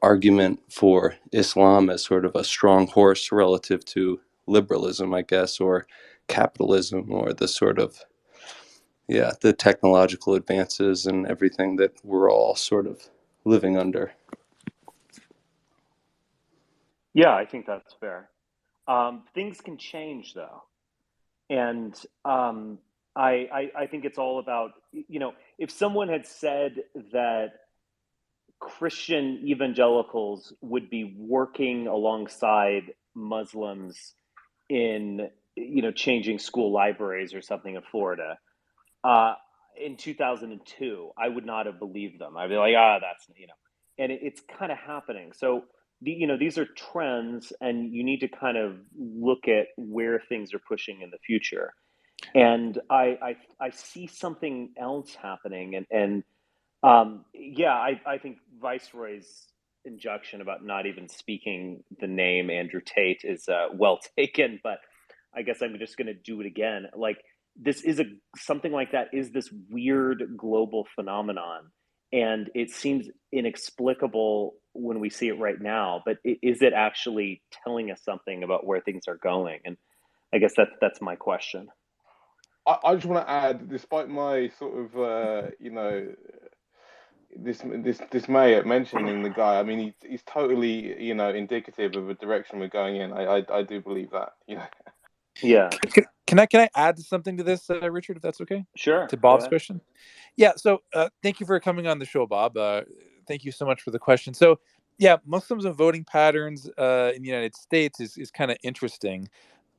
argument for Islam as sort of a strong horse relative to liberalism, I guess, or capitalism, or the sort of the technological advances and everything that we're all sort of living under.
Yeah, I think that's fair. Things can change, though. And I think it's all about, if someone had said that Christian evangelicals would be working alongside Muslims in, changing school libraries or something in Florida, in 2002, I would not have believed them. I'd be like, that's, and it's kind of happening. So, these are trends, and you need to kind of look at where things are pushing in the future. And I see something else happening, and I think Viceroy's injunction about not even speaking the name Andrew Tate is well taken, but I guess I'm just going to do it again. Like, this is something like that is this weird global phenomenon, and it seems inexplicable when we see it right now, but is it actually telling us something about where things are going? And I guess that's my question.
I just want to add, despite my sort of dismay at mentioning the guy, I mean, he's totally indicative of a direction we're going in. I do believe that.
Yeah.
Can I add something to this, Richard, if that's okay?
Sure.
To Bob's question. Yeah. So thank you for coming on the show, Bob. Thank you so much for the question. So yeah, Muslims and voting patterns in the United States is kind of interesting.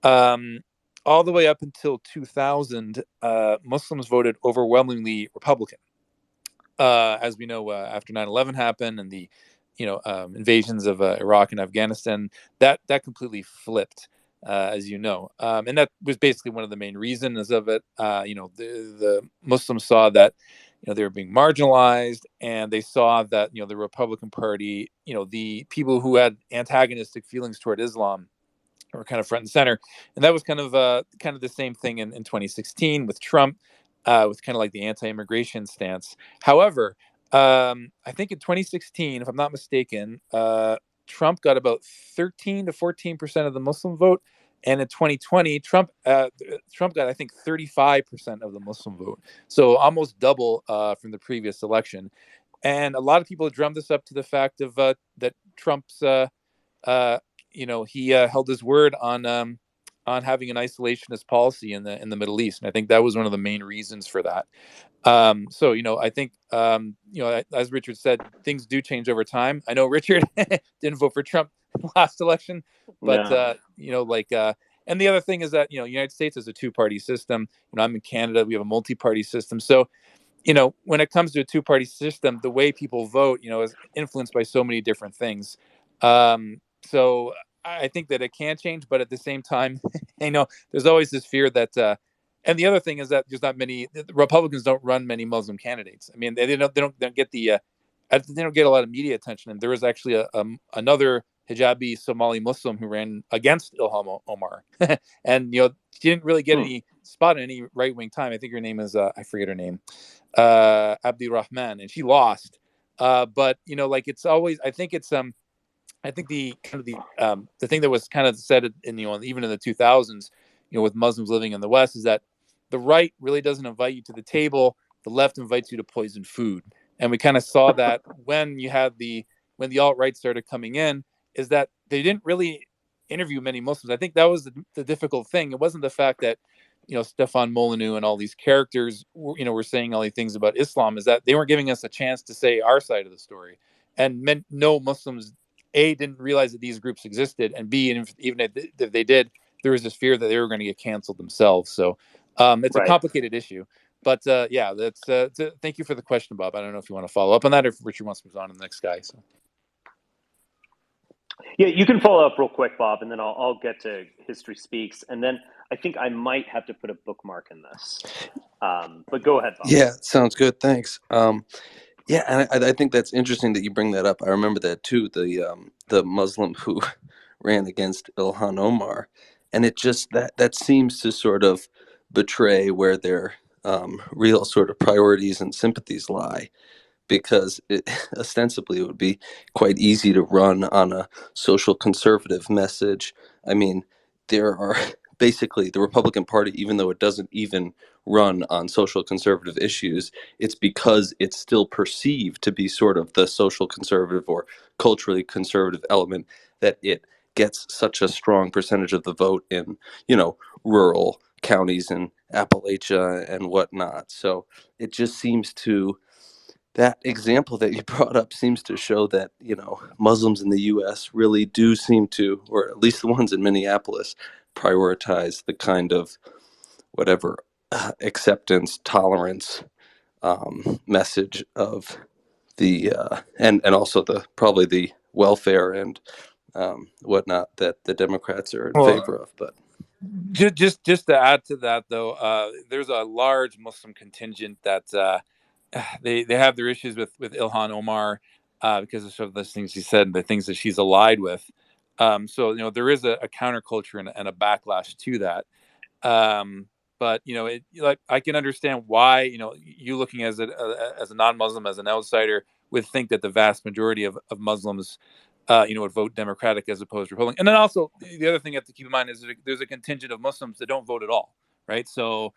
All the way up until 2000, Muslims voted overwhelmingly Republican. As we know, after 9/11 happened and the invasions of Iraq and Afghanistan, that completely flipped, as you know, and that was basically one of the main reasons of it. The Muslims saw that they were being marginalized, and they saw that the Republican Party, the people who had antagonistic feelings toward Islam, were kind of front and center. And that was kind of the same thing in 2016 with Trump, with kind of like the anti-immigration stance. However, I think in 2016, if I'm not mistaken, Trump got about 13 to 14% of the Muslim vote. And in 2020, Trump got, I think, 35% of the Muslim vote. So almost double from the previous election. And a lot of people drummed this up to the fact of that Trump's he held his word on having an isolationist policy in the Middle East, and I think that was one of the main reasons for that. So I think as Richard said, things do change over time. I know Richard didn't vote for Trump last election, but no. And the other thing is that United States is a two-party system. I'm in Canada; we have a multi-party system. So when it comes to a two-party system, the way people vote, is influenced by so many different things. So I think that it can change, but at the same time, there's always this fear that, and the other thing is that there's not many Republicans don't run many Muslim candidates. I mean, they don't get they don't get a lot of media attention. And there was actually another hijabi Somali Muslim who ran against Ilhan Omar, and she didn't really get any spot in any right wing time. I think her name is I forget her name, Abdi Rahman, and she lost. But it's always, I think it's I think the kind of the thing that was kind of said in even in the 2000s, with Muslims living in the West, is that the right really doesn't invite you to the table. The left invites you to poison food, and we kind of saw that when the alt-right started coming in, is that they didn't really interview many Muslims. I think that was the difficult thing. It wasn't the fact that Stefan Molyneux and all these characters were saying all these things about Islam, is that they weren't giving us a chance to say our side of the story, and no Muslims A, didn't realize that these groups existed, and B, even if they did, there was this fear that they were going to get canceled themselves. So it's a complicated issue. But that's thank you for the question, Bob. I don't know if you want to follow up on that, or if Richard wants to move on to the next guy. So.
Yeah, you can follow up real quick, Bob, and then I'll get to History Speaks, and then I think I might have to put a bookmark in this. But go ahead, Bob.
Yeah, sounds good. Thanks. Yeah, and I think that's interesting that you bring that up. I remember that too. The Muslim who ran against Ilhan Omar, and it just that seems to sort of betray where their real sort of priorities and sympathies lie, because ostensibly it would be quite easy to run on a social conservative message. I mean, there are basically the Republican Party, even though it doesn't even run on social conservative issues, it's because it's still perceived to be sort of the social conservative or culturally conservative element that it gets such a strong percentage of the vote in, rural counties in Appalachia and whatnot. So it just seems to that example that you brought up seems to show that, Muslims in the U.S. really do seem to, or at least the ones in Minneapolis, prioritize the kind of whatever acceptance, tolerance message of the and also the probably the welfare and whatnot that the Democrats are in favor of. But
just to add to that, though, there's a large Muslim contingent that they have their issues with Ilhan Omar because of sort of those things she said and the things that she's allied with. So there is a counterculture and a backlash to that. But like I can understand why you looking as a non-Muslim, as an outsider, would think that the vast majority of Muslims would vote Democratic as opposed to Republican. And then also the other thing you have to keep in mind is that there's a contingent of Muslims that don't vote at all, right? So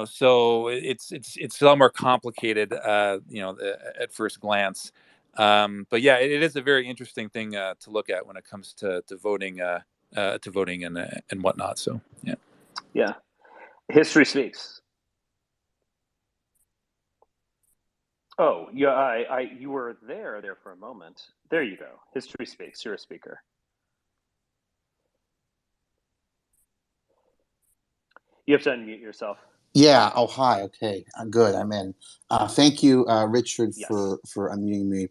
so it's a lot more complicated, at first glance. But yeah, it is a very interesting thing to look at when it comes to voting, and whatnot. So yeah.
Yeah. History speaks. Oh, yeah, you were there for a moment. There you go. History speaks. You're a speaker. You have to unmute yourself.
Yeah. Oh, hi. Okay. I'm good. I'm in. Thank you, Richard,
Yes.
for unmuting me.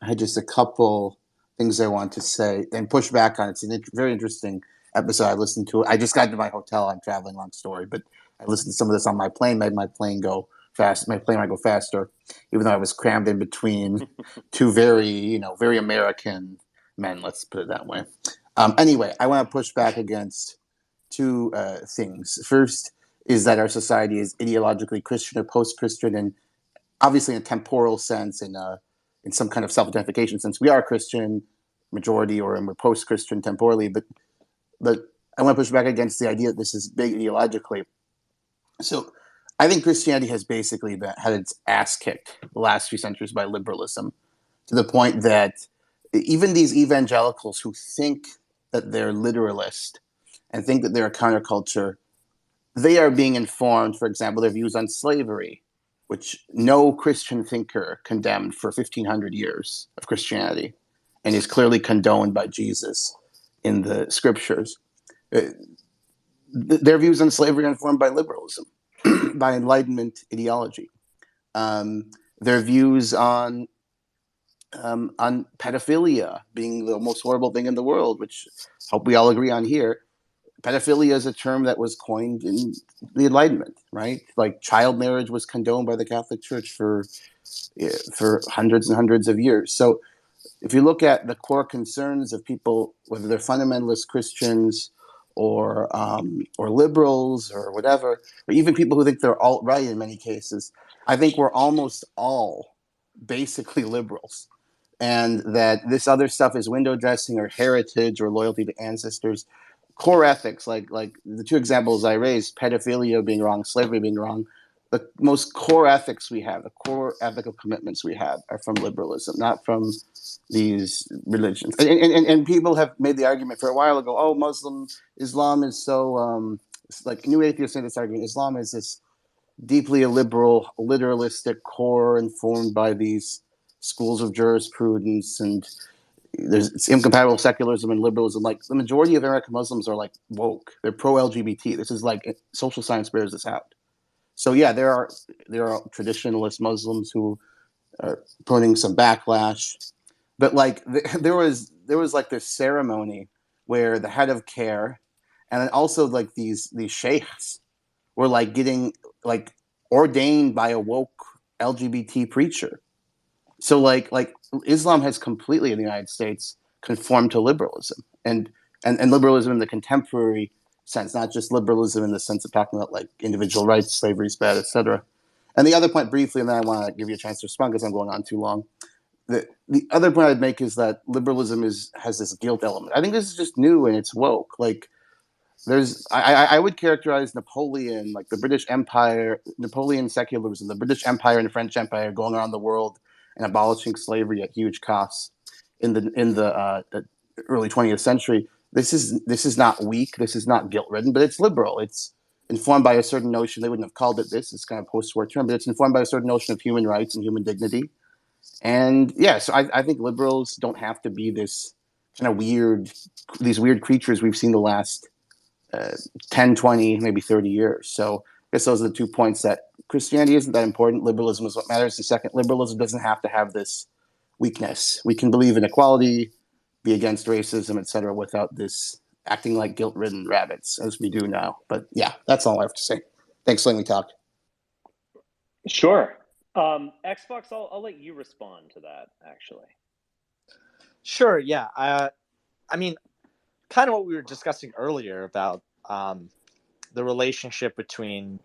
I had just a couple things I want to say and push back on. It's a very interesting episode. I listened to it. I just got to my hotel. I'm traveling, long story, but I listened to some of this on my plane. Made my plane go fast. My plane might go faster, even though I was crammed in between two very, very American men. Let's put it that way. Anyway, I want to push back against two things. First is that our society is ideologically Christian or post-Christian, and obviously in a temporal sense, in some kind of self-identification sense, we are Christian majority, or we're post-Christian temporally. But I want to push back against the idea that this is big ideologically. So I think Christianity has basically had its ass kicked the last few centuries by liberalism, to the point that even these evangelicals who think that they're literalist and think that they're a counterculture, they are being informed, for example, their views on slavery, which no Christian thinker condemned for 1,500 years of Christianity and is clearly condoned by Jesus in the scriptures. Their views on slavery are informed by liberalism, by Enlightenment ideology. Their views on pedophilia being the most horrible thing in the world, which I hope we all agree on here. Pedophilia is a term that was coined in the Enlightenment, right? Like child marriage was condoned by the Catholic Church for hundreds and hundreds of years. So if you look at the core concerns of people, whether they're fundamentalist Christians or liberals or whatever, or even people who think they're alt-right in many cases, I think we're almost all basically liberals. And that this other stuff is window dressing or heritage or loyalty to ancestors. Core ethics, like the two examples I raised, pedophilia being wrong, slavery being wrong, the most core ethics we have, the core ethical commitments we have are from liberalism, not from these religions. And people have made the argument for a while ago, oh, Islam is so, like new atheists say this argument, Islam is this deeply illiberal, literalistic core informed by these schools of jurisprudence, and it's incompatible with secularism and liberalism. Like the majority of American Muslims are like woke. They're pro-LGBT. This is like social science bears this out. So yeah, there are traditionalist Muslims who are putting some backlash, but like there was like this ceremony where the head of care and then also like these sheikhs were like getting like ordained by a woke LGBT preacher. So like Islam has completely in the United States conformed to liberalism and liberalism in the contemporary sense, not just liberalism in the sense of talking about like individual rights, slavery is bad, etc. And the other point briefly, and then I want to give you a chance to respond because I'm going on too long. The other point I'd make is that liberalism has this guilt element. I think this is just new and it's woke. Like I would characterize Napoleon, like the British Empire, Napoleon secularism, the British Empire and the French Empire going around the world and abolishing slavery at huge costs in the early 20th century. This is not weak. This is not guilt-ridden, but it's liberal. It's informed by a certain notion. They wouldn't have called it this. It's kind of post-war term, but it's informed by a certain notion of human rights and human dignity. And yeah, so I think liberals don't have to be this kind of these weird creatures we've seen the last 10, 20, maybe 30 years. So I guess those are the 2 points, that Christianity isn't that important. Liberalism is what matters. The second, liberalism doesn't have to have this weakness. We can believe in equality, be against racism, etc., without this acting like guilt-ridden rabbits as we do now. But yeah, that's all I have to say. Thanks for letting me talk.
Sure. Xbox, I'll let you respond to that, actually.
Sure, yeah. I mean, kind of what we were discussing earlier about the relationship between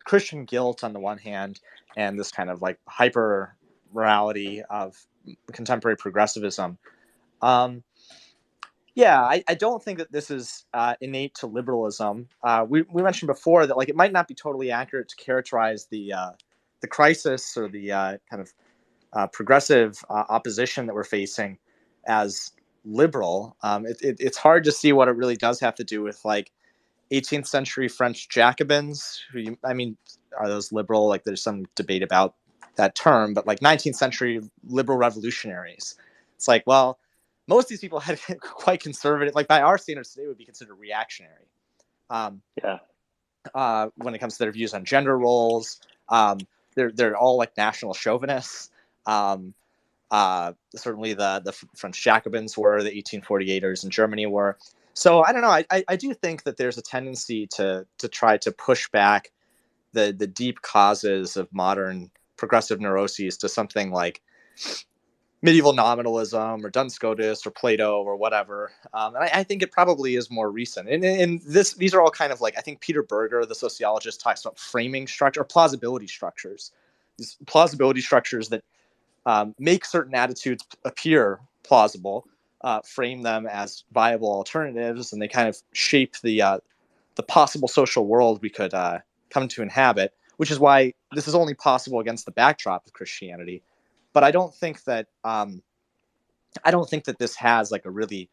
Christian guilt on the one hand, and this kind of like hyper morality of contemporary progressivism. Yeah, I don't think that this is innate to liberalism. We mentioned before that like it might not be totally accurate to characterize the crisis or the kind of progressive opposition that we're facing as liberal. It's hard to see what it really does have to do with like 18th century French Jacobins, are those liberal? Like there's some debate about that term, but like 19th century liberal revolutionaries. It's like, well, most of these people had quite conservative, like by our standards today would be considered reactionary. When it comes to their views on gender roles, they're all like national chauvinists. Certainly the French Jacobins were, the 1848ers in Germany were. So I don't know. I do think that there's a tendency to try to push back the deep causes of modern progressive neuroses to something like medieval nominalism or Duns Scotus or Plato or whatever. And I think it probably is more recent. And these are all kind of like, I think Peter Berger, the sociologist, talks about framing structure or plausibility structures. These plausibility structures that make certain attitudes appear plausible, frame them as viable alternatives, and they kind of shape the possible social world we could come to inhabit, which is why this is only possible against the backdrop of Christianity. But I don't think that this has like a really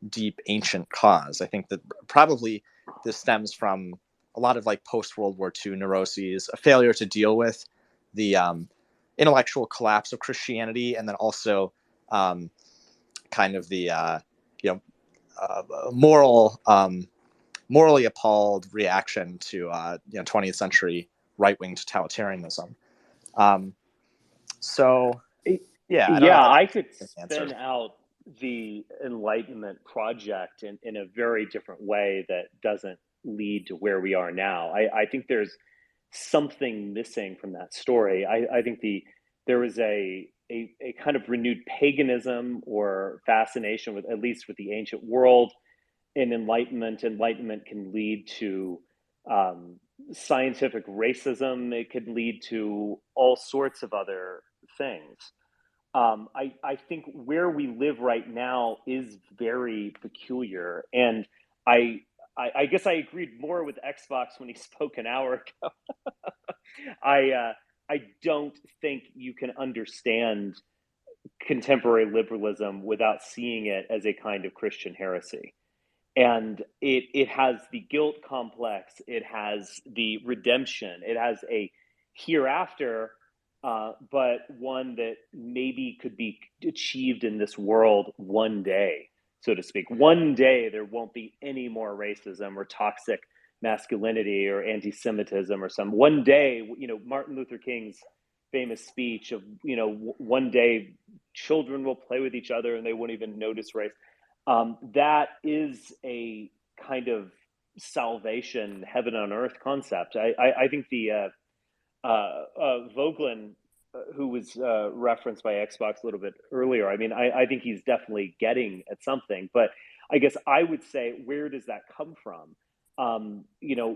deep ancient cause. I think that probably this stems from a lot of like post-World War II neuroses, a failure to deal with the intellectual collapse of Christianity, and then also kind of the morally appalled reaction to 20th century right-wing totalitarianism. So yeah,
I could spin out the Enlightenment project in a very different way that doesn't lead to where we are now. I think there's something missing from that story. I think there was a kind of renewed paganism or fascination with, at least with the ancient world, in Enlightenment. Enlightenment can lead to scientific racism. It could lead to all sorts of other things. I think where we live right now is very peculiar, and I guess I agreed more with Xbox when he spoke an hour ago. I don't think you can understand contemporary liberalism without seeing it as a kind of Christian heresy. And it has the guilt complex, it has the redemption, it has a hereafter, but one that maybe could be achieved in this world one day, so to speak. One day there won't be any more racism or toxic masculinity or anti-Semitism or some. One day, Martin Luther King's famous speech of, one day children will play with each other and they won't even notice race. That is a kind of salvation, heaven on earth concept. I think Vogelin, who was referenced by Xbox a little bit earlier, I mean, I think he's definitely getting at something, but I guess I would say, where does that come from?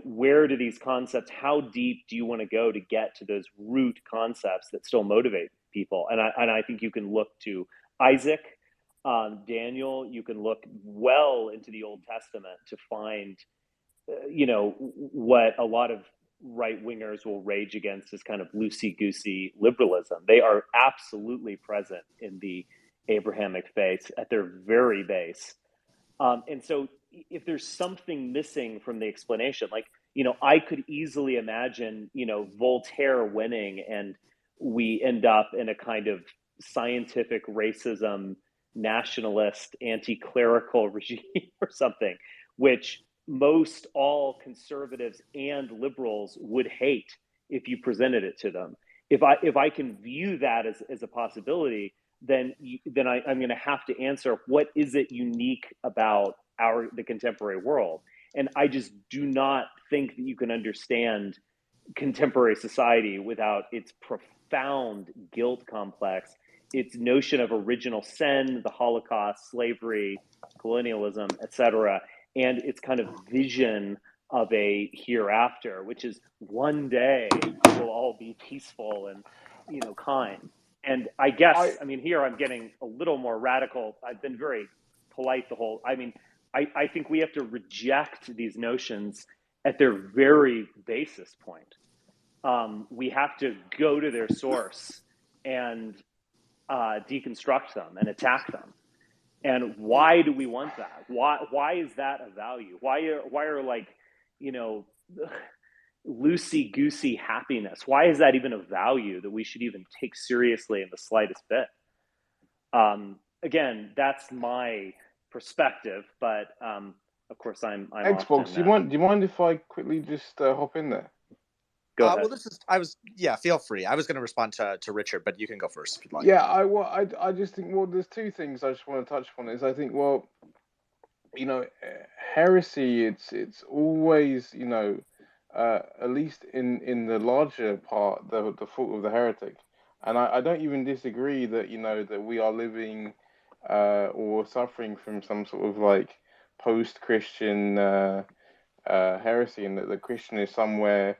Where do these concepts, how deep do you want to go to get to those root concepts that still motivate people? And I think you can look to Isaac, Daniel, you can look well into the Old Testament to find, what a lot of right wingers will rage against is kind of loosey goosey liberalism. They are absolutely present in the Abrahamic faith at their very base. And so if there's something missing from the explanation, like, I could easily imagine, Voltaire winning and we end up in a kind of scientific racism, nationalist, anti-clerical regime or something, which most all conservatives and liberals would hate if you presented it to them. If I can view that as a possibility, then I'm going to have to answer, what is it unique about the contemporary world? And I just do not think that you can understand contemporary society without its profound guilt complex, its notion of original sin, the Holocaust, slavery, colonialism, etc., and its kind of vision of a hereafter, which is one day we'll all be peaceful and kind. And I guess, here I'm getting a little more radical. I've been very polite I think we have to reject these notions at their very basis point. We have to go to their source and deconstruct them and attack them. And why do we want that? Why is that a value? Why are like, loosey-goosey happiness? Why is that even a value that we should even take seriously in the slightest bit? Again, that's my perspective, but of course I'm
Xbox. Do you mind if I quickly just hop in there?
Go ahead.
Well, feel free. I was going to respond to Richard, but you can go first if you'd like.
Yeah, I just think, there's two things I just want to touch upon. Is I think, heresy, it's always, at least in the larger part, the fault of the heretic. And I don't even disagree that, that we are living or suffering from some sort of like post-Christian heresy, and that the Christian is somewhere,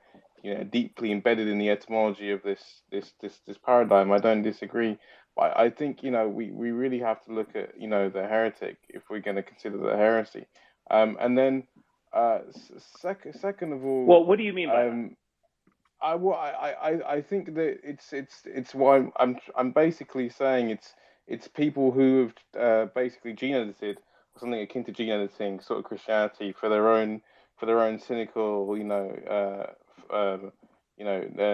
deeply embedded in the etymology of this paradigm. I don't disagree. But I think, we really have to look at, the heretic if we're going to consider the heresy. And then second of all,
well, what do you mean by that?
I think that it's why I'm basically saying it's people who have basically gene edited, or something akin to gene editing, sort of Christianity for their own cynical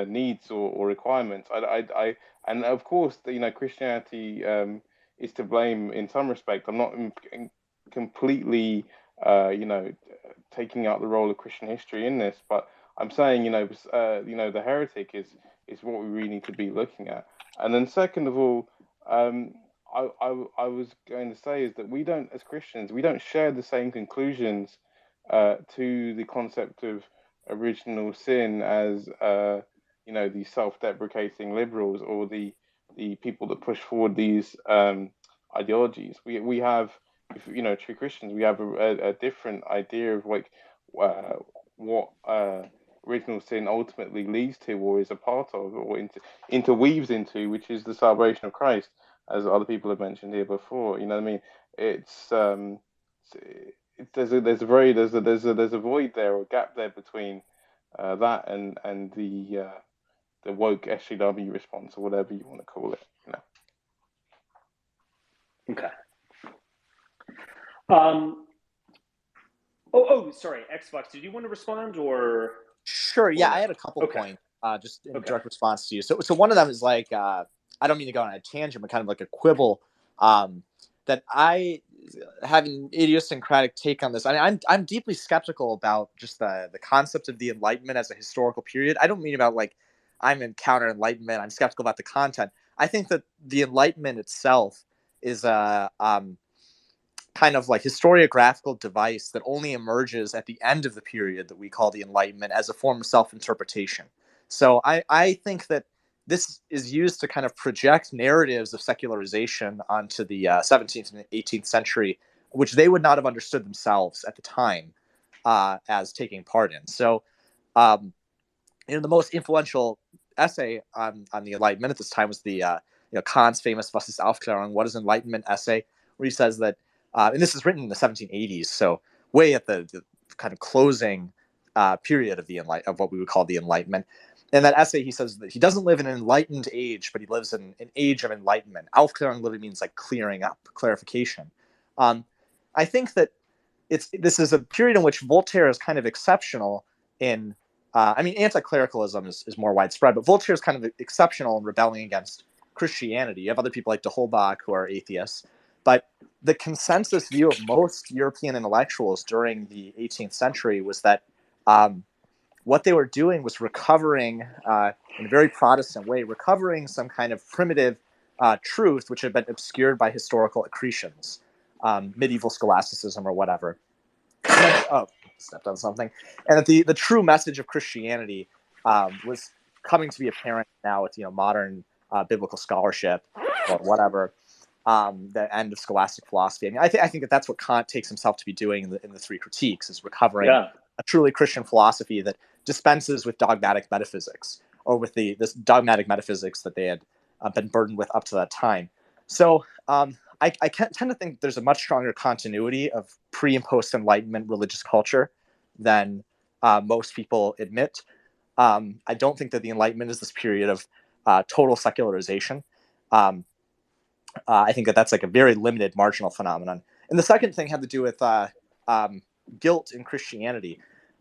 needs or requirements. And of course, Christianity is to blame in some respect. I'm not completely taking out the role of Christian history in this, but I'm saying the heretic is what we really need to be looking at. And then second of all, I was going to say is that we don't, as Christians, we don't share the same conclusions to the concept of original sin as the self-deprecating liberals or the people that push forward these ideologies. We have, true Christians, we have a different idea of like what original sin ultimately leads to, or is a part of, or interweaves into, which is the salvation of Christ, as other people have mentioned here before. You know what I mean? It's there's a void there, or gap there between that and the woke SJW response, or whatever you want to call it.
Okay. Sorry, Xbox. Did you want to respond or?
Sure. Yeah, I had a couple points just in direct response to you. So one of them is like, I don't mean to go on a tangent, but kind of like a quibble that I have an idiosyncratic take on this. I mean, I'm deeply skeptical about just the concept of the Enlightenment as a historical period. I don't mean about like I'm in counter Enlightenment. I'm skeptical about the content. I think that the Enlightenment itself is a kind of like historiographical device that only emerges at the end of the period that we call the Enlightenment as a form of self-interpretation. So I think that this is used to kind of project narratives of secularization onto the 17th and 18th century, which they would not have understood themselves at the time as taking part in. So, the most influential essay on the Enlightenment at this time was the Kant's famous Was ist Aufklärung, What is Enlightenment essay, where he says that, and this is written in the 1780s, so way at the kind of closing period of what we would call the Enlightenment. In that essay, he says that he doesn't live in an enlightened age, but he lives in an age of enlightenment. Aufklärung literally means like clearing up, clarification. I think that this is a period in which Voltaire is kind of exceptional in, anti-clericalism is more widespread, but Voltaire is kind of exceptional in rebelling against Christianity. You have other people like de Holbach who are atheists, but the consensus view of most European intellectuals during the 18th century was that what they were doing was recovering, in a very Protestant way, recovering some kind of primitive truth which had been obscured by historical accretions, medieval scholasticism or whatever. Stepped on something. And that the true message of Christianity was coming to be apparent now with modern biblical scholarship or whatever. The end of scholastic philosophy. I think that that's what Kant takes himself to be doing in the Three Critiques, is recovering a truly Christian philosophy that dispenses with dogmatic metaphysics, or with this dogmatic metaphysics that they had been burdened with up to that time. So I tend to think there's a much stronger continuity of pre- and post-Enlightenment religious culture than most people admit. I don't think that the Enlightenment is this period of total secularization. I think that that's like a very limited, marginal phenomenon. And the second thing had to do with guilt in Christianity.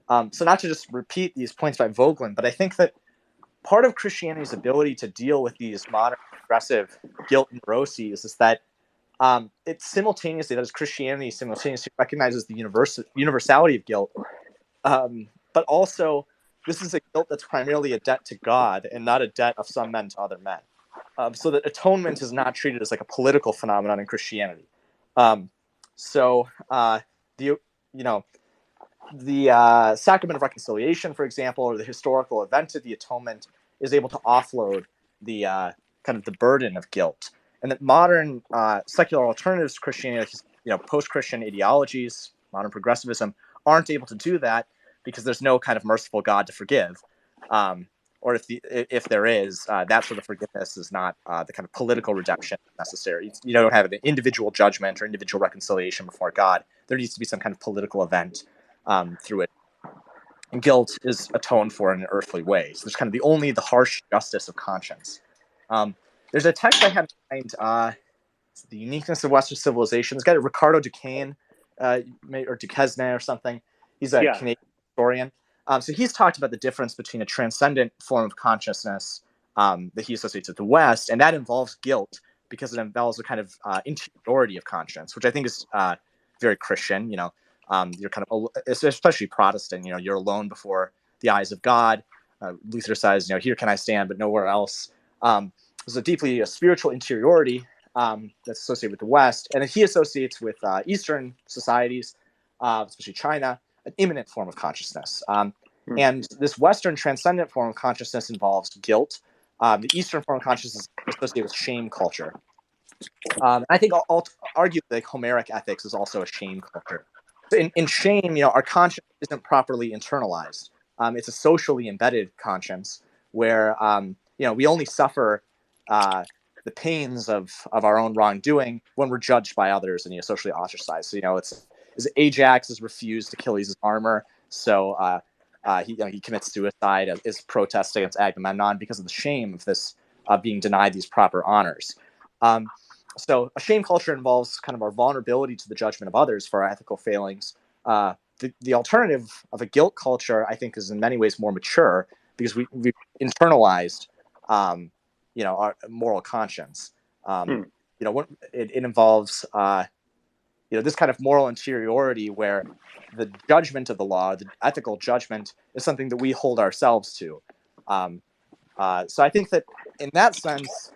So not to just repeat these points by Vogelin, but I think that part of Christianity's ability to deal with these modern progressive guilt neuroses is that it simultaneously, that is, Christianity simultaneously recognizes the universality of guilt, but also this is a guilt that's primarily a debt to God and not a debt of some men to other men. So that atonement is not treated as like a political phenomenon in Christianity. The sacrament of reconciliation, for example, or the historical event of the atonement, is able to offload the kind of the burden of guilt, and that modern secular alternatives to Christianity, post-Christian ideologies, modern progressivism, aren't able to do that because there's no kind of merciful God to forgive, or if there is, that sort of forgiveness is not the kind of political redemption necessary. You don't have an individual judgment or individual reconciliation before God. There needs to be some kind of political event through it. And guilt is atoned for in an earthly way. So there's kind of the harsh justice of conscience. There's a text I had in mind, The Uniqueness of Western Civilization. This guy, Ricardo Duquesne, or Duquesne or something. He's a Canadian historian. So he's talked about the difference between a transcendent form of consciousness that he associates with the West, and that involves guilt because it involves a kind of interiority of conscience, which I think is very Christian. You're kind of, especially Protestant, you're alone before the eyes of God. Luther says, here can I stand, but nowhere else. There's a deeply spiritual interiority that's associated with the West, and he associates with Eastern societies, especially China, an immanent form of consciousness. And this Western transcendent form of consciousness involves guilt. The Eastern form of consciousness is associated with shame culture. I think arguably like Homeric ethics is also a shame culture. So in shame, our conscience isn't properly internalized. It's a socially embedded conscience where we only suffer the pains of our own wrongdoing when we're judged by others and socially ostracized. So it's Ajax has refused Achilles' armor, so he commits suicide as protest against Agamemnon because of the shame of this being denied these proper honors. So a shame culture involves kind of our vulnerability to the judgment of others for our ethical failings. The alternative of a guilt culture, I think, is in many ways more mature because we've internalized, our moral conscience. It involves, this kind of moral interiority where the judgment of the law, the ethical judgment, is something that we hold ourselves to. So I think that in that sense,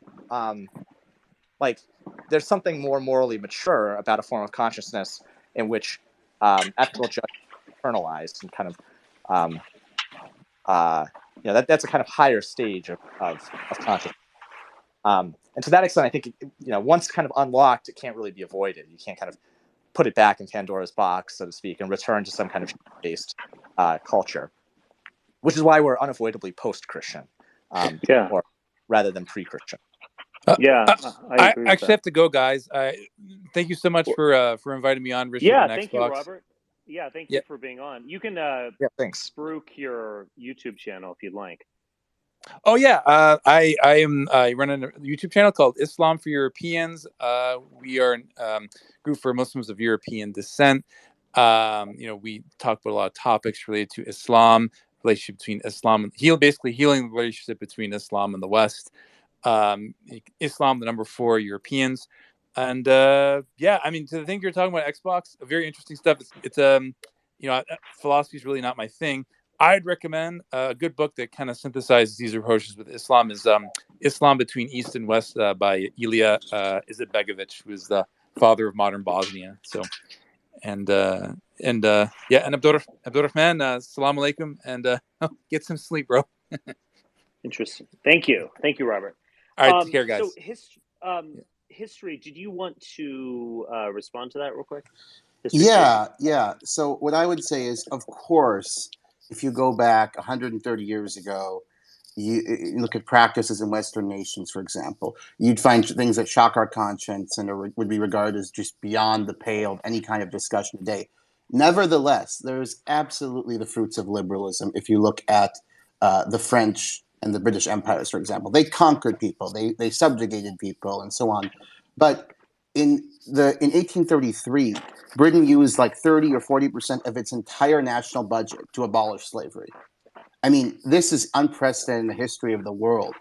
there's something more morally mature about a form of consciousness in which ethical judgment is internalized and kind of that's a kind of higher stage of consciousness. And to that extent, I think once kind of unlocked, it can't really be avoided. You can't kind of put it back in Pandora's box, so to speak, and return to some kind of based culture, which is why we're unavoidably post-Christian, or rather than pre-Christian.
I agree with
actually
that.
have to go, guys. Thank you so much for inviting me on, Richard.
Yeah,
and
thank
Xbox.
you, Robert. Yeah, thank you for being on. You can
thanks.
spruik your YouTube channel if you'd like.
Oh yeah, I run a YouTube channel called Islam for Europeans. We are a group for Muslims of European descent. We talk about a lot of topics related to Islam, relationship between Islam and basically healing the relationship between Islam and the West. Islam, the number 4, Europeans, and to the thing you're talking about, Xbox, very interesting stuff. It's philosophy is really not my thing. I'd recommend a good book that kind of synthesizes these approaches with Islam is Islam Between East and West by Ilya Izetbegovic, who is the father of modern Bosnia. So, and Abdurrahman, salam alaikum, and get some sleep, bro.
Interesting. Thank you, Robert.
All right, take care, guys.
So, history. Did you want to respond to that real quick?
Yeah. So what I would say is, of course, if you go back 130 years ago, you look at practices in Western nations, for example, you'd find things that shock our conscience and would be regarded as just beyond the pale of any kind of discussion today. Nevertheless, there's absolutely the fruits of liberalism. If you look at the French and the British empires, for example, they conquered people, they subjugated people, and so on. But in 1833, Britain used like 30 or 40% of its entire national budget to abolish slavery. I mean, this is unprecedented in the history of the world.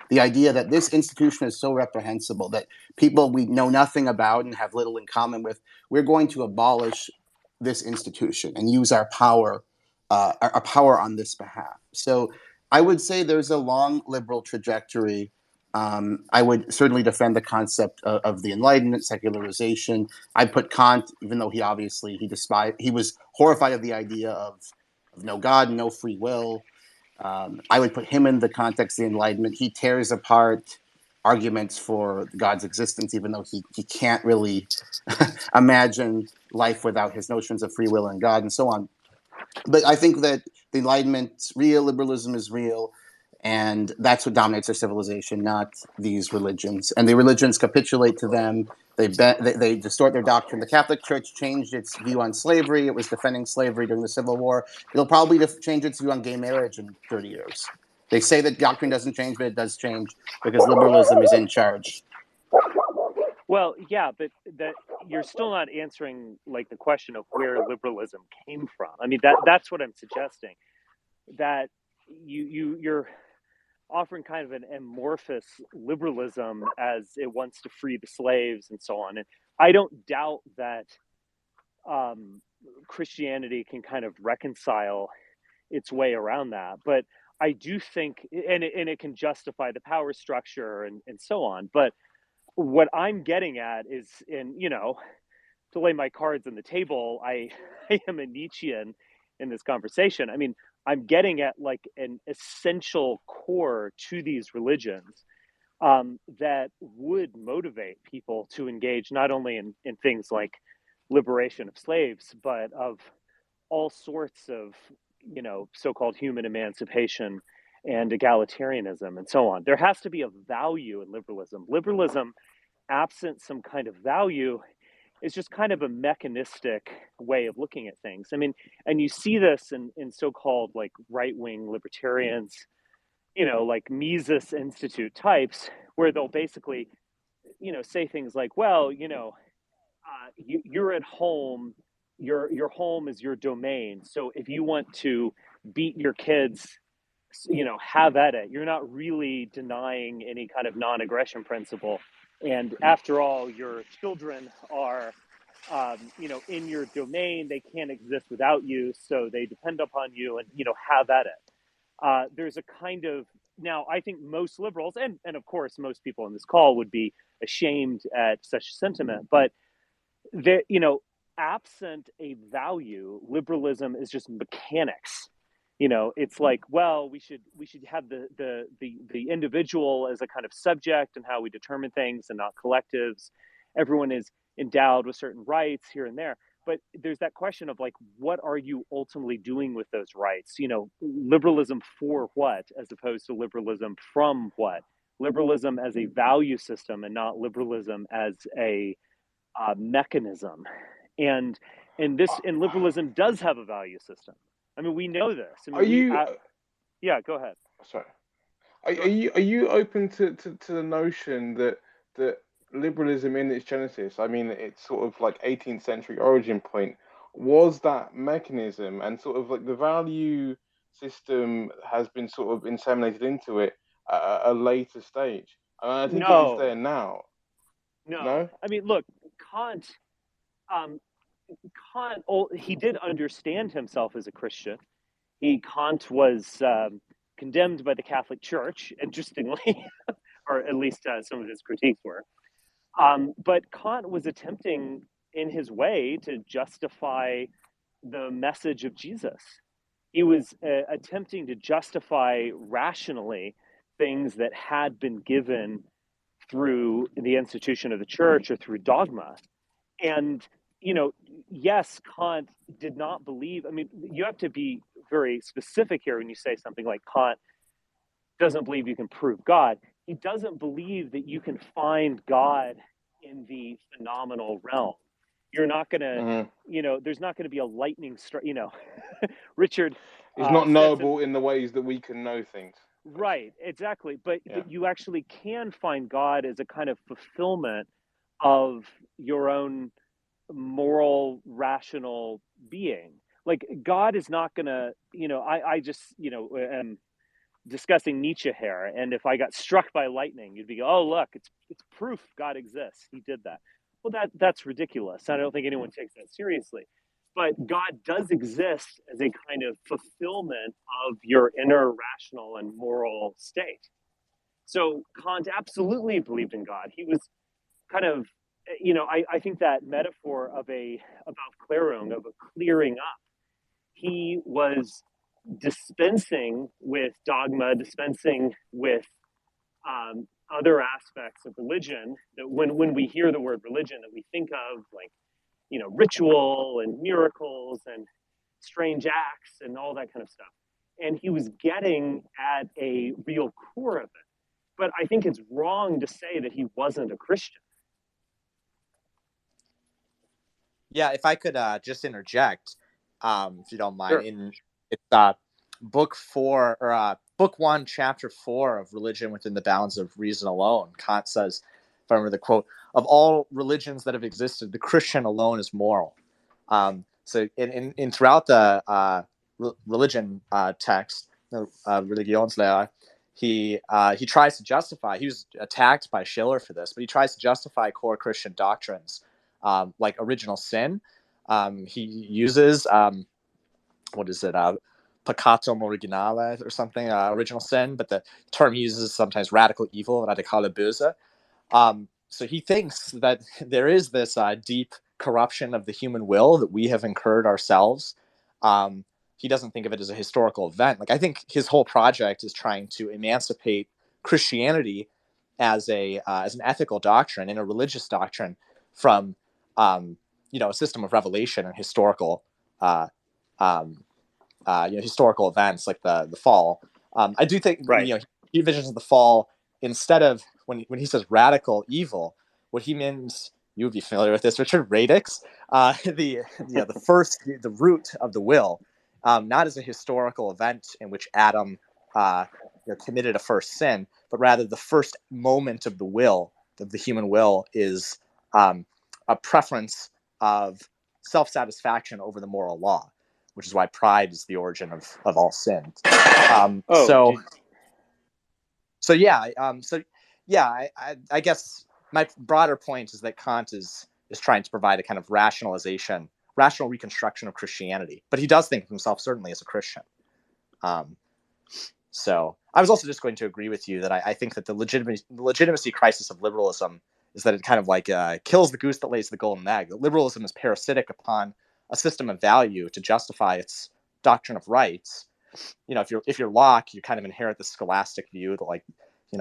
The idea that this institution is so reprehensible, that people we know nothing about and have little in common with, we're going to abolish this institution and use our power on this behalf. So I would say there's a long liberal trajectory. I would certainly defend the concept of the Enlightenment, secularization. I put Kant, even though he was horrified of the idea of no God, no free will. I would put him in the context of the Enlightenment. He tears apart arguments for God's existence, even though he can't really imagine life without his notions of free will and God and so on. But I think that the Enlightenment's real, liberalism is real, and that's what dominates our civilization, not these religions. And the religions capitulate to them. They distort their doctrine. The Catholic Church changed its view on slavery. It was defending slavery during the Civil War. It'll probably change its view on gay marriage in 30 years. They say that doctrine doesn't change, but it does change because liberalism is in charge.
Well, yeah, but that you're still not answering like the question of where liberalism came from. I mean, that's what I'm suggesting. That you're offering kind of an amorphous liberalism as it wants to free the slaves and so on. And I don't doubt that Christianity can kind of reconcile its way around that. But I do think, and it can justify the power structure and so on. But what I'm getting at is, to lay my cards on the table, I am a Nietzschean in this conversation. I mean, I'm getting at like an essential core to these religions that would motivate people to engage not only in things like liberation of slaves, but of all sorts of, so-called human emancipation and egalitarianism and so on. There has to be a value in liberalism. Liberalism, absent some kind of value, is just kind of a mechanistic way of looking at things. I mean, and you see this in so-called like right-wing libertarians, like Mises Institute types, where they'll basically, say things like, well, you're at home, your home is your domain. So if you want to beat your kids, have at it. You're not really denying any kind of non-aggression principle. And after all, your children are, in your domain. They can't exist without you, so they depend upon you, and have at it. There's a kind of, now I think most liberals, and of course most people on this call would be ashamed at such sentiment, but absent a value, liberalism is just mechanics. It's like, well, we should have the individual as a kind of subject and how we determine things and not collectives. Everyone is endowed with certain rights here and there. But there's that question of like, what are you ultimately doing with those rights? Liberalism for what, as opposed to liberalism from what? Liberalism as a value system and not liberalism as a mechanism. And liberalism does have a value system. I mean, we know this. I mean, yeah, go ahead.
Sorry. Are you open to the notion that liberalism in its genesis, I mean, it's sort of like 18th century origin point, was that mechanism, and sort of like the value system has been sort of inseminated into it at a later stage? I think it is there now. No?
I mean, look, Kant, he did understand himself as a Christian. Kant was condemned by the Catholic Church, interestingly, or at least some of his critiques were. But Kant was attempting, in his way, to justify the message of Jesus. He was attempting to justify rationally things that had been given through the institution of the church or through dogma. And, yes, Kant did not believe. I mean, you have to be very specific here when you say something like Kant doesn't believe you can prove God. He doesn't believe that you can find God in the phenomenal realm. You're not going to, there's not going to be a lightning strike, Richard.
It's not knowable in the ways that we can know things.
Right, exactly. But you actually can find God as a kind of fulfillment of your own moral, rational being. Like, God is not going to, I just, am discussing Nietzsche here, and if I got struck by lightning, you'd be, oh, look, it's proof God exists. He did that. Well, that's ridiculous. I don't think anyone takes that seriously. But God does exist as a kind of fulfillment of your inner rational and moral state. So Kant absolutely believed in God. He was kind of, I think that metaphor of Aufklärung, of a clearing up, he was dispensing with dogma, dispensing with other aspects of religion, that when we hear the word religion, that we think of like, ritual and miracles and strange acts and all that kind of stuff. And he was getting at a real core of it. But I think it's wrong to say that he wasn't a Christian.
Yeah, if I could just interject, if you don't mind,
Sure.
It's book 4 or book 1, chapter 4 of Religion Within the Bounds of Reason Alone. Kant says, if I remember the quote, of all religions that have existed, the Christian alone is moral. So in throughout the religion text, Religionslehre, he tries to justify. He was attacked by Schiller for this, but he tries to justify core Christian doctrines like original sin. He uses what is it? Peccatum originale or something, original sin, but the term he uses is sometimes radical evil, radikale böse. So he thinks that there is this deep corruption of the human will that we have incurred ourselves. He doesn't think of it as a historical event. Like, I think his whole project is trying to emancipate Christianity as an ethical doctrine and a religious doctrine from a system of revelation and historical historical events like the fall. I do think he envisions the fall instead of when he says radical evil. What he means, you would be familiar with this, Richard, radix, the root of the will, not as a historical event in which Adam committed a first sin, but rather the first moment of the will, of the human will, is a preference of self-satisfaction over the moral law, which is why pride is the origin of all sin. I guess my broader point is that Kant is trying to provide a kind of rational reconstruction of Christianity, but he does think of himself certainly as a Christian. So I was also just going to agree with you that I think that the legitimacy crisis of liberalism is that it kind of like kills the goose that lays the golden egg. That liberalism is parasitic upon a system of value to justify its doctrine of rights, if you're Locke, you kind of inherit the scholastic view that like,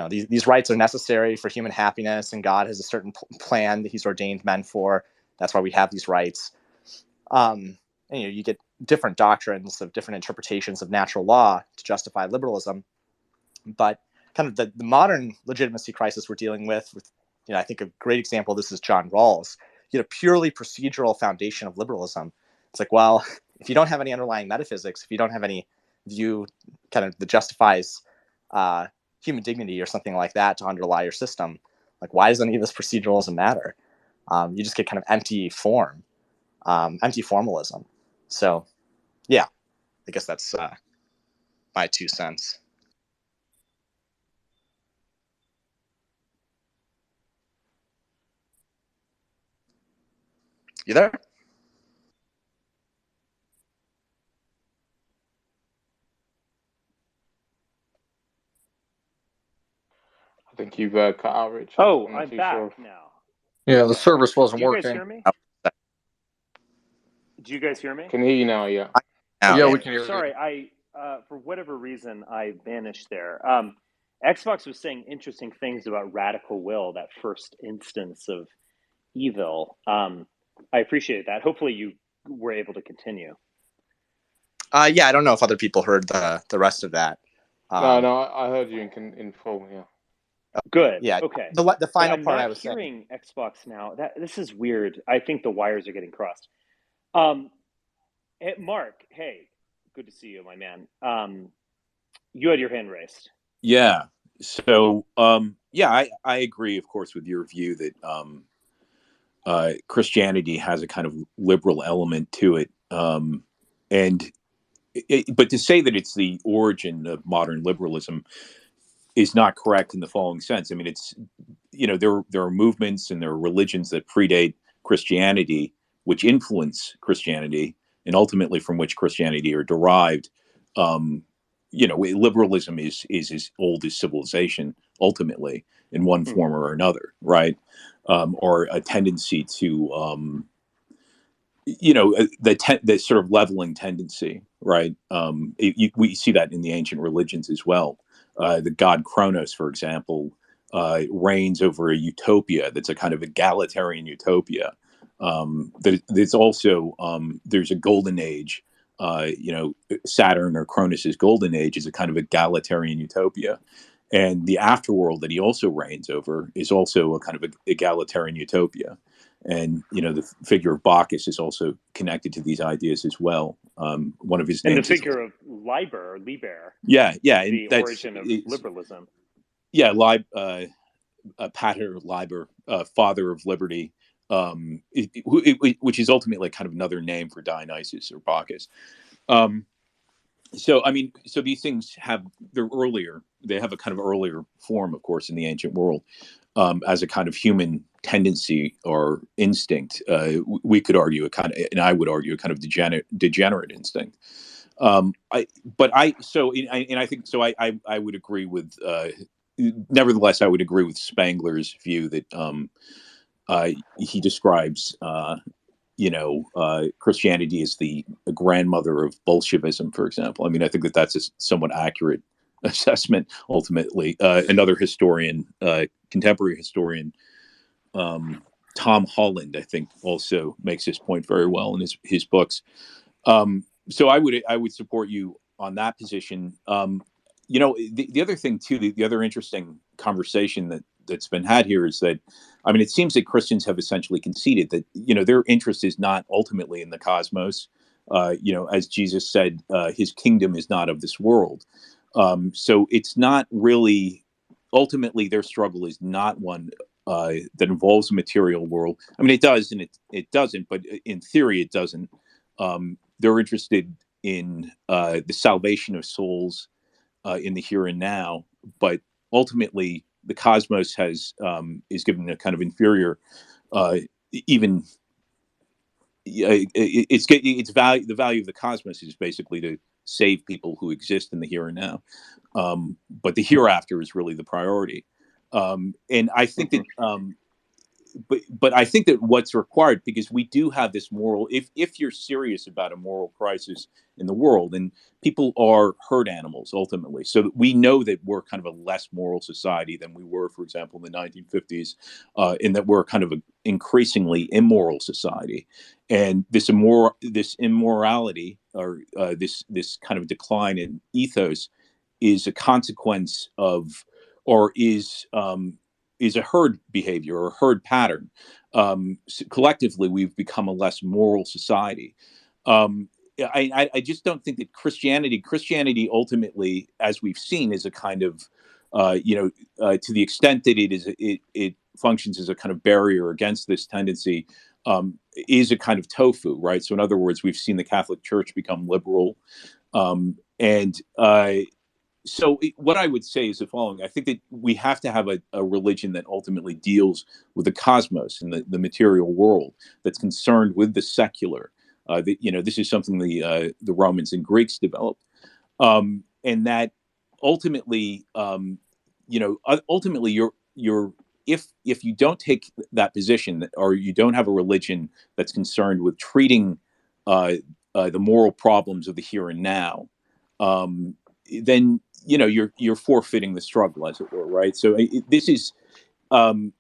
these rights are necessary for human happiness, and God has a certain plan that He's ordained men for. That's why we have these rights. And you get different doctrines of different interpretations of natural law to justify liberalism, but kind of the modern legitimacy crisis we're dealing with, I think a great example of this is John Rawls. He had a purely procedural foundation of liberalism. It's like, well, if you don't have any underlying metaphysics, if you don't have any view kind of that justifies human dignity or something like that to underlie your system, like, why does any of this proceduralism matter? You just get kind of empty formalism. So, yeah, I guess that's my 2 cents. You there?
I think you've cut out, Rich.
Oh, I'm back now.
Yeah, the service wasn't
Do you
working.
guys hear me? Do you guys hear me?
Can hear you now, yeah.
Yeah, we can hear you.
Sorry, I for whatever reason I vanished there. Xbox was saying interesting things about radical will, that first instance of evil. I appreciate that. Hopefully you were able to continue.
Yeah, I don't know if other people heard the rest of that.
No, I heard you in full, yeah.
Good.
Yeah.
Okay.
The final
I'm
part
not
I was
hearing Xbox now. This is weird. I think the wires are getting crossed. Mark, hey, good to see you, my man. You had your hand raised.
Yeah. So, I agree, of course, with your view that Christianity has a kind of liberal element to it, but to say that it's the origin of modern liberalism is not correct in the following sense. I mean, it's there are movements and there are religions that predate Christianity, which influence Christianity, and ultimately from which Christianity are derived. Liberalism is as old as civilization, ultimately, in one form or another, right? Or a tendency to, the sort of leveling tendency, right? We see that in the ancient religions as well. The god Kronos, for example, reigns over a utopia that's a kind of egalitarian utopia. There's also there's a golden age. Saturn or Cronus's golden age is a kind of egalitarian utopia, and the afterworld that he also reigns over is also a kind of egalitarian utopia. And the figure of Bacchus is also connected to these ideas as well. One of his names,
and the figure of Liber,
yeah,
the origin of liberalism.
Yeah, Pater Liber, father of liberty, which is ultimately kind of another name for Dionysus or Bacchus. So these things they have a kind of earlier form, of course, in the ancient world, as a kind of human tendency or instinct. We could argue and I would argue a kind of degenerate instinct. I think so. I would agree with. Nevertheless, I would agree with Spangler's view that he describes, Christianity as the grandmother of Bolshevism, for example. I mean, I think that that's a somewhat accurate assessment. Ultimately, another historian, contemporary historian, Tom Holland, I think, also makes this point very well in his books. So I would support you on that position. The other thing too, the other interesting conversation that's been had here is that, I mean, it seems that Christians have essentially conceded that, their interest is not ultimately in the cosmos. As Jesus said, his kingdom is not of this world. So it's not really, ultimately their struggle is not one that involves the material world. I mean, it does and it doesn't, but in theory it doesn't. They're interested in the salvation of souls in the here and now, but ultimately the cosmos is given a kind of inferior, even it's value. The value of the cosmos is basically to save people who exist in the here and now, but the hereafter is really the priority. And I think that but I think that what's required, because we do have this moral, if you're serious about a moral crisis in the world, and people are herd animals ultimately, so we know that we're kind of a less moral society than we were, for example, in the 1950s, in that we're kind of an increasingly immoral society, and this immorality, or this kind of decline in ethos, is a consequence of, or is a herd behavior or a herd pattern. So collectively, we've become a less moral society. I just don't think that Christianity ultimately, as we've seen, is a kind of, to the extent that it functions as a kind of barrier against this tendency, is a kind of tofu, right? So in other words, we've seen the Catholic Church become liberal, and so what I would say is the following. I think that we have to have a religion that ultimately deals with the cosmos and the material world, that's concerned with the secular. This is something the Romans and Greeks developed, and that ultimately, ultimately, if you don't take that position, or you don't have a religion that's concerned with treating the moral problems of the here and now, then you're forfeiting the struggle, as it were, right? So this is, I mean,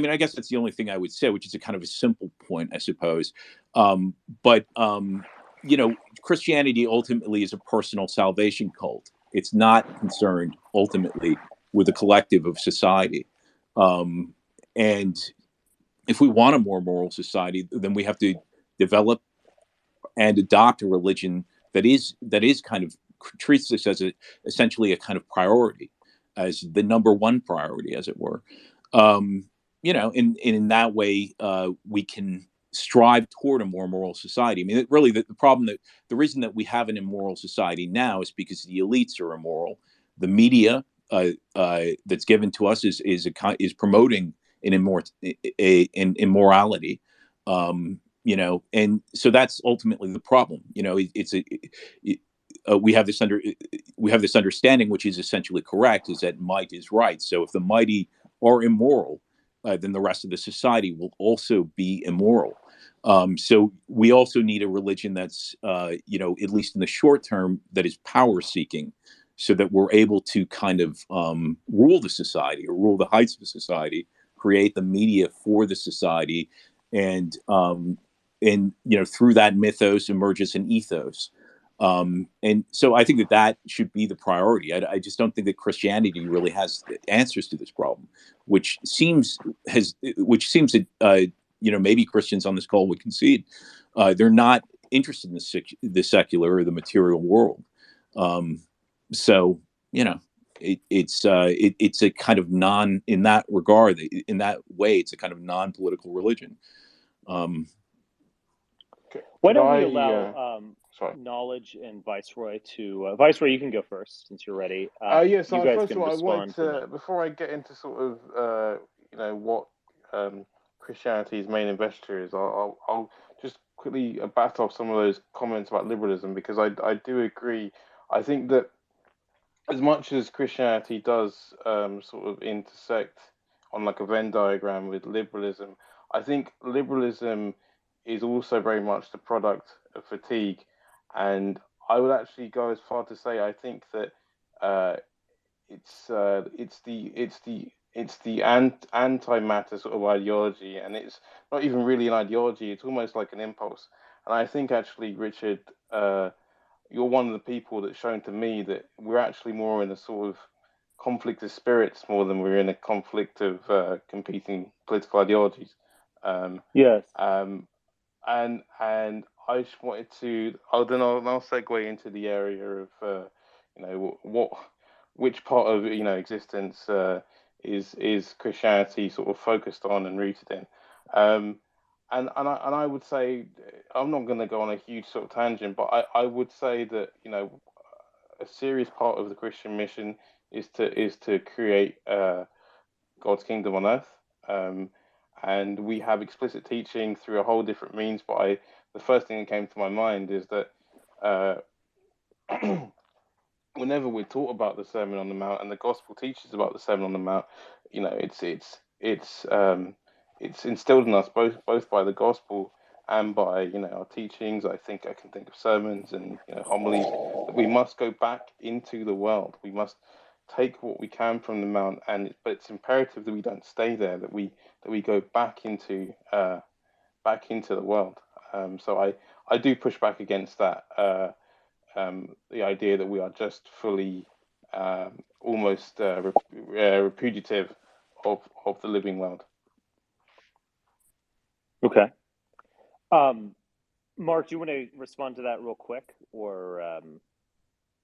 I guess that's the only thing I would say, which is a kind of a simple point, I suppose. But Christianity ultimately is a personal salvation cult. It's not concerned ultimately with the collective of society. And if we want a more moral society, then we have to develop and adopt a religion that is kind of treats this as essentially a kind of priority, as the number one priority, as it were. In that way, we can strive toward a more moral society. I mean, really, the reason that we have an immoral society now is because the elites are immoral. The media that's given to us is promoting an immorality. And so that's ultimately the problem. We have this understanding, which is essentially correct, is that might is right. So if the mighty are immoral, then the rest of the society will also be immoral. So we also need a religion that's, at least in the short term, that is power seeking, so that we're able to kind of rule the society, or rule the heights of the society, create the media for the society, and through that mythos emerges an ethos. And so I think that should be the priority. I just don't think that Christianity really has answers to this problem, which seems that maybe Christians on this call would concede they're not interested in the secular or the material world. So it's a kind of in that regard, in that way, it's a kind of non-political religion.
Why don't we allow Knowledge and Viceroy to Viceroy? You can go first since you're ready.
Yes. So
you guys
first
can
of all, I
respond
wanted to, before I get into sort of what Christianity's main investor is, I'll just quickly bat off some of those comments about liberalism, because I do agree. I think that as much as Christianity does sort of intersect on like a Venn diagram with liberalism, I think liberalism is also very much the product of fatigue. And I would actually go as far to say I think that it's the anti-matter sort of ideology, and it's not even really an ideology. It's almost like an impulse. And I think actually, Richard, you're one of the people that's shown to me that we're actually more in a sort of conflict of spirits more than we're in a conflict of competing political ideologies.
Yes.
And I just wanted to. I'll segue into the area of which part of existence is Christianity sort of focused on and rooted in. And I would say, I'm not going to go on a huge sort of tangent, but I would say that a serious part of the Christian mission is to create God's kingdom on earth. And we have explicit teaching through a whole different means. But the first thing that came to my mind is that whenever we're taught about the Sermon on the Mount and the Gospel teaches about the Sermon on the Mount, it's it's instilled in us both by the gospel and by our teachings. I can think of sermons and homilies that we must go back into the world. We must take what we can from the mount, but it's imperative that we don't stay there. That we go back into the world. So I do push back against that. The idea that we are just fully almost repudiative of the living world.
Okay. Mark, do you want to respond to that real quick, or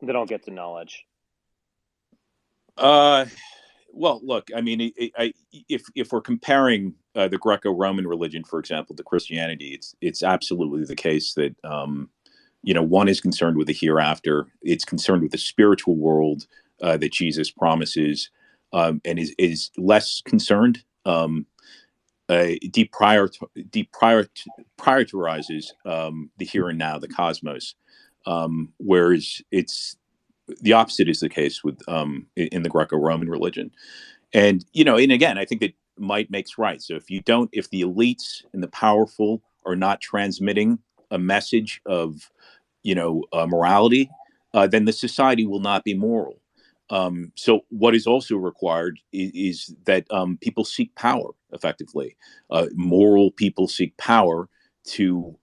then I'll get to knowledge?
Well, look, I mean, if we're comparing the Greco-Roman religion, for example, to Christianity, it's absolutely the case that one is concerned with the hereafter. It's concerned with the spiritual world that Jesus promises, and is less concerned. Prioritizes the here and now, the cosmos, whereas the opposite is the case with in the Greco-Roman religion. And and again, I think that might makes right. So if the elites and the powerful are not transmitting a message of morality, then the society will not be moral. So what is also required is that people seek power effectively. Moral people seek power to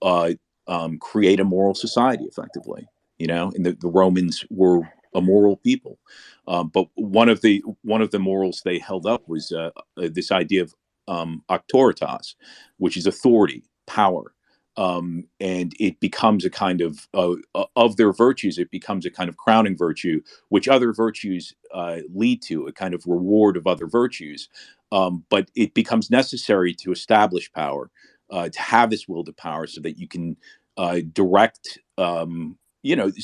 create a moral society effectively. And the Romans were a moral people, but one of the morals they held up was this idea of auctoritas, which is authority, power. And it becomes a kind of their virtues. It becomes a kind of crowning virtue, which other virtues lead to, a kind of reward of other virtues. But it becomes necessary to establish power, to have this will to power, so that you can direct. So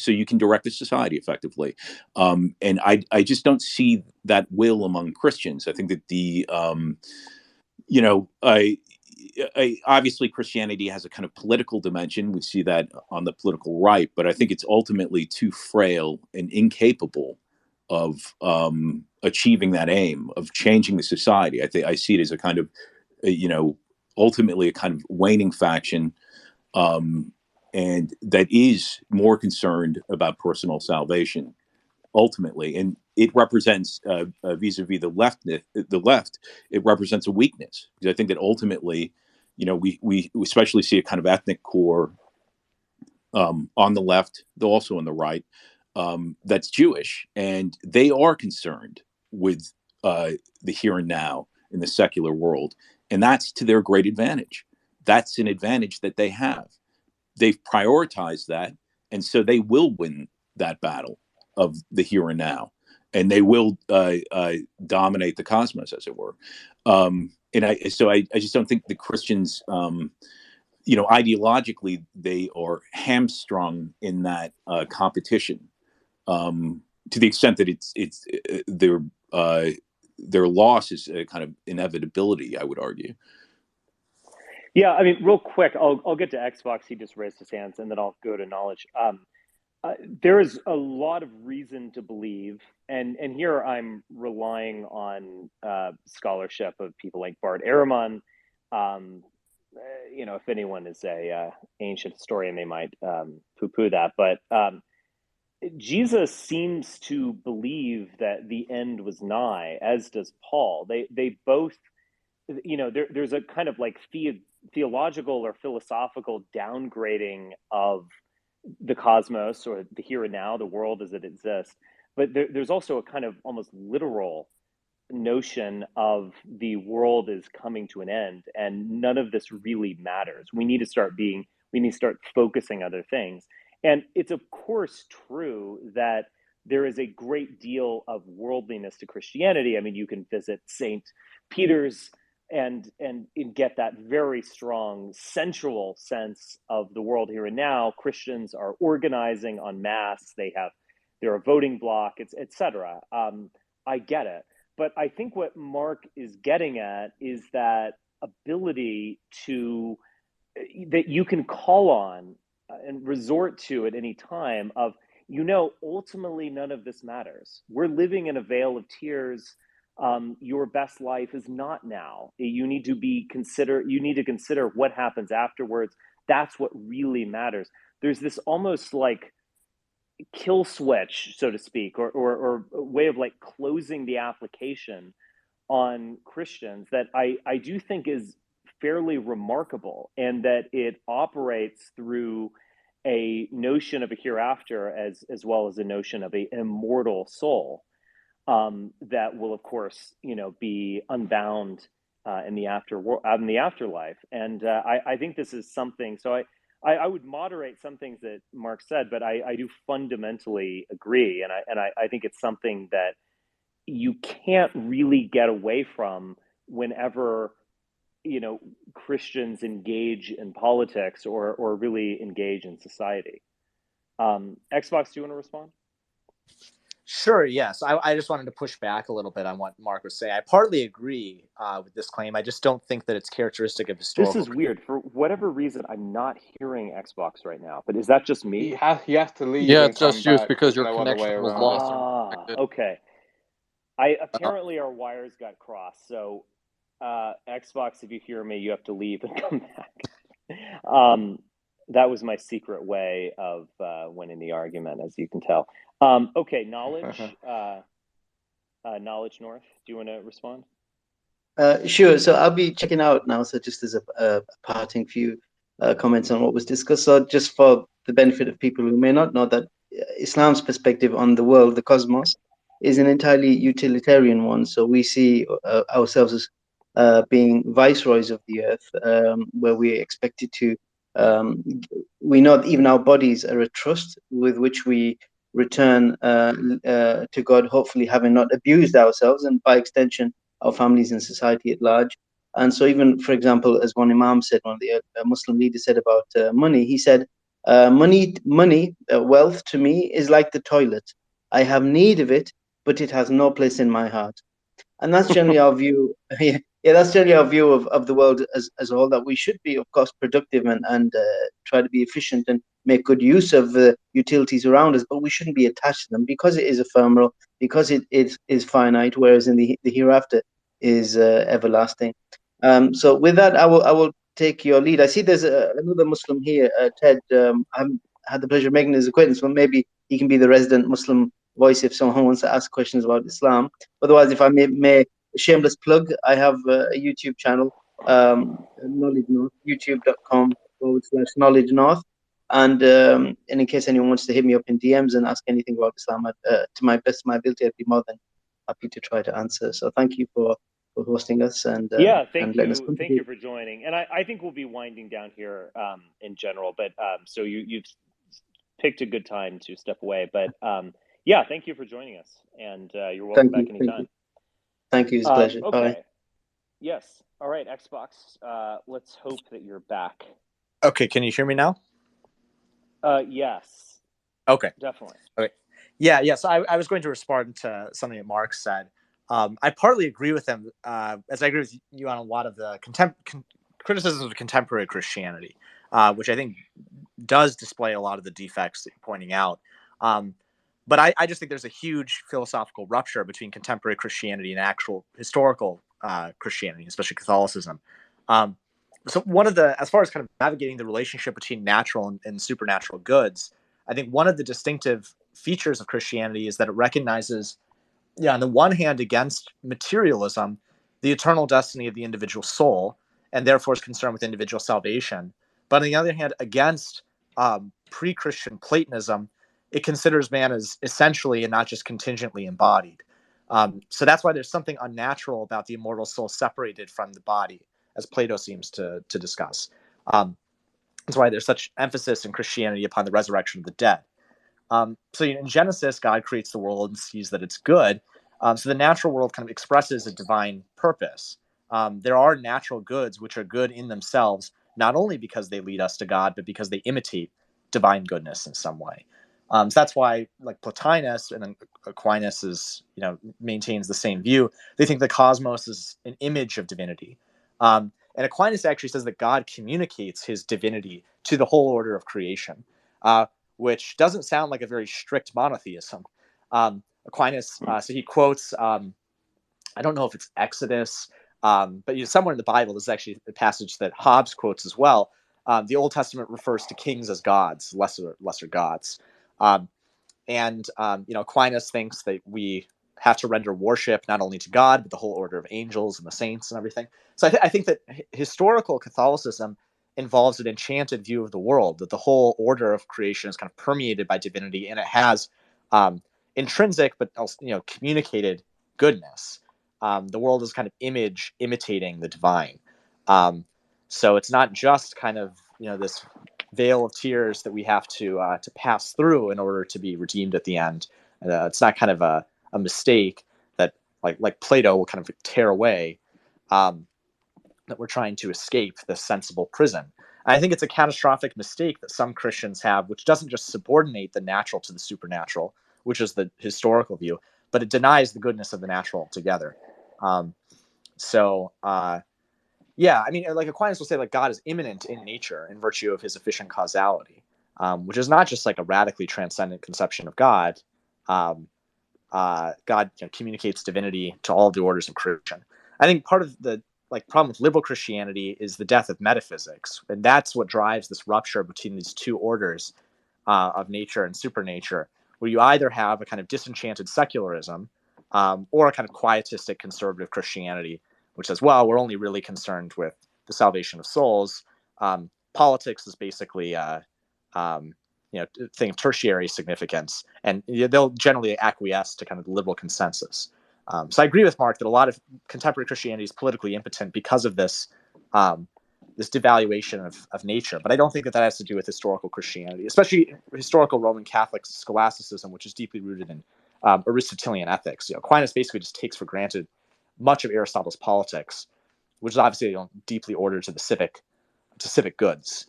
you can direct the society effectively. And I just don't see that will among Christians. I think that obviously Christianity has a kind of political dimension. We see that on the political right, but I think it's ultimately too frail and incapable of achieving that aim of changing the society. I see it as a kind of, ultimately a kind of waning faction, and that is more concerned about personal salvation ultimately. And it represents vis-a-vis the left, it represents a weakness, because I think that ultimately, we especially see a kind of ethnic core on the left, though also on the right, that's Jewish, and they are concerned with the here and now in the secular world, and that's to their great advantage. That's an advantage that they have. They've prioritized that, and so they will win that battle of the here and now, and they will dominate the cosmos, as it were. And I just don't think the Christians, ideologically, they are hamstrung in that competition, to the extent that it's their loss is a kind of inevitability, I would argue.
Yeah, I mean, real quick, I'll get to Xbox. He just raised his hands, and then I'll go to knowledge. There is a lot of reason to believe, and here I'm relying on scholarship of people like Bart Ehrman. If anyone is a ancient historian, they might poo-poo that, but Jesus seems to believe that the end was nigh, as does Paul. They both, there's a kind of like theological or philosophical downgrading of the cosmos or the here and now, the world as it exists. But there's also a kind of almost literal notion of the world is coming to an end, and none of this really matters. We need to start focusing other things. And it's of course true that there is a great deal of worldliness to Christianity. I mean, you can visit St. Peter's and get that very strong sensual sense of the world here and now. Christians are organizing en masse. They're a voting bloc, etc. I get it. But I think what Mark is getting at is that ability that you can call on and resort to at any time of, ultimately none of this matters. We're living in a vale of tears. your best life is not now. You need to consider what happens afterwards. That's what really matters. There's this almost like kill switch, so to speak, or a way of like closing the application on Christians that I do think is fairly remarkable, and that it operates through a notion of a hereafter as well as a notion of a immortal soul, that will, of course, be unbound in the afterlife. And I think this is something. So I would moderate some things that Mark said, but I do fundamentally agree, and I think it's something that you can't really get away from whenever Christians engage in politics or really engage in society. Xbox, do you want to respond?
Sure, yes. I just wanted to push back a little bit on what Mark was saying. I partly agree with this claim. I just don't think that it's characteristic of historical.
This is weird. For whatever reason, I'm not hearing Xbox right now. But is that just me?
He has to leave.
Yeah,
and
it's just
come
you
back.
because
There's
your
no other way
connection was
around.
lost.
Okay. Apparently our wires got crossed. So Xbox, if you hear me, you have to leave and come back. That was my secret way of winning the argument, as you can tell. Okay, knowledge. Knowledge North. Do you want to respond?
Sure. So I'll be checking out now. So just as a parting few comments on what was discussed. So just for the benefit of people who may not know, that Islam's perspective on the world, the cosmos, is an entirely utilitarian one. So we see ourselves as being viceroys of the earth, where we're expected to. We know that even our bodies are a trust with which we return to God, hopefully having not abused ourselves, and by extension our families and society at large. And so even, for example, as one Imam said, one of the Muslim leaders said about money, he said, wealth to me is like the toilet. I have need of it, but it has no place in my heart. And that's generally our view. Yeah, that's generally our view of the world as a whole, that we should be, of course, productive and try to be efficient and make good use of the utilities around us, but we shouldn't be attached to them because it is ephemeral, because it is finite, whereas in the hereafter is everlasting. So with that, I will take your lead. I see there's another Muslim here, Ted. I haven't had the pleasure of making his acquaintance, but maybe he can be the resident Muslim voice if someone wants to ask questions about Islam. Otherwise, if I may shameless plug, I have a YouTube channel, Knowledge North, youtube.com/Knowledge North. And in case anyone wants to hit me up in DMs and ask anything about Islam, to my best of my ability, I'd be more than happy to try to answer. So thank you for hosting us and
thank
letting us
you.
contribute.
Thank you for joining. And I think we'll be winding down here in general, but so you've picked a good time to step away. But thank you for joining us, and you're welcome back anytime.
Thank you. It's a pleasure.
Okay.
Bye.
Yes. All right, Xbox. Let's hope that you're back.
Okay, can you hear me now?
Yes.
Okay.
Definitely.
Okay. Yeah. So I was going to respond to something that Mark said. I partly agree with him, as I agree with you on a lot of the criticisms of contemporary Christianity, which I think does display a lot of the defects that you're pointing out. But I just think there's a huge philosophical rupture between contemporary Christianity and actual historical Christianity, especially Catholicism. So as far as kind of navigating the relationship between natural and supernatural goods, I think one of the distinctive features of Christianity is that it recognizes, on the one hand, against materialism, the eternal destiny of the individual soul, and therefore is concerned with individual salvation. But on the other hand, against pre-Christian Platonism, it considers man as essentially and not just contingently embodied. So that's why there's something unnatural about the immortal soul separated from the body, as Plato seems to discuss. That's why there's such emphasis in Christianity upon the resurrection of the dead. So in Genesis, God creates the world and sees that it's good. So the natural world kind of expresses a divine purpose. There are natural goods which are good in themselves, not only because they lead us to God, but because they imitate divine goodness in some way. So that's why, like Plotinus and Aquinas maintains the same view. They think the cosmos is an image of divinity. And Aquinas actually says that God communicates his divinity to the whole order of creation, which doesn't sound like a very strict monotheism. Aquinas, so he quotes I don't know if it's Exodus, but somewhere in the Bible, there's actually a passage that Hobbes quotes as well. The Old Testament refers to kings as gods, lesser gods. Aquinas thinks that we have to render worship not only to God, but the whole order of angels and the saints and everything. So I think that historical Catholicism involves an enchanted view of the world, that the whole order of creation is kind of permeated by divinity, and it has intrinsic but also communicated goodness. The world is kind of imitating the divine. So it's not just kind of this veil of tears that we have to pass through in order to be redeemed at the end. It's not kind of a mistake that like Plato will kind of tear away, that we're trying to escape this sensible prison. And I think it's a catastrophic mistake that some Christians have, which doesn't just subordinate the natural to the supernatural, which is the historical view, but it denies the goodness of the natural altogether. Yeah, I mean, like Aquinas will say, like God is immanent in nature in virtue of his efficient causality, which is not just like a radically transcendent conception of God. God communicates divinity to all the orders of creation. I think part of the problem with liberal Christianity is the death of metaphysics, and that's what drives this rupture between these two orders of nature and supernature, where you either have a kind of disenchanted secularism or a kind of quietistic conservative Christianity, which says, well, we're only really concerned with the salvation of souls. Politics is basically thing of tertiary significance, and they'll generally acquiesce to kind of the liberal consensus. So I agree with Mark that a lot of contemporary Christianity is politically impotent because of this this devaluation of nature. But I don't think that has to do with historical Christianity, especially historical Roman Catholic scholasticism, which is deeply rooted in Aristotelian ethics. Aquinas basically just takes for granted much of Aristotle's politics, which is obviously deeply ordered to the civic goods.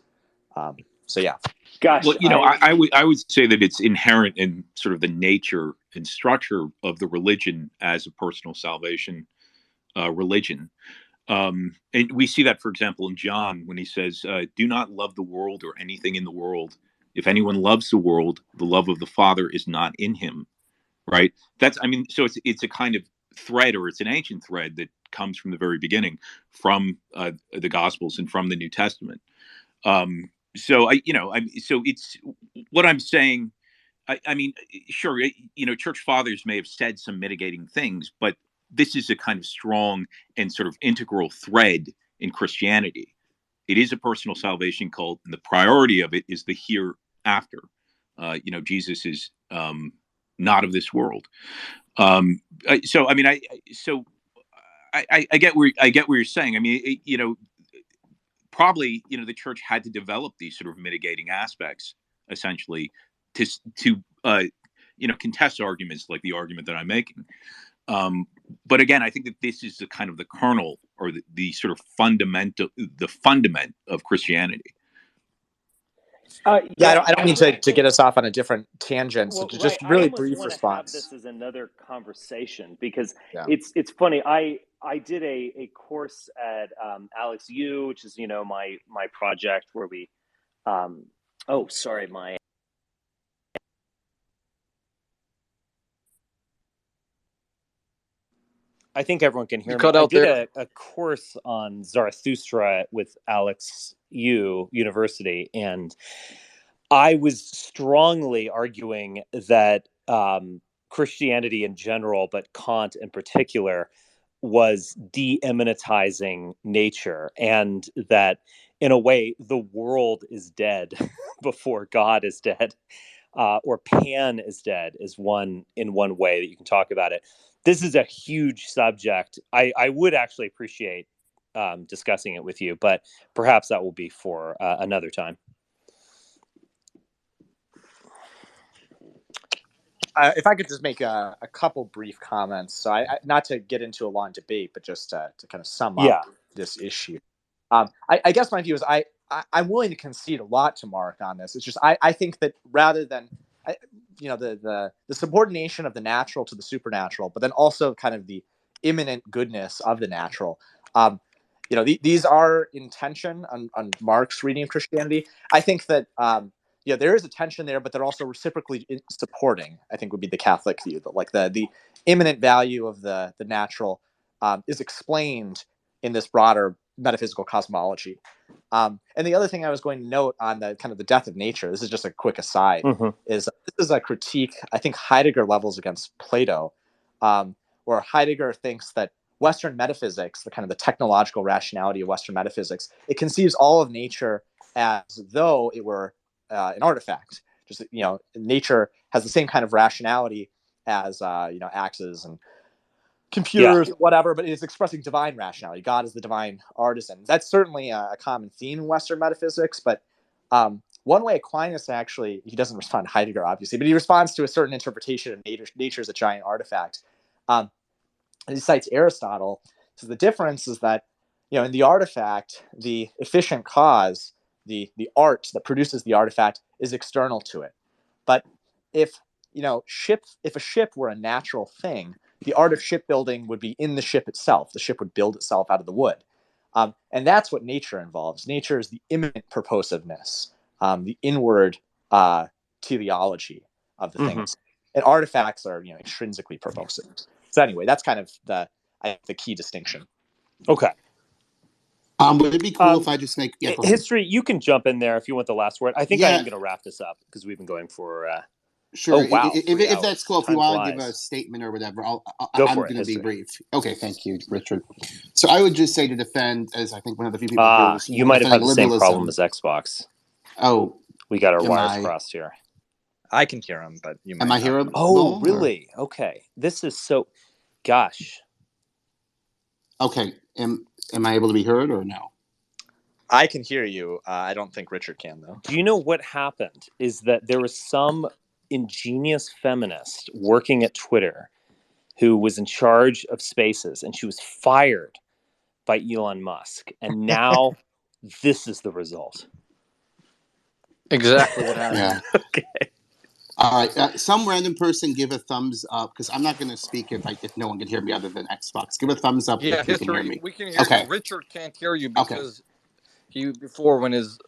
So yeah.
Gosh,
well, I would say that it's inherent in sort of the nature and structure of the religion as a personal salvation religion. And we see that, for example, in John when he says, do not love the world or anything in the world. If anyone loves the world, the love of the Father is not in him. Right. So it's a kind of thread, or it's an ancient thread that comes from the very beginning, from the Gospels and from the New Testament. So it's what I'm saying. Sure, church fathers may have said some mitigating things, but this is a kind of strong and sort of integral thread in Christianity. It is a personal salvation cult, and the priority of it is the hereafter. Jesus is not of this world. I get where you're saying. Probably the church had to develop these sort of mitigating aspects, essentially, to contest arguments like the argument that I'm making. But again, I think that this is the kind of the kernel, or the sort of fundament of Christianity.
I don't mean to get us off on a different tangent. So just really brief response.
Have this as another conversation, because it's funny. I did a course at Alex U, which is my project where we I think everyone can hear me. I did a course on Zarathustra with Alex U University, and I was strongly arguing that Christianity in general, but Kant in particular, was de-immanentizing nature, and that in a way the world is dead before God is dead, or Pan is dead is one way that you can talk about it. This is a huge subject. I would actually appreciate discussing it with you, but perhaps that will be for another time.
If I could just make a couple brief comments. So I not to get into a long debate, but just to kind of sum up this issue. I guess my view is I'm willing to concede a lot to Mark on this. It's just I think that rather than the subordination of the natural to the supernatural, but then also kind of the immanent goodness of the natural. These are in tension on Mark's reading of Christianity. I think that there is a tension there, but they're also reciprocally supporting, I think, would be the Catholic view. That the immanent value of the natural is explained in this broader metaphysical cosmology. And the other thing I was going to note on the kind of the death of nature, this is just a quick aside, is this is a critique I think Heidegger levels against Plato, where Heidegger thinks that Western metaphysics, the kind of the technological rationality of Western metaphysics, it conceives all of nature as though it were an artifact. Just, nature has the same kind of rationality as axes and computers, or whatever, but it's expressing divine rationality. God is the divine artisan. That's certainly a common theme in Western metaphysics. But one way Aquinas actually, he doesn't respond to Heidegger, obviously, but he responds to a certain interpretation of nature as a giant artifact. And he cites Aristotle. So the difference is that, in the artifact, the efficient cause, the art that produces the artifact, is external to it. But if a ship were a natural thing, the art of shipbuilding would be in the ship itself. The ship would build itself out of the wood. And that's what nature involves. Nature is the immanent purposiveness, the inward teleology of the things. And artifacts are intrinsically purposive. So anyway, that's kind of the key distinction.
Okay.
Would it be cool if I just make
history? You can jump in there if you want the last word. I think I am going to wrap this up because we've been going for.
Sure.
Oh, wow.
If that's cool, if you want to give a statement or whatever, I'm going to be brief. Okay, thank you, Richard. So I would just say to defend, as I think one of the few people here was
you might have had the same problem as Xbox.
Oh,
we got our wires crossed here.
I can hear him, but you might.
Am I hear him?
Oh, really? Or? Okay. This is so. Gosh.
Okay. Am I able to be heard or no?
I can hear you. I don't think Richard can, though.
Do you know what happened? Is that there was some ingenious feminist working at Twitter who was in charge of spaces, and she was fired by Elon Musk. And now this is the result.
Exactly what happened.
Yeah.
Okay.
All right. Some random person give a thumbs up, because I'm not going to speak if no one can hear me other than Xbox. Give a thumbs up if you can hear me.
We can hear you. Richard can't hear you because when his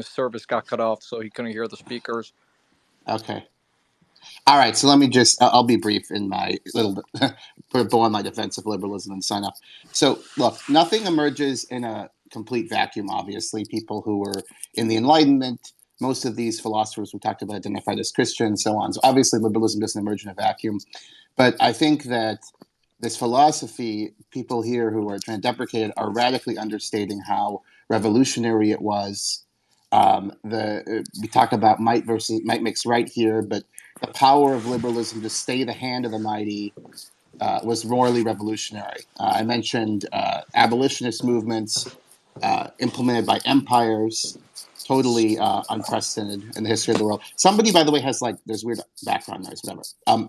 service got cut off, so he couldn't hear the speakers.
Okay. All right. So let me I'll be brief in my little go on my defense of liberalism and sign up. So look, nothing emerges in a complete vacuum, obviously. People who were in the Enlightenment, most of these philosophers we talked about identified as Christian and so on. So obviously liberalism doesn't emerge in a vacuum. But I think that this philosophy, people here who are trying to deprecate it are radically understating how revolutionary it was. We talk about might makes right here, but the power of liberalism to stay the hand of the mighty was morally revolutionary. I mentioned abolitionist movements implemented by empires, totally unprecedented in the history of the world. Somebody, by the way, has there's weird background noise, whatever.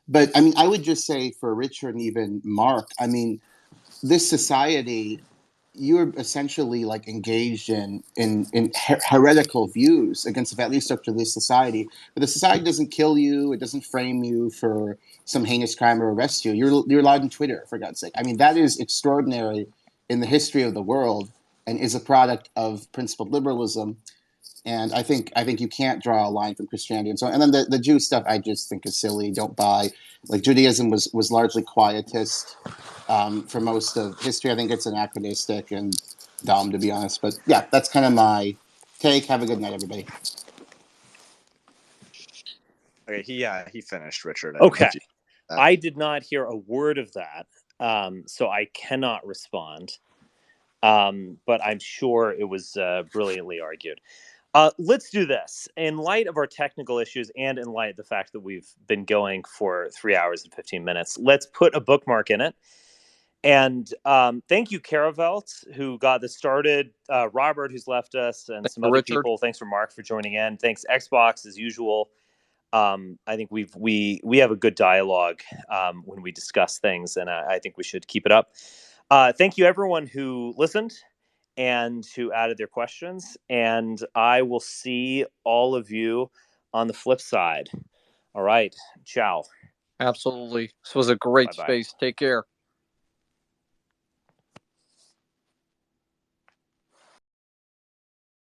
But I mean, I would just say for Richard and even Mark, I mean, this society, you're essentially engaged in heretical views against the value structure of this society. But the society doesn't kill you; it doesn't frame you for some heinous crime or arrest you. You're allowed on Twitter, for God's sake. I mean, that is extraordinary in the history of the world and is a product of principled liberalism. And I think you can't draw a line from Christianity and so on. And then the Jew stuff I just think is silly. Don't buy. Judaism was largely quietist for most of history. I think it's anachronistic and dumb, to be honest. But yeah, that's kind of my take. Have a good night, everybody.
Okay, he finished, Richard.
Okay. I did not hear a word of that, so I cannot respond. But I'm sure it was brilliantly argued. Let's do this. In light of our technical issues and in light of the fact that we've been going for 3 hours and 15 minutes, let's put a bookmark in it. And thank you, Caravelt, who got this started. Robert, who's left us, and some other people. Thanks for Mark for joining in. Thanks, Xbox, as usual. I think we have a good dialogue when we discuss things, and I think we should keep it up. Thank you, everyone who listened and who added their questions. And I will see all of you on the flip side. All right. Ciao.
Absolutely. This was a great space. Take care.